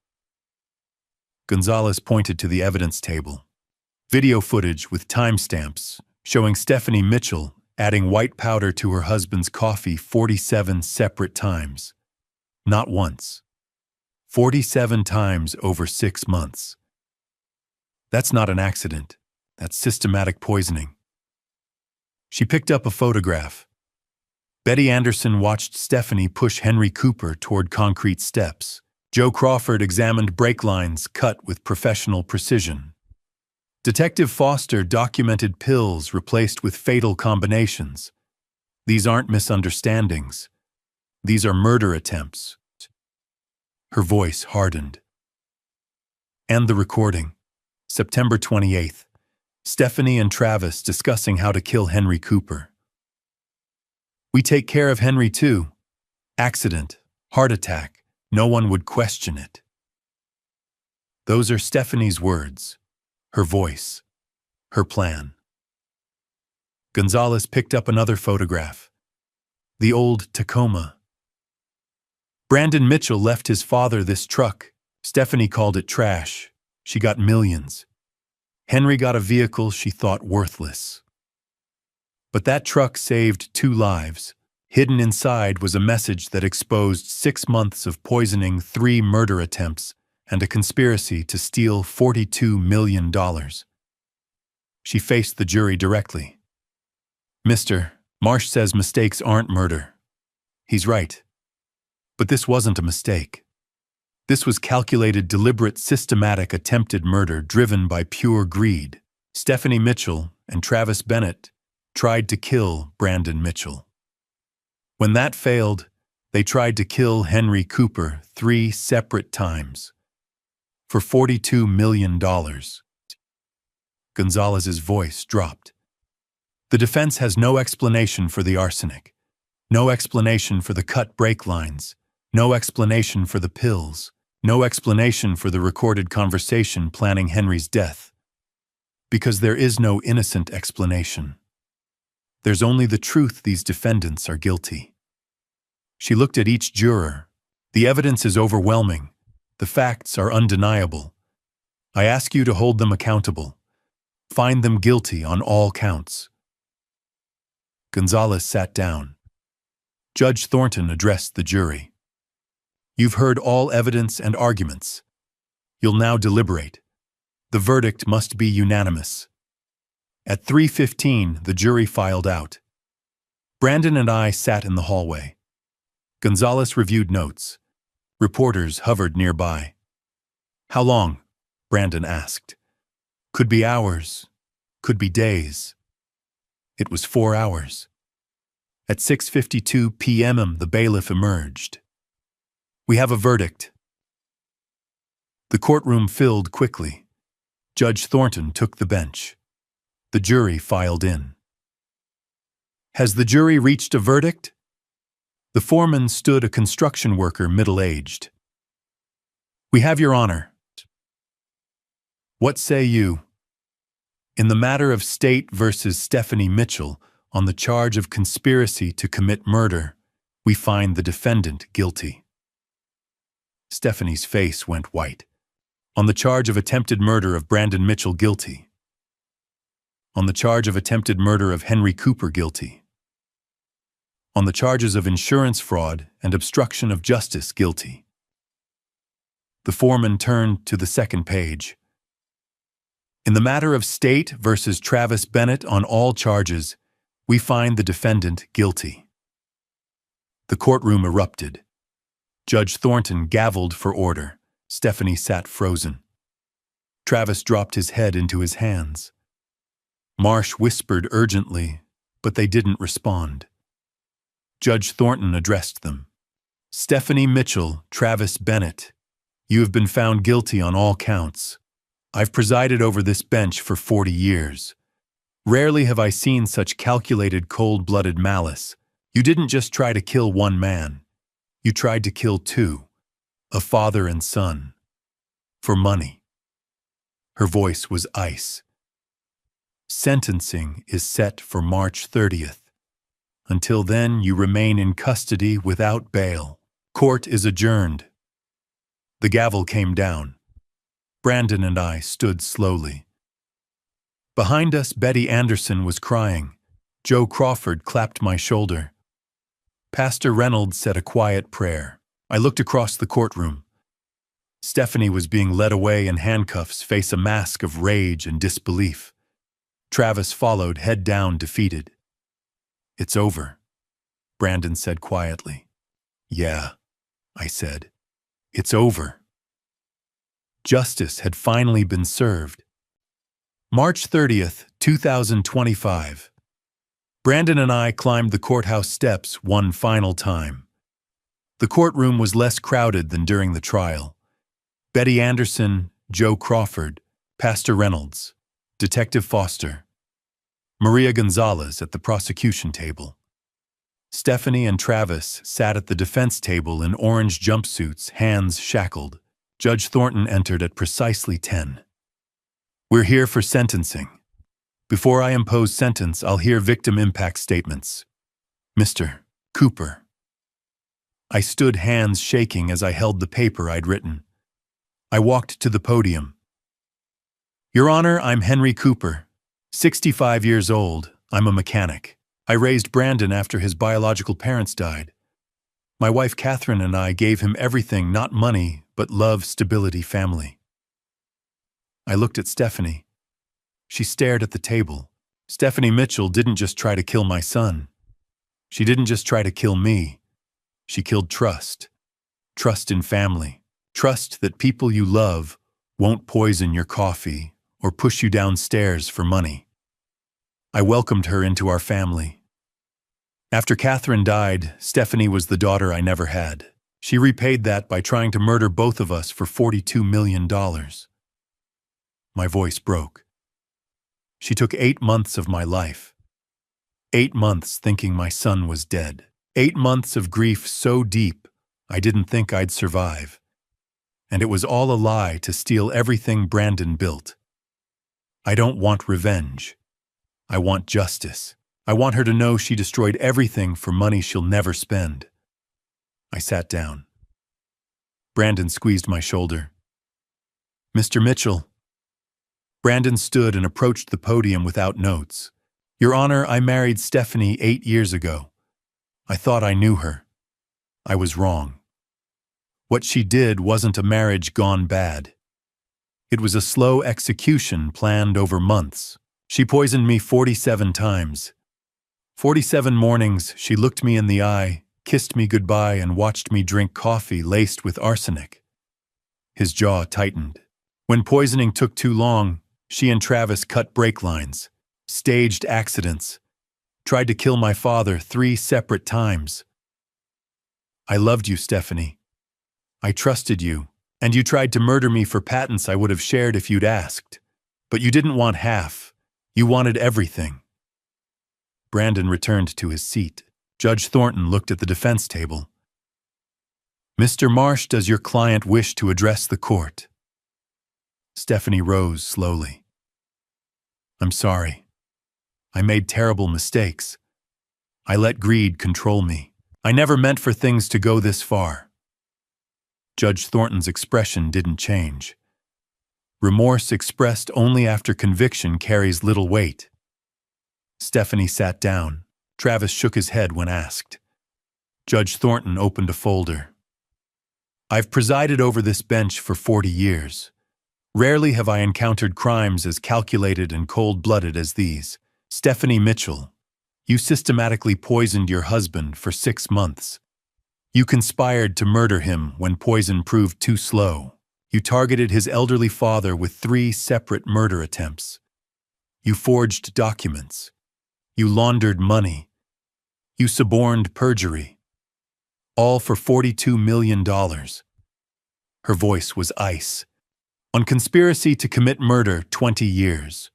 Gonzalez pointed to the evidence table. Video footage with timestamps showing Stephanie Mitchell adding white powder to her husband's coffee 47 separate times. Not once. 47 times over 6 months. That's not an accident. That's systematic poisoning. She picked up a photograph. Betty Anderson watched Stephanie push Henry Cooper toward concrete steps. Joe Crawford examined brake lines cut with professional precision. Detective Foster documented pills replaced with fatal combinations. These aren't misunderstandings. These are murder attempts. Her voice hardened. And the recording. September 28th. Stephanie and Travis discussing how to kill Henry Cooper. We take care of Henry too. Accident, heart attack, no one would question it. Those are Stephanie's words, her voice, her plan. Gonzalez picked up another photograph. The old Tacoma. Brandon Mitchell left his father this truck. Stephanie called it trash. She got millions. Henry got a vehicle she thought worthless. But that truck saved 2 lives. Hidden inside was a message that exposed 6 months of poisoning, 3 murder attempts, and a conspiracy to steal $42 million. She faced the jury directly. Mr. Marsh says mistakes aren't murder. He's right. But this wasn't a mistake. This was calculated, deliberate, systematic, attempted murder driven by pure greed. Stephanie Mitchell and Travis Bennett tried to kill Brandon Mitchell. When that failed, they tried to kill Henry Cooper 3 separate times for $42 million. Gonzalez's voice dropped. The defense has no explanation for the arsenic, no explanation for the cut brake lines, no explanation for the pills, no explanation for the recorded conversation planning Henry's death. Because there is no innocent explanation. There's only the truth: these defendants are guilty. She looked at each juror. The evidence is overwhelming. The facts are undeniable. I ask you to hold them accountable. Find them guilty on all counts. Gonzalez sat down. Judge Thornton addressed the jury. You've heard all evidence and arguments. You'll now deliberate. The verdict must be unanimous. At 3:15, the jury filed out. Brandon and I sat in the hallway. Gonzalez reviewed notes. Reporters hovered nearby. How long? Brandon asked. Could be hours. Could be days. It was 4 hours. At 6:52 p.m. the bailiff emerged. We have a verdict. The courtroom filled quickly. Judge Thornton took the bench. The jury filed in. Has the jury reached a verdict? The foreman stood, a construction worker, middle-aged. We have, Your Honor. What say you? In the matter of State versus Stephanie Mitchell, on the charge of conspiracy to commit murder, we find the defendant guilty. Stephanie's face went white. On the charge of attempted murder of Brandon Mitchell, guilty. On the charge of attempted murder of Henry Cooper, guilty. On the charges of insurance fraud and obstruction of justice, guilty. The foreman turned to the second page. In the matter of State versus Travis Bennett, on all charges, we find the defendant guilty. The courtroom erupted. Judge Thornton gavelled for order. Stephanie sat frozen. Travis dropped his head into his hands. Marsh whispered urgently, but they didn't respond. Judge Thornton addressed them. Stephanie Mitchell, Travis Bennett, you have been found guilty on all counts. I've presided over this bench for 40 years. Rarely have I seen such calculated, cold-blooded malice. You didn't just try to kill one man. You tried to kill 2, a father and son, for money. Her voice was ice. Sentencing is set for March 30th. Until then, you remain in custody without bail. Court is adjourned. The gavel came down. Brandon and I stood slowly. Behind us, Betty Anderson was crying. Joe Crawford clapped my shoulder. Pastor Reynolds said a quiet prayer. I looked across the courtroom. Stephanie was being led away in handcuffs, face a mask of rage and disbelief. Travis followed, head down, defeated. It's over, Brandon said quietly. Yeah, I said. It's over. Justice had finally been served. March 30th, 2025. Brandon and I climbed the courthouse steps one final time. The courtroom was less crowded than during the trial. Betty Anderson, Joe Crawford, Pastor Reynolds, Detective Foster, Maria Gonzalez at the prosecution table. Stephanie and Travis sat at the defense table in orange jumpsuits, hands shackled. Judge Thornton entered at precisely 10. "We're here for sentencing. Before I impose sentence, I'll hear victim impact statements. Mr. Cooper." I stood, hands shaking as I held the paper I'd written. I walked to the podium. "Your Honor, I'm Henry Cooper, 65 years old. I'm a mechanic. I raised Brandon after his biological parents died. My wife Catherine and I gave him everything, not money, but love, stability, family." I looked at Stephanie. She stared at the table. Stephanie Mitchell didn't just try to kill my son. She didn't just try to kill me. She killed trust. Trust in family. Trust that people you love won't poison your coffee or push you downstairs for money. I welcomed her into our family. After Catherine died, Stephanie was the daughter I never had. She repaid that by trying to murder both of us for $42 million. My voice broke. She took 8 months of my life. 8 months thinking my son was dead. 8 months of grief so deep I didn't think I'd survive. And it was all a lie to steal everything Brandon built. I don't want revenge. I want justice. I want her to know she destroyed everything for money she'll never spend. I sat down. Brandon squeezed my shoulder. "Mr. Mitchell." Brandon stood and approached the podium without notes. "Your Honor, I married Stephanie 8 years ago. I thought I knew her. I was wrong. What she did wasn't a marriage gone bad. It was a slow execution planned over months. She poisoned me 47 times. 47 mornings she looked me in the eye, kissed me goodbye, and watched me drink coffee laced with arsenic." His jaw tightened. "When poisoning took too long, she and Travis cut brake lines, staged accidents, tried to kill my father 3 separate times. I loved you, Stephanie. I trusted you, and you tried to murder me for patents I would have shared if you'd asked. But you didn't want half. You wanted everything." Brandon returned to his seat. Judge Thornton looked at the defense table. "Mr. Marsh, does your client wish to address the court?" Stephanie rose slowly. "I'm sorry. I made terrible mistakes. I let greed control me. I never meant for things to go this far." Judge Thornton's expression didn't change. Remorse expressed only after conviction carries little weight. Stephanie sat down. Travis shook his head when asked. Judge Thornton opened a folder. "I've presided over this bench for 40 years. Rarely have I encountered crimes as calculated and cold-blooded as these. Stephanie Mitchell, you systematically poisoned your husband for 6 months. You conspired to murder him when poison proved too slow. You targeted his elderly father with 3 separate murder attempts. You forged documents. You laundered money. You suborned perjury. All for $42 million. Her voice was ice. "On conspiracy to commit murder, 20 years.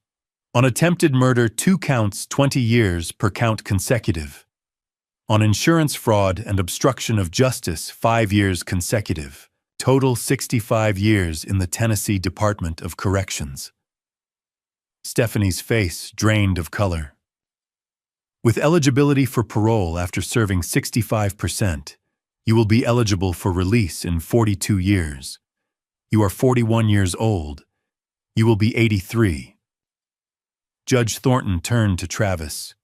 On attempted murder, 2 counts, 20 years per count consecutive. On insurance fraud and obstruction of justice, 5 years consecutive. Total 65 years in the Tennessee Department of Corrections." Stephanie's face drained of color. "With eligibility for parole after serving 65%, you will be eligible for release in 42 years. You are 41 years old. You will be 83. Judge Thornton turned to Travis.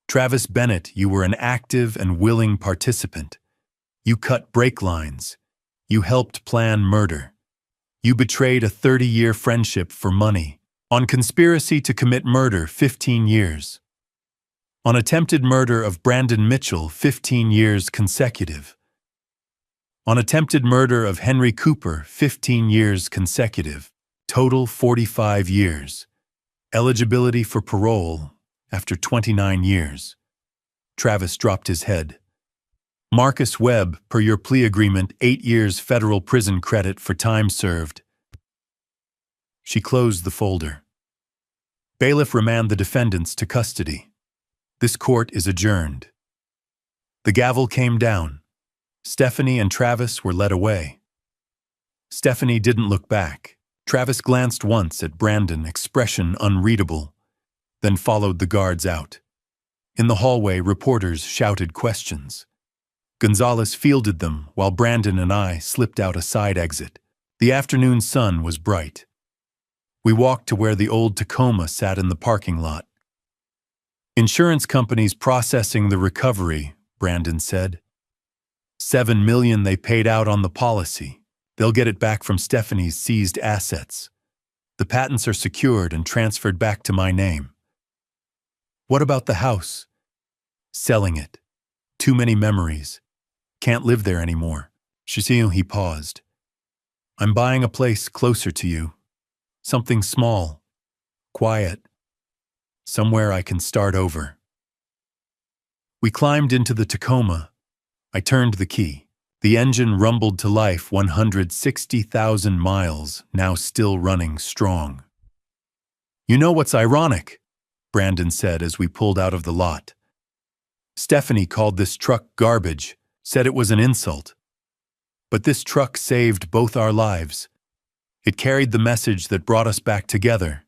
"Travis Bennett, you were an active and willing participant. You cut brake lines. You helped plan murder. You betrayed a 30-year friendship for money. On conspiracy to commit murder, 15 years. On attempted murder of Brandon Mitchell, 15 years consecutive. On attempted murder of Henry Cooper, 15 years consecutive. Total 45 years. Eligibility for parole after 29 years. Travis dropped his head. Marcus Webb, per your plea agreement, 8 years federal prison credit for time served. She closed the folder. Bailiff remand the defendants to custody. This court is adjourned. The gavel came down. Stephanie and Travis were led away. Stephanie didn't look back. Travis glanced once at Brandon, expression unreadable, then followed the guards out. In the hallway, reporters shouted questions. Gonzalez fielded them while Brandon and I slipped out a side exit. The afternoon sun was bright. We walked to where the old Tacoma sat in the parking lot. Insurance companies processing the recovery, Brandon said. $7 million they paid out on the policy. They'll get it back from Stephanie's seized assets. The patents are secured and transferred back to my name. What about the house? Selling it. Too many memories. Can't live there anymore. He paused. I'm buying a place closer to you. Something small. Quiet. Somewhere I can start over. We climbed into the Tacoma. I turned the key. The engine rumbled to life 160,000 miles, now still running strong. You know what's ironic? Brandon said as we pulled out of the lot. Stephanie called this truck garbage, said it was an insult. But this truck saved both our lives. It carried the message that brought us back together.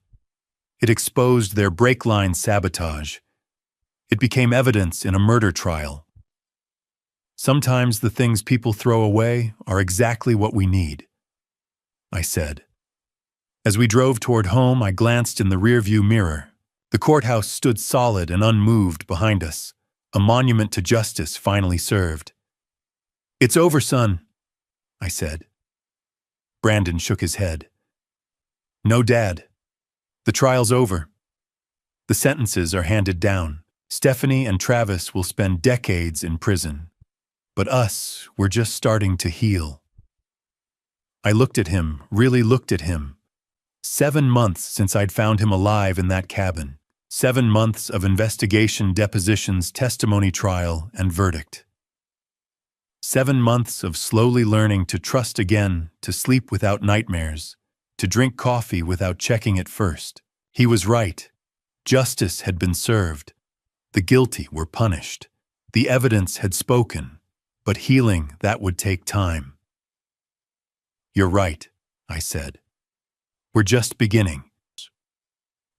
It exposed their brake line sabotage. It became evidence in a murder trial. Sometimes the things people throw away are exactly what we need, I said. As we drove toward home, I glanced in the rearview mirror. The courthouse stood solid and unmoved behind us, a monument to justice finally served. It's over, son, I said. Brandon shook his head. No, Dad. The trial's over. The sentences are handed down. Stephanie and Travis will spend decades in prison. But us, we're just starting to heal. I looked at him, really looked at him. 7 months since I'd found him alive in that cabin. 7 months of investigation, depositions, testimony, trial, and verdict. 7 months of slowly learning to trust again, to sleep without nightmares, to drink coffee without checking it first. He was right. Justice had been served. The guilty were punished. The evidence had spoken. But healing, that would take time. You're right, I said. We're just beginning.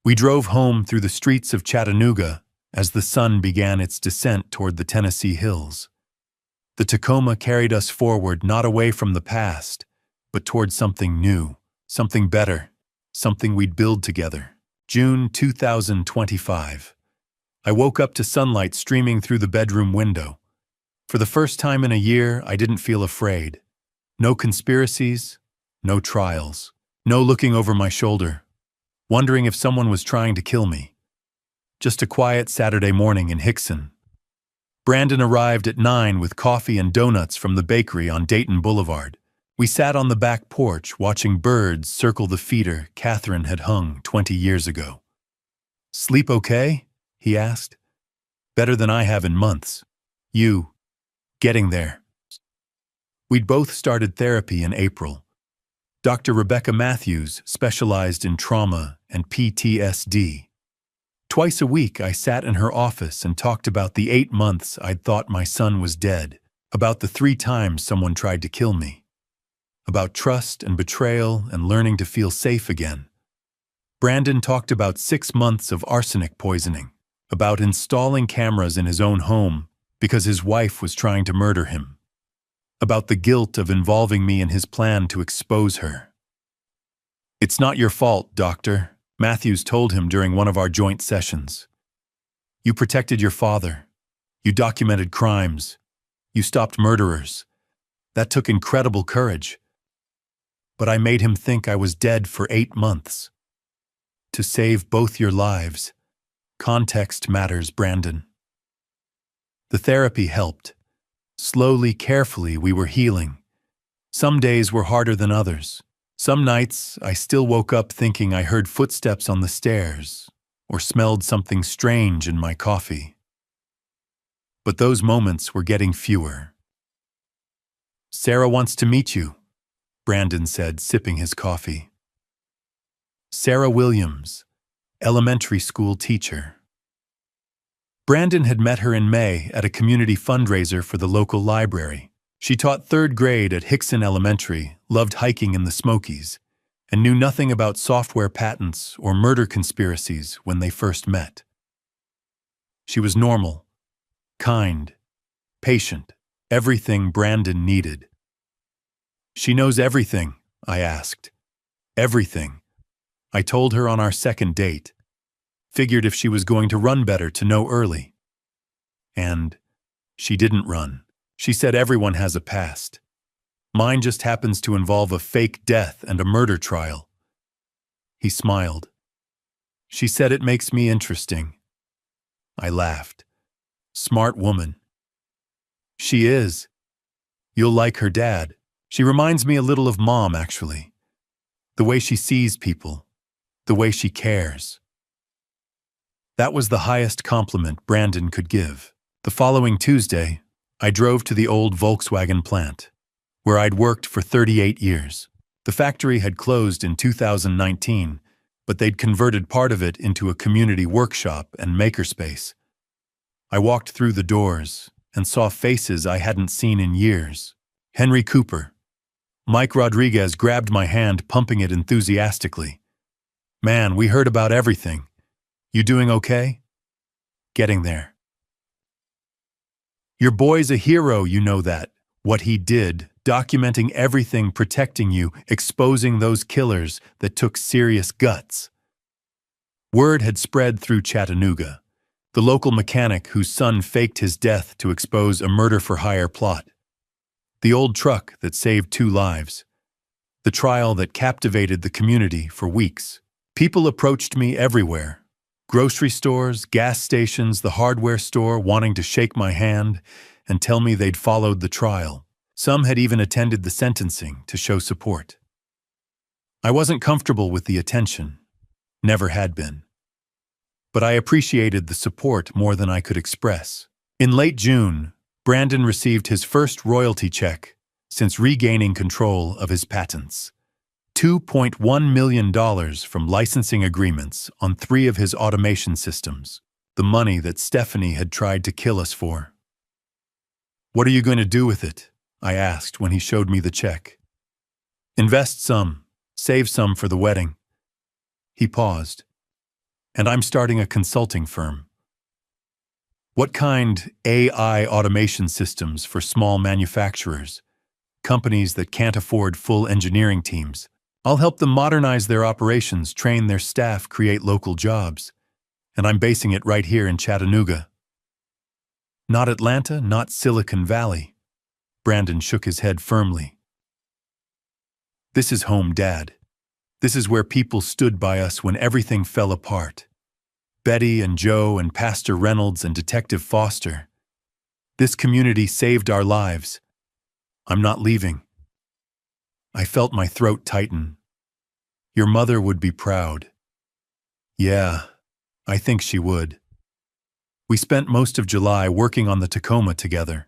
We drove home through the streets of Chattanooga as the sun began its descent toward the Tennessee hills. The Tacoma carried us forward, not away from the past, but toward something new, something better, something we'd build together. June 2025. I woke up to sunlight streaming through the bedroom window. For the first time in a year, I didn't feel afraid. No conspiracies, no trials, no looking over my shoulder, wondering if someone was trying to kill me. Just a quiet Saturday morning in Hickson. Brandon arrived at 9 with coffee and donuts from the bakery on Dayton Boulevard. We sat on the back porch watching birds circle the feeder Catherine had hung 20 years ago. Sleep okay? He asked. Better than I have in months. You. Getting there. We'd both started therapy in April. Dr. Rebecca Matthews specialized in trauma and PTSD. Twice a week, I sat in her office and talked about the 8 months I'd thought my son was dead, about the 3 times someone tried to kill me, about trust and betrayal and learning to feel safe again. Brandon talked about 6 months of arsenic poisoning, about installing cameras in his own home because his wife was trying to murder him, about the guilt of involving me in his plan to expose her. It's not your fault, Doctor, Matthews told him during one of our joint sessions. You protected your father. You documented crimes. You stopped murderers. That took incredible courage. But I made him think I was dead for 8 months. To save both your lives. Context matters, Brandon. The therapy helped. Slowly, carefully, we were healing. Some days were harder than others. Some nights, I still woke up thinking I heard footsteps on the stairs or smelled something strange in my coffee. But those moments were getting fewer. "Sarah wants to meet you," Brandon said, sipping his coffee. Sarah Williams, elementary school teacher. Brandon had met her in May at a community fundraiser for the local library. She taught third grade at Hickson Elementary, loved hiking in the Smokies, and knew nothing about software patents or murder conspiracies when they first met. She was normal, kind, patient, everything Brandon needed. "She knows everything," I asked. "Everything." I told her on our second date. Figured if she was going to run better to know early. And she didn't run. She said everyone has a past. Mine just happens to involve a fake death and a murder trial. He smiled. "She said it makes me interesting." I laughed. "Smart woman." "She is. You'll like her dad. She reminds me a little of Mom, actually. The way she sees people. The way she cares." That was the highest compliment Brandon could give. The following Tuesday, I drove to the old Volkswagen plant, where I'd worked for 38 years. The factory had closed in 2019, but they'd converted part of it into a community workshop and makerspace. I walked through the doors and saw faces I hadn't seen in years. Henry Cooper. Mike Rodriguez grabbed my hand, pumping it enthusiastically. "Man, we heard about everything. You doing okay?" "Getting there." "Your boy's a hero, you know that. What he did, documenting everything, protecting you, exposing those killers that took serious guts." Word had spread through Chattanooga. The local mechanic whose son faked his death to expose a murder-for-hire plot. The old truck that saved 2 lives. The trial that captivated the community for weeks. People approached me everywhere. Grocery stores, gas stations, the hardware store, wanting to shake my hand and tell me they'd followed the trial. Some had even attended the sentencing to show support. I wasn't comfortable with the attention. Never had been. But I appreciated the support more than I could express. In late June, Brandon received his first royalty check since regaining control of his patents. $2.1 million from licensing agreements on 3 of his automation systems, the money that Stephanie had tried to kill us for. "What are you going to do with it?" I asked when he showed me the check. "Invest some, save some for the wedding." He paused. "And I'm starting a consulting firm." "What kind?" "AI automation systems for small manufacturers, companies that can't afford full engineering teams. I'll help them modernize their operations, train their staff, create local jobs. And I'm basing it right here in Chattanooga." "Not Atlanta, not Silicon Valley." Brandon shook his head firmly. "This is home, Dad. This is where people stood by us when everything fell apart. Betty and Joe and Pastor Reynolds and Detective Foster. This community saved our lives. I'm not leaving." I felt my throat tighten. "Your mother would be proud." "Yeah, I think she would." We spent most of July working on the Tacoma together.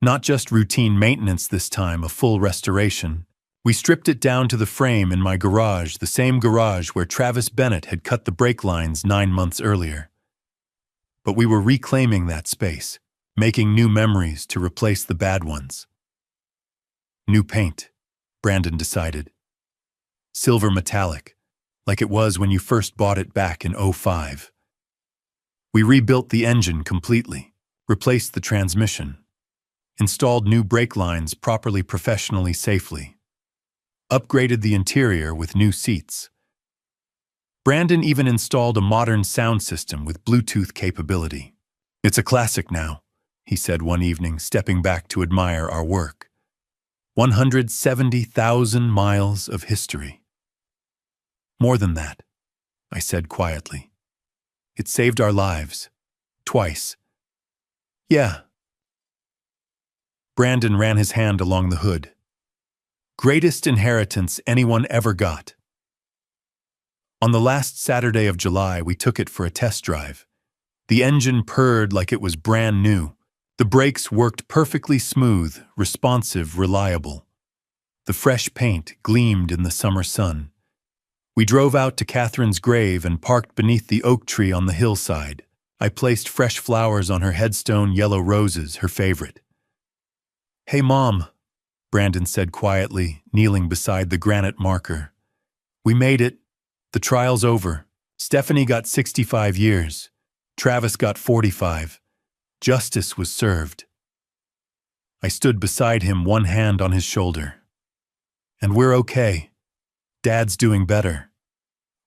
Not just routine maintenance this time, a full restoration. We stripped it down to the frame in my garage, the same garage where Travis Bennett had cut the brake lines 9 months earlier. But we were reclaiming that space, making new memories to replace the bad ones. New paint, Brandon decided. Silver metallic, like it was when you first bought it back in '05. We rebuilt the engine completely, replaced the transmission, installed new brake lines properly, professionally, safely, upgraded the interior with new seats. Brandon even installed a modern sound system with Bluetooth capability. "It's a classic now," he said one evening, stepping back to admire our work. 170,000 miles of history. "More than that," I said quietly. "It saved our lives. Twice." "Yeah." Brandon ran his hand along the hood. Greatest inheritance anyone ever got. On the last Saturday of July, we took it for a test drive. The engine purred like it was brand new. The brakes worked perfectly smooth, responsive, reliable. The fresh paint gleamed in the summer sun. We drove out to Catherine's grave and parked beneath the oak tree on the hillside. I placed fresh flowers on her headstone, yellow roses, her favorite. "Hey, Mom," Brandon said quietly, kneeling beside the granite marker. "We made it. The trial's over. Stephanie got 65 years. Travis got 45. Justice was served." I stood beside him, one hand on his shoulder. "And we're okay. Dad's doing better.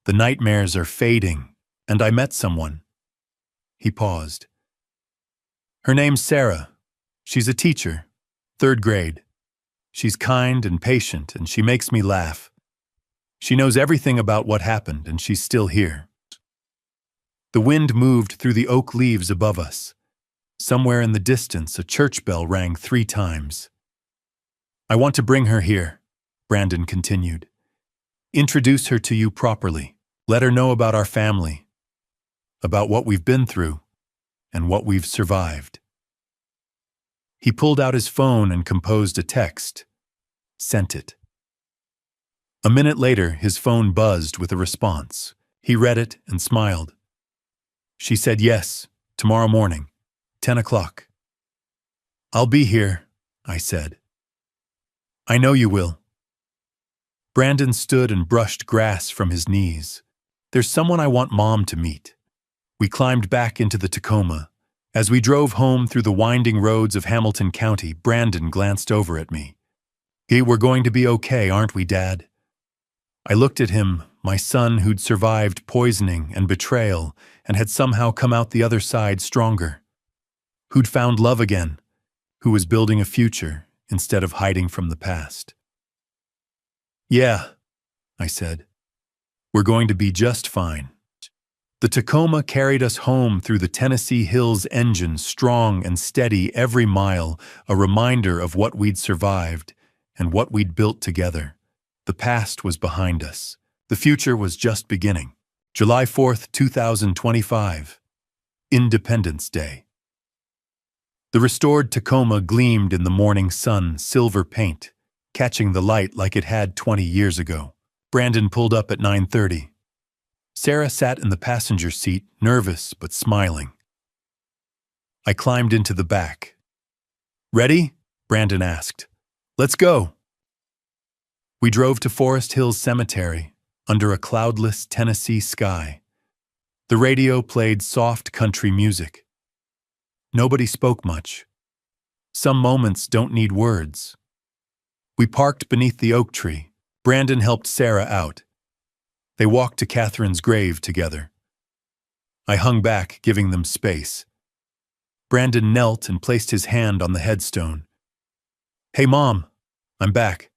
The nightmares are fading, and I met someone." He paused. "Her name's Sarah. She's a teacher, 3rd grade. She's kind and patient, and she makes me laugh. She knows everything about what happened, and she's still here." The wind moved through the oak leaves above us. Somewhere in the distance, a church bell rang 3 times. "I want to bring her here," Brandon continued. "Introduce her to you properly. Let her know about our family, about what we've been through, and what we've survived." He pulled out his phone and composed a text. Sent it. A minute later, his phone buzzed with a response. He read it and smiled. She said yes, tomorrow morning, 10 o'clock. "I'll be here," I said. "I know you will." Brandon stood and brushed grass from his knees. "There's someone I want Mom to meet." We climbed back into the Tacoma. As we drove home through the winding roads of Hamilton County, Brandon glanced over at me. "Hey, we're going to be okay, aren't we, Dad?" I looked at him, my son who'd survived poisoning and betrayal and had somehow come out the other side stronger. Who'd found love again, who was building a future instead of hiding from the past. "Yeah," I said. "We're going to be just fine." The Tacoma carried us home through the Tennessee Hills engine, strong and steady every mile, a reminder of what we'd survived and what we'd built together. The past was behind us. The future was just beginning. July 4th, 2025. Independence Day. The restored Tacoma gleamed in the morning sun, silver paint, catching the light like it had 20 years ago. Brandon pulled up at 9:30. Sarah sat in the passenger seat, nervous but smiling. I climbed into the back. "Ready?" Brandon asked. "Let's go." We drove to Forest Hills Cemetery, under a cloudless Tennessee sky. The radio played soft country music. Nobody spoke much. Some moments don't need words. We parked beneath the oak tree. Brandon helped Sarah out. They walked to Catherine's grave together. I hung back, giving them space. Brandon knelt and placed his hand on the headstone. "Hey, Mom, I'm back,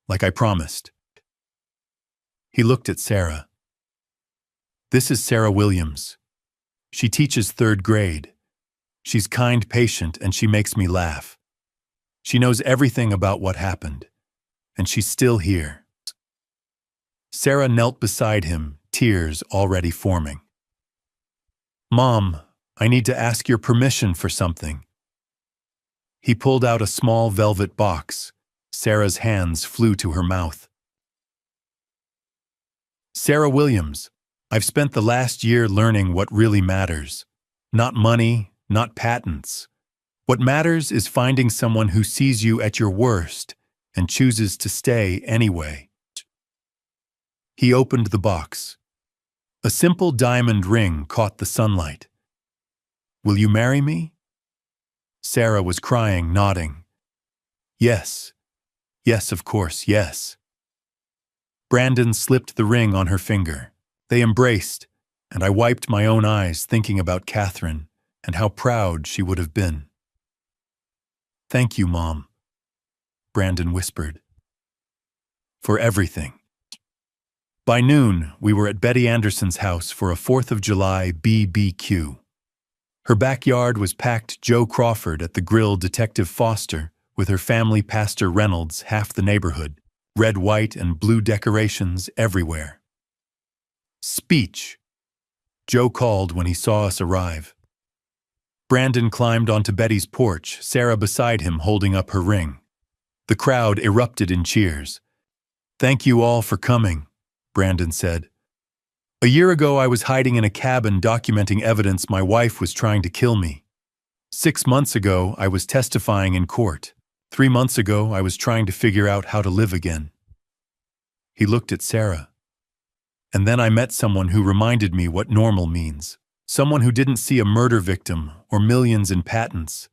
like I promised." He looked at Sarah. "This is Sarah Williams. She teaches 3rd grade. She's kind, patient, and she makes me laugh. She knows everything about what happened, and she's still here." Sarah knelt beside him, tears already forming. "Mom, I need to ask your permission for something." He pulled out a small velvet box. Sarah's hands flew to her mouth. "Sarah Williams, I've spent the last year learning what really matters. Not money, not patents. What matters is finding someone who sees you at your worst and chooses to stay anyway." He opened the box. A simple diamond ring caught the sunlight. "Will you marry me?" Sarah was crying, nodding. "Yes. Yes, of course, yes." Brandon slipped the ring on her finger. They embraced, and I wiped my own eyes thinking about Catherine and how proud she would have been. "Thank you, Mom," Brandon whispered. "For everything." By noon, we were at Betty Anderson's house for a 4th of July BBQ. Her backyard was packed. Joe Crawford at the grill, Detective Foster, with her family, Pastor Reynolds, half the neighborhood. red, white, and blue decorations everywhere. Speech, Joe called when he saw us arrive. Brandon climbed onto Betty's porch, Sarah beside him holding up her ring. The crowd erupted in cheers. "Thank you all for coming," Brandon said. "A year ago I was hiding in a cabin documenting evidence my wife was trying to kill me. 6 months ago I was testifying in court. 3 months ago I was trying to figure out how to live again." He looked at Sarah. "And then I met someone who reminded me what normal means. Someone who didn't see a murder victim or millions in patents.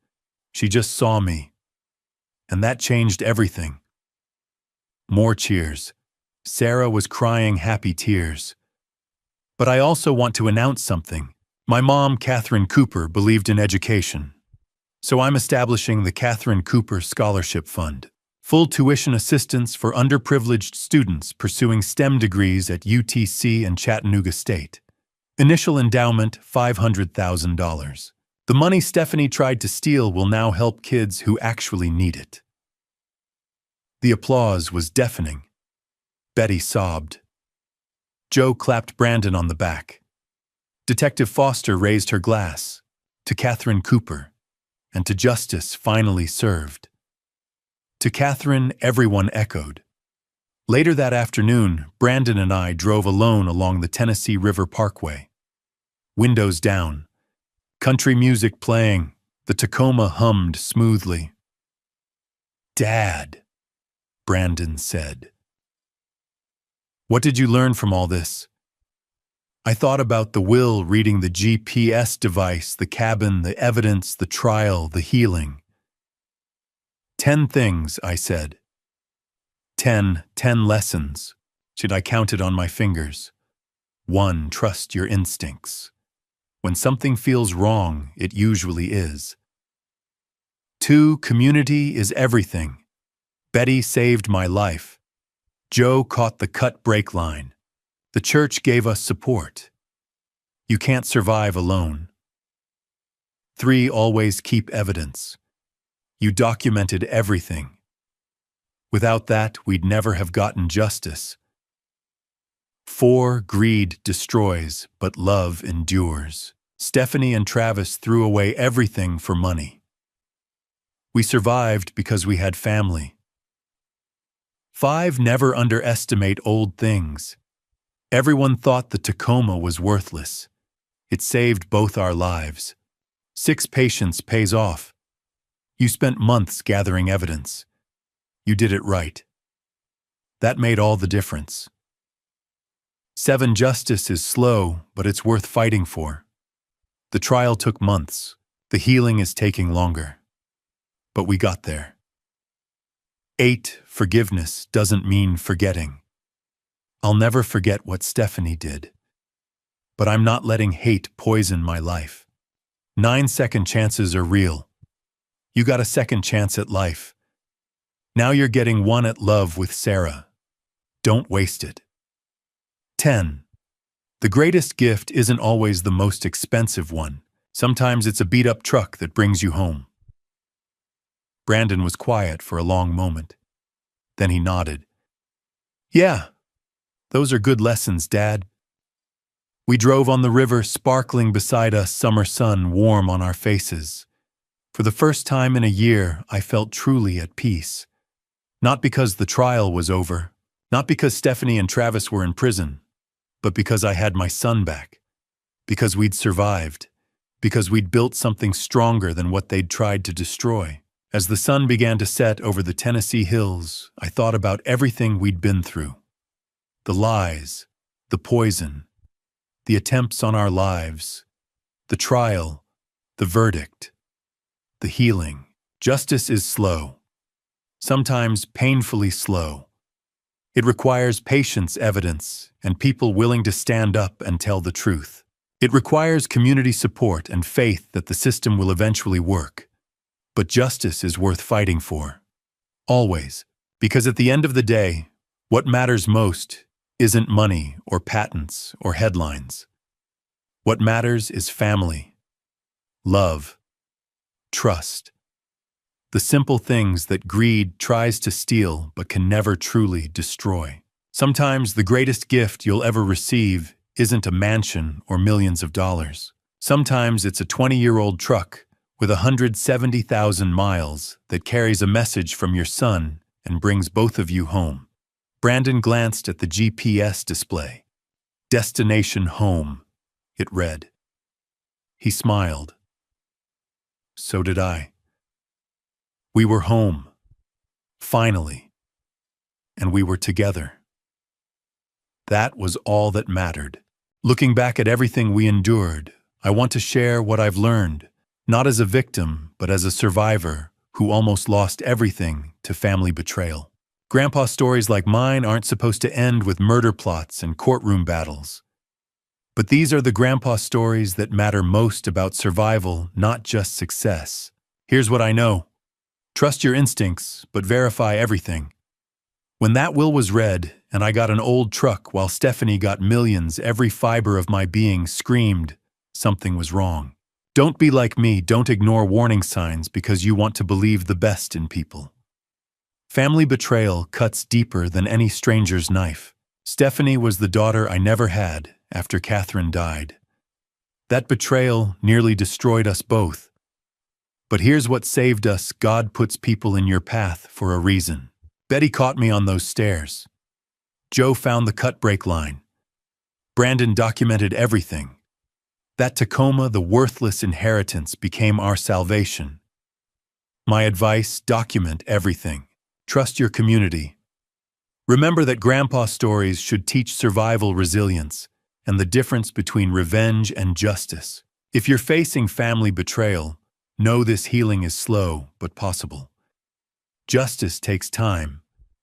She just saw me. And that changed everything." More cheers. Sarah was crying happy tears. "But I also want to announce something. My mom, Catherine Cooper, believed in education. So I'm establishing the Catherine Cooper Scholarship Fund. Full tuition assistance for underprivileged students pursuing STEM degrees at UTC and Chattanooga State. Initial endowment, $500,000. The money Stephanie tried to steal will now help kids who actually need it." The applause was deafening. Betty sobbed. Joe clapped Brandon on the back. Detective Foster raised her glass. To Catherine Cooper. And to justice finally served. To Catherine, everyone echoed. Later that afternoon, Brandon and I drove alone along the Tennessee River Parkway. Windows down. Country music playing. The Tacoma hummed smoothly. "Dad," Brandon said. "What did you learn from all this?" I thought about the will, reading the GPS device, the cabin, the evidence, the trial, the healing. 10 things, I said. 10 lessons. I counted on my fingers. 1, trust your instincts. When something feels wrong, it usually is. 2, community is everything. Betty saved my life. Joe caught the cut brake line. The church gave us support. You can't survive alone. 3, always keep evidence. You documented everything. Without that, we'd never have gotten justice. 4, greed destroys, but love endures. Stephanie and Travis threw away everything for money. We survived because we had family. 5, never underestimate old things. Everyone thought the Tacoma was worthless. It saved both our lives. 6, patience pays off. You spent months gathering evidence. You did it right. That made all the difference. 7, justice is slow, but it's worth fighting for. The trial took months. The healing is taking longer. But we got there. 8, forgiveness doesn't mean forgetting. I'll never forget what Stephanie did. But I'm not letting hate poison my life. 9, second chances are real. You got a second chance at life. Now you're getting one at love with Sarah. Don't waste it. 10. The greatest gift isn't always the most expensive one. Sometimes it's a beat-up truck that brings you home. Brandon was quiet for a long moment. Then he nodded. "Yeah, those are good lessons, Dad." We drove on the river, sparkling beside us, summer sun warm on our faces. For the first time in a year, I felt truly at peace. Not because the trial was over, not because Stephanie and Travis were in prison, but because I had my son back. Because we'd survived. Because we'd built something stronger than what they'd tried to destroy. As the sun began to set over the Tennessee hills, I thought about everything we'd been through. The lies, the poison, the attempts on our lives, the trial, the verdict, the healing. Justice is slow, sometimes painfully slow. It requires patience, evidence, and people willing to stand up and tell the truth. It requires community support and faith that the system will eventually work. But justice is worth fighting for. Always. Because at the end of the day, what matters most isn't money or patents or headlines. What matters is family, love, trust, The simple things that greed tries to steal but can never truly destroy. Sometimes the greatest gift you'll ever receive isn't a mansion or millions of dollars. Sometimes it's a 20-year-old truck with 170,000 miles that carries a message from your son and brings both of you home. Brandon glanced at the GPS display. Destination home, it read. He smiled. So did I. We were home. Finally. And we were together. That was all that mattered. Looking back at everything we endured, I want to share what I've learned, not as a victim, but as a survivor who almost lost everything to family betrayal. Grandpa stories like mine aren't supposed to end with murder plots and courtroom battles. But these are the grandpa stories that matter most about survival, not just success. Here's what I know. Trust your instincts, but verify everything. When that will was read, and I got an old truck while Stephanie got millions, every fiber of my being screamed something was wrong. Don't be like me, don't ignore warning signs because you want to believe the best in people. Family betrayal cuts deeper than any stranger's knife. Stephanie was the daughter I never had after Catherine died. That betrayal nearly destroyed us both. But here's what saved us: God puts people in your path for a reason. Betty caught me on those stairs. Joe found the cut brake line. Brandon documented everything. That Tacoma, the worthless inheritance, became our salvation. My advice: document everything. Trust your community. Remember that grandpa stories should teach survival resilience and the difference between revenge and justice. If you're facing family betrayal, know this healing is slow but possible. Justice takes time,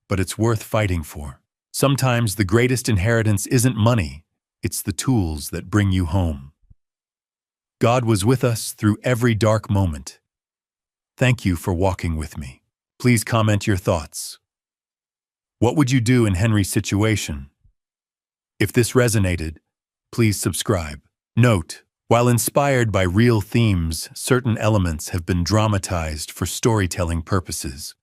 but it's worth fighting for. Sometimes the greatest inheritance isn't money, it's the tools that bring you home. God was with us through every dark moment. Thank you for walking with me. Please comment your thoughts. What would you do in Henry's situation? If this resonated, please subscribe. Note: while inspired by real themes, certain elements have been dramatized for storytelling purposes.